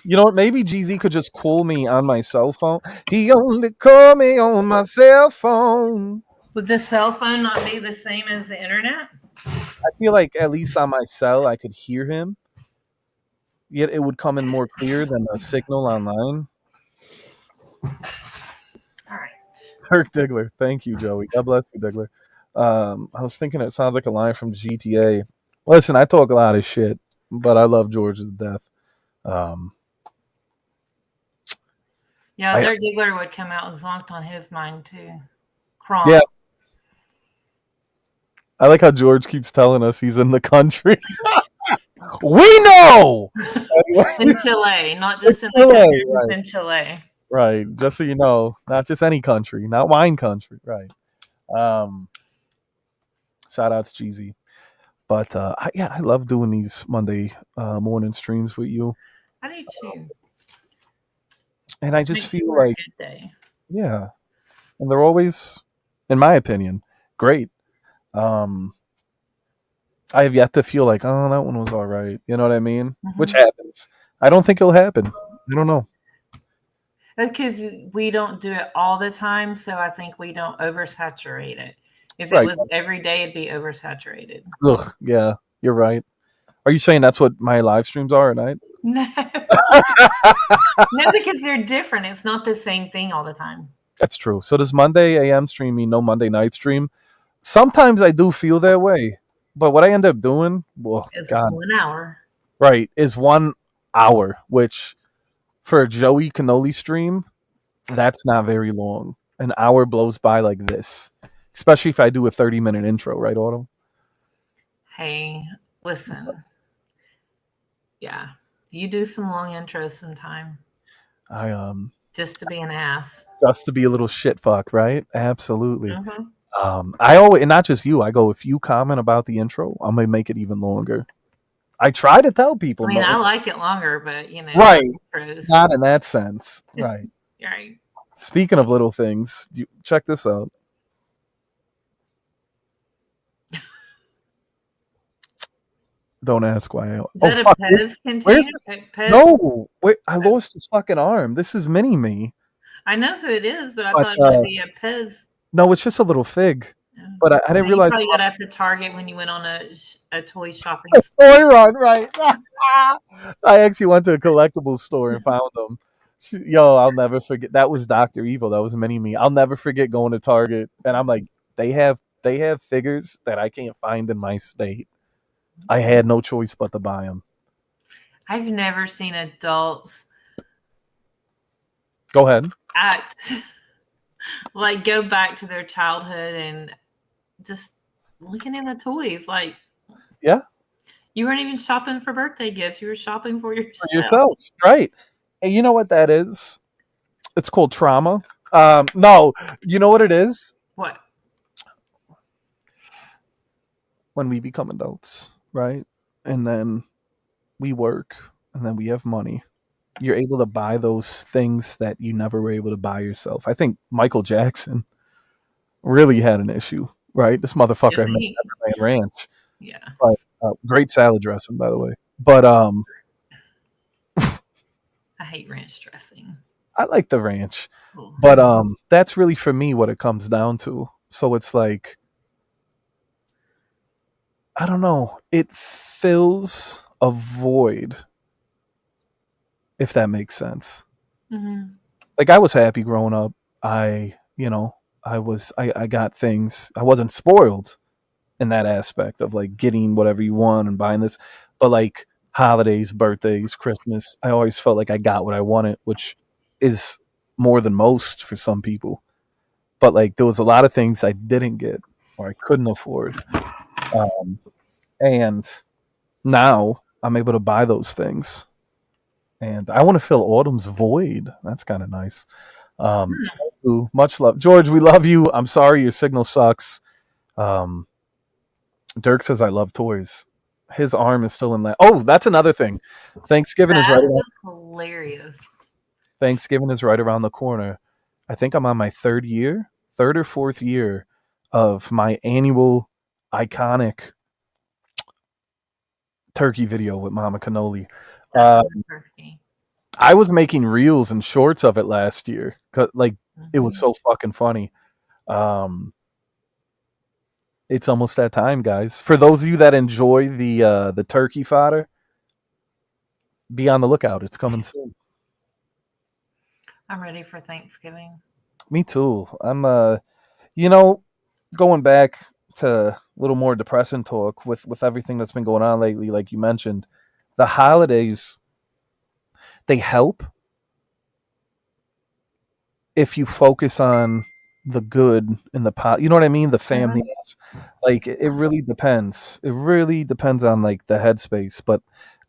You know what? Maybe GZ could just call me on my cell phone. He only called me on my cell phone. Would the cell phone not be the same as the internet? I feel like at least on my cell, I could hear him. Yet it would come in more clear than the signal online. All right. Kirk Diggler. Thank you, Joey. God bless you, Diggler. I was thinking it sounds like a line from GTA. Listen, I talk a lot of shit, but I love George to death. Yeah, their Diggler would come out and zonked on his mind too. Kronk. Yeah. I like how George keeps telling us he's in the country. We know! In Chile, not just in Chile, the country, right. in Chile. Right, just so you know, not just any country, not wine country, right. Shout out to GZ. But I love doing these Monday morning streams with you. I do too. And I just Makes feel for a like, good day. yeah. And they're always, in my opinion, great. I have yet to feel like, oh, that one was all right. You know what I mean? Mhm. Which happens. I don't think it'll happen. I don't know. That's because we don't do it all the time, so I think we don't oversaturate it. If it was every day, it'd be oversaturated. Ugh, yeah, you're right. Are you saying that's what my live streams are at night? No. No, because they're different. It's not the same thing all the time. That's true. So does Monday AM stream mean no Monday night stream? Sometimes I do feel that way. But what I end up doing, is 1 hour. Right, is 1 hour, which for a Joey Cannoli stream, that's not very long. An hour blows by like this. Especially if I do a 30-minute intro, right, Autumn? Hey, listen. Yeah. You do some long intros sometime. Just to be an ass. Just to be a little shit fuck, right? Absolutely. Mm-hmm. I always, and not just you, I go, if you comment about the intro, I'm gonna make it even longer. I try to tell I people, mean, no, I like it longer, but you know, right? pros. Not in that sense, right? Right. Speaking of little things, check this out. Don't ask why. Is Oh that a fuck! Pez Where's container? this? Pez? No, wait! I lost his fucking arm. This is mini me, I know who it is, but I but thought it might be a Pez. no, it's just a little fig. But I didn't You realize. probably got up to Target when you went on a toy shopping. Toy run, right? I actually went to a collectibles store and found them. Yo, I'll never forget. That was Dr. Evil. That was mini me. I'll never forget going to Target and I'm like, they have figures that I can't find in my state. I had no choice but to buy them. I've never seen adults Go ahead. act like go back to their childhood and just looking in the toys. Like, Yeah. you weren't even shopping for birthday gifts. You were shopping for yourself. For yourself, right? And you know what that is? It's called trauma. No, you know what it is? What? When we become adults, right? And then we work and then we have money. You're able to buy those things that you never were able to buy yourself. I think Michael Jackson really had an issue, right? This motherfucker had made Neverland Ranch. Yeah. But, great salad dressing, by the way. But I hate ranch dressing. I like the ranch. But that's really for me what it comes down to. So it's like, I don't know. It fills a void, if that makes sense. Mm-hmm. Like I was happy growing up. I got things. I wasn't spoiled in that aspect of like getting whatever you want and buying this. But like holidays, birthdays, Christmas, I always felt like I got what I wanted, which is more than most for some people. But like there was a lot of things I didn't get or I couldn't afford. And now I'm able to buy those things. And I want to fill Autumn's void. That's kind of nice. Much love. George, we love you. I'm sorry your signal sucks. Dirk says I love toys. His arm is still in that. Oh, that's another thing. Thanksgiving is right around. Hilarious. Thanksgiving is right around the corner. I think I'm on my third or fourth year of my annual iconic turkey video with Mama Cannoli. I was making reels and shorts of it last year. It was so fucking funny. It's almost that time, guys. For those of you that enjoy the turkey fodder, be on the lookout. It's coming soon. I'm ready for Thanksgiving. Me too. I'm going back to a little more depressing talk with everything that's been going on lately, like you mentioned, the holidays, they help if you focus on the good and the you know what I mean? The family. Like it really depends. It really depends on like the headspace. But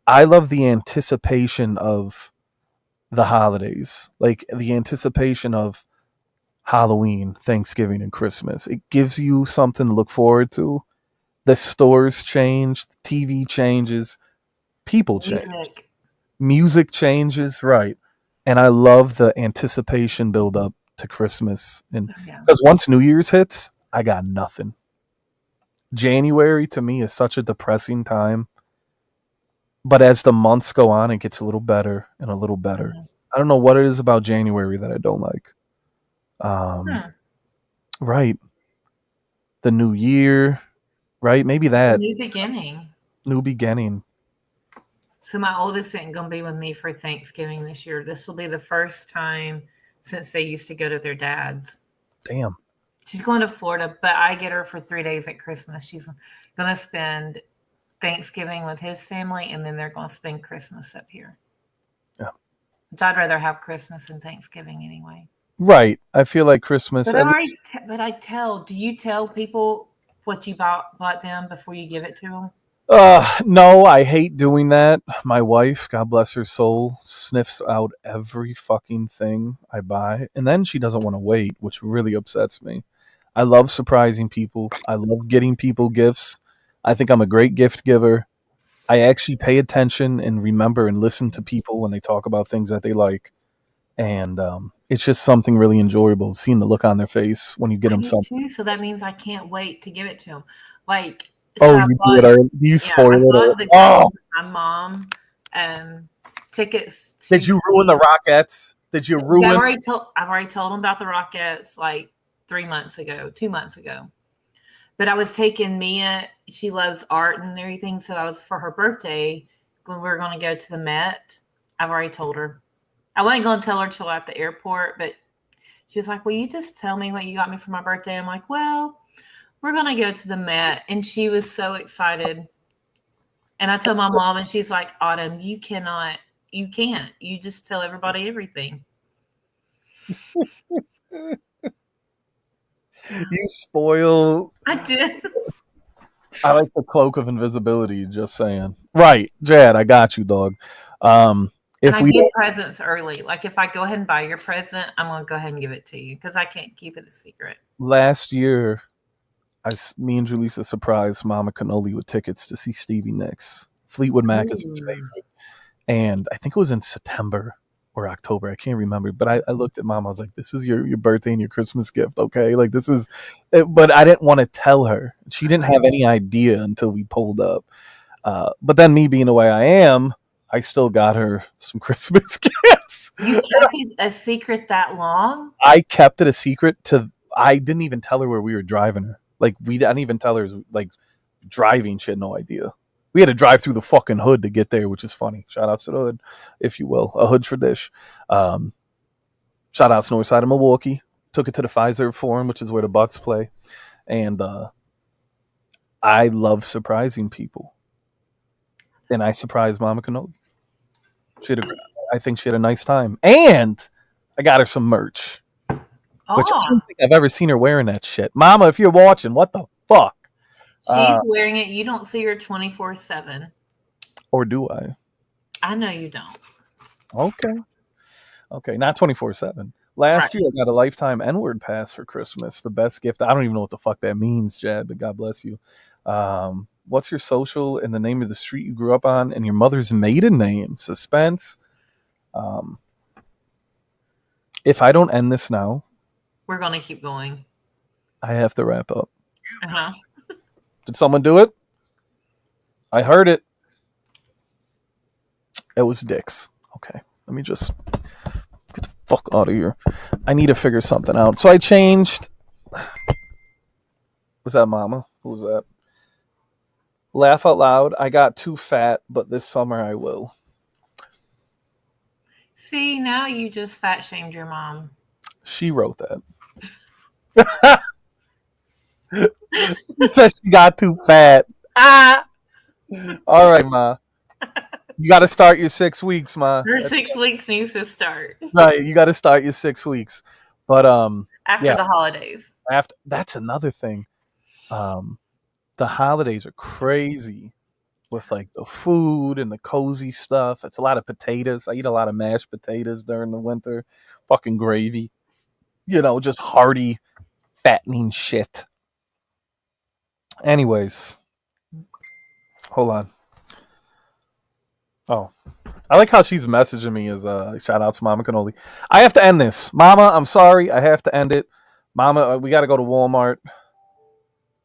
I love the anticipation of the holidays, like the anticipation of Halloween, Thanksgiving, and Christmas. It gives you something to look forward to. The stores change, the TV changes, people change, music changes, right? And I love the anticipation build up to Christmas, and because once New Year's hits, I got nothing. January to me is such a depressing time, but as the months go on, it gets a little better and a little better. I don't know what it is about January that I don't like. Right. The new year, right? Maybe that. New beginning. New beginning. So my oldest isn't going to be with me for Thanksgiving this year. This will be the first time since they used to go to their dad's. Damn. She's going to Florida, but I get her for 3 days at Christmas. She's going to spend Thanksgiving with his family, and then they're going to spend Christmas up here. Yeah. Which I'd rather have Christmas than Thanksgiving anyway. Right. I feel like Christmas. But do you tell people what you bought them before you give it to them? No, I hate doing that. My wife, God bless her soul, sniffs out every fucking thing I buy. And then she doesn't want to wait, which really upsets me. I love surprising people. I love getting people gifts. I think I'm a great gift giver. I actually pay attention and remember and listen to people when they talk about things that they like. And it's just something really enjoyable, seeing the look on their face when you get I them do something. too, so that means I can't wait to give it to him. Like, so Oh, I you do bought, it already? You yeah, spoil I it? bought the girls Oh, with my mom tickets did to you ruin the see. Rockettes? Did you Yeah, ruin? I've already told them about the Rockettes like 3 months ago, 2 months ago. But I was taking Mia. She loves art and everything, so I was for her birthday when we were going to go to the Met. I've already told her. I wasn't going to tell her till at the airport, but she was like, "Will you just tell me what you got me for my birthday?" I'm like, "Well, we're going to go to the Met," and she was so excited. And I told my mom, and she's like, "Autumn, you cannot, you can't. You just tell everybody everything." You spoil. I did. I like the cloak of invisibility. Just saying. Right, Jad. I got you, dog. Um, And if I we give don't, presents early. Like if I go ahead and buy your present, I'm going to go ahead and give it to you because I can't keep it a secret. last year, me and Julissa surprised Mama Cannoli with tickets to see Stevie Nicks. Fleetwood Mac is her Ooh. favorite, and I think it was in September or October. I can't remember, but I looked at Mom. I was like, "This is your birthday and your Christmas gift, okay? Like this is," but I didn't want to tell her. She didn't have any idea until we pulled up. But then, me being the way I am, I still got her some Christmas gifts. You kept it a secret that long? I kept it a secret to. I didn't even tell her where we were driving her. Like I didn't even tell her like driving. She had no idea. We had to drive through the fucking hood to get there, which is funny. Shout out to the hood, if you will, a hood tradish. Um, Shout out to North Side of Milwaukee. Took it to the Pfizer Forum, which is where the Bucks play, and I love surprising people. And I surprised Mama Cannoli. I think she had a nice time, and I got her some merch, which I Oh, don't think I've ever seen her wearing that shit. Mama, if you're watching, what the fuck? she's wearing it. You don't see her 24/7. Or do I? I know you don't. Okay, not 24/7. Last Right. year, I got a lifetime N-word pass for Christmas. The best gift. I don't even know what the fuck that means, Jad, but God bless you. What's your social and the name of the street you grew up on and your mother's maiden name? Suspense. Um, if I don't end this now, We're going to keep going. I have to wrap up. Uh-huh. Did someone do it? I heard it. It was Dick's. Okay, let me just get the fuck out of here. I need to figure something out. So I changed. Was that Mama? Who was that? Laugh out loud. I got too fat, but this summer I will. See, now you just fat shamed your mom. She wrote that. She said she got too fat. Ah. All right, Ma. You got to start your 6 weeks, Ma. Her 6 weeks needs to start Right, you got to start your 6 weeks. But after yeah. the holidays. After that's another thing. The holidays are crazy with like the food and the cozy stuff. It's a lot of potatoes. I eat a lot of mashed potatoes during the winter. Fucking gravy. Just hearty, fattening shit. Anyways, hold on. Oh, I like how she's messaging me as shout out to Mama Cannoli. I have to end this. Mama, I'm sorry. I have to end it. Mama, we got to go to Walmart.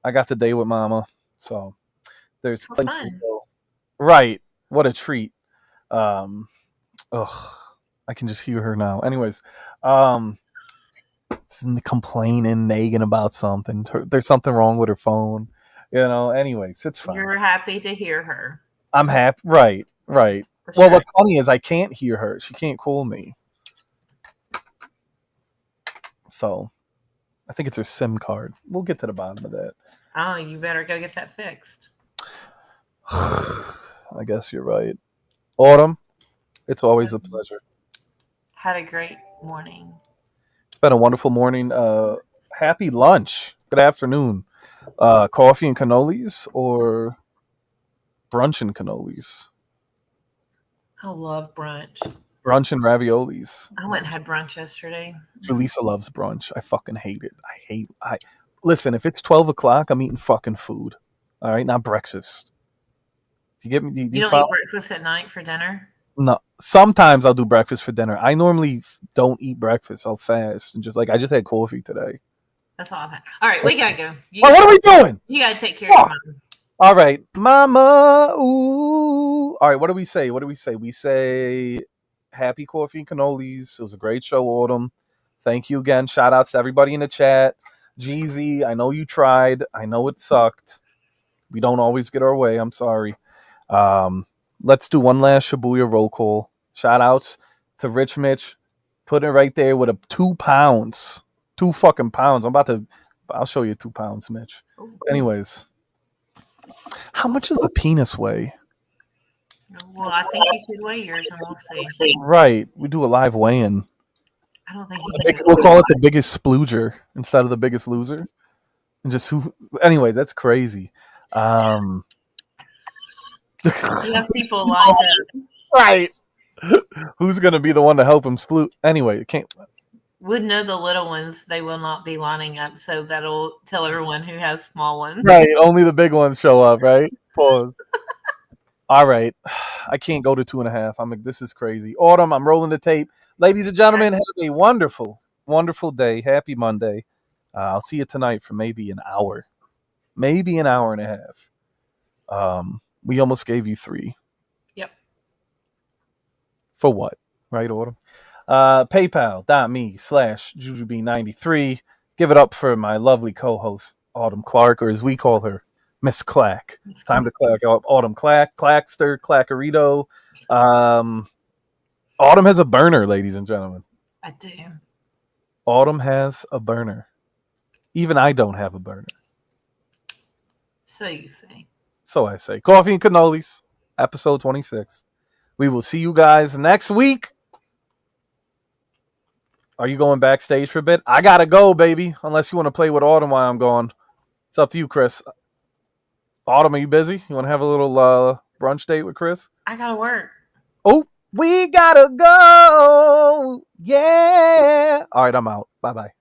I got the day with Mama. So there's places to go. Right. What a treat. Ugh. I can just hear her now. Anyways, complaining, nagging about something. There's something wrong with her phone. Anyways, it's fine. You're happy to hear her. I'm happy. Right. Well, what's funny is I can't hear her. She can't call me. So I think it's her SIM card. We'll get to the bottom of that. Oh, you better go get that fixed. I guess you're right. Autumn, it's always a pleasure. Had a great morning. It's been a wonderful morning. Happy lunch. Good afternoon. Coffee and cannolis or brunch and cannolis? I love brunch. Brunch and raviolis. I went and had brunch yesterday. Julissa loves brunch. I fucking hate it. Listen, if it's 12 o'clock, I'm eating fucking food. All right, not breakfast. Do you get me? Do You you don't follow? eat breakfast at night for dinner? No. Sometimes I'll do breakfast for dinner. I normally don't eat breakfast. I'll fast and I just had coffee today. That's all I've had. All right, we gotta go. What are we doing? You gotta take care of your mom. All right, mama. Ooh. All right, what do we say? We say happy coffee and cannolis. It was a great show, Autumn. Thank you again. Shout outs to everybody in the chat. Jeezy, I know you tried. I know it sucked. We don't always get our way. I'm sorry. Let's do one last Shibuya roll call. Shout outs to Rich Mitch. Put it right there with 2 pounds. 2 fucking pounds. I'll show you 2 pounds, Mitch. Anyways. How much does a penis weigh? Well, I think you should weigh yours and we'll see. Right. We do a live weigh-in. I don't think We'll call it the biggest splooger instead of the biggest loser. And just anyways, that's crazy. You have people lined up. Right. Who's gonna be the one to help him sploot? Anyway, it can't. Would know the little ones, they will not be lining up, so that'll tell everyone who has small ones. Right, only the big ones show up, right? Pause. All right. I can't go to 2.5. This is crazy. Autumn, I'm rolling the tape. Ladies and gentlemen, have a wonderful, wonderful day. Happy Monday. I'll see you tonight for maybe an hour. Maybe an hour and a half. We almost gave you 3. Yep. For what? Right, Autumn? PayPal.me/JujuB93. Give it up for my lovely co-host, Autumn Clark, or as we call her, Miss Clack. It's time to clack up. Autumn Clack, Clackster, Clackerito. Autumn has a burner, ladies and gentlemen. I do. Autumn has a burner. Even I don't have a burner. So you say. So I say. Coffee and Cannolis, episode 26. We will see you guys next week. Are you going backstage for a bit? I gotta go, baby. Unless you want to play with Autumn while I'm gone. It's up to you, Chris. Autumn, are you busy? You want to have a little brunch date with Chris? I gotta work. Oh, we gotta go. Yeah. All right, I'm out. Bye-bye.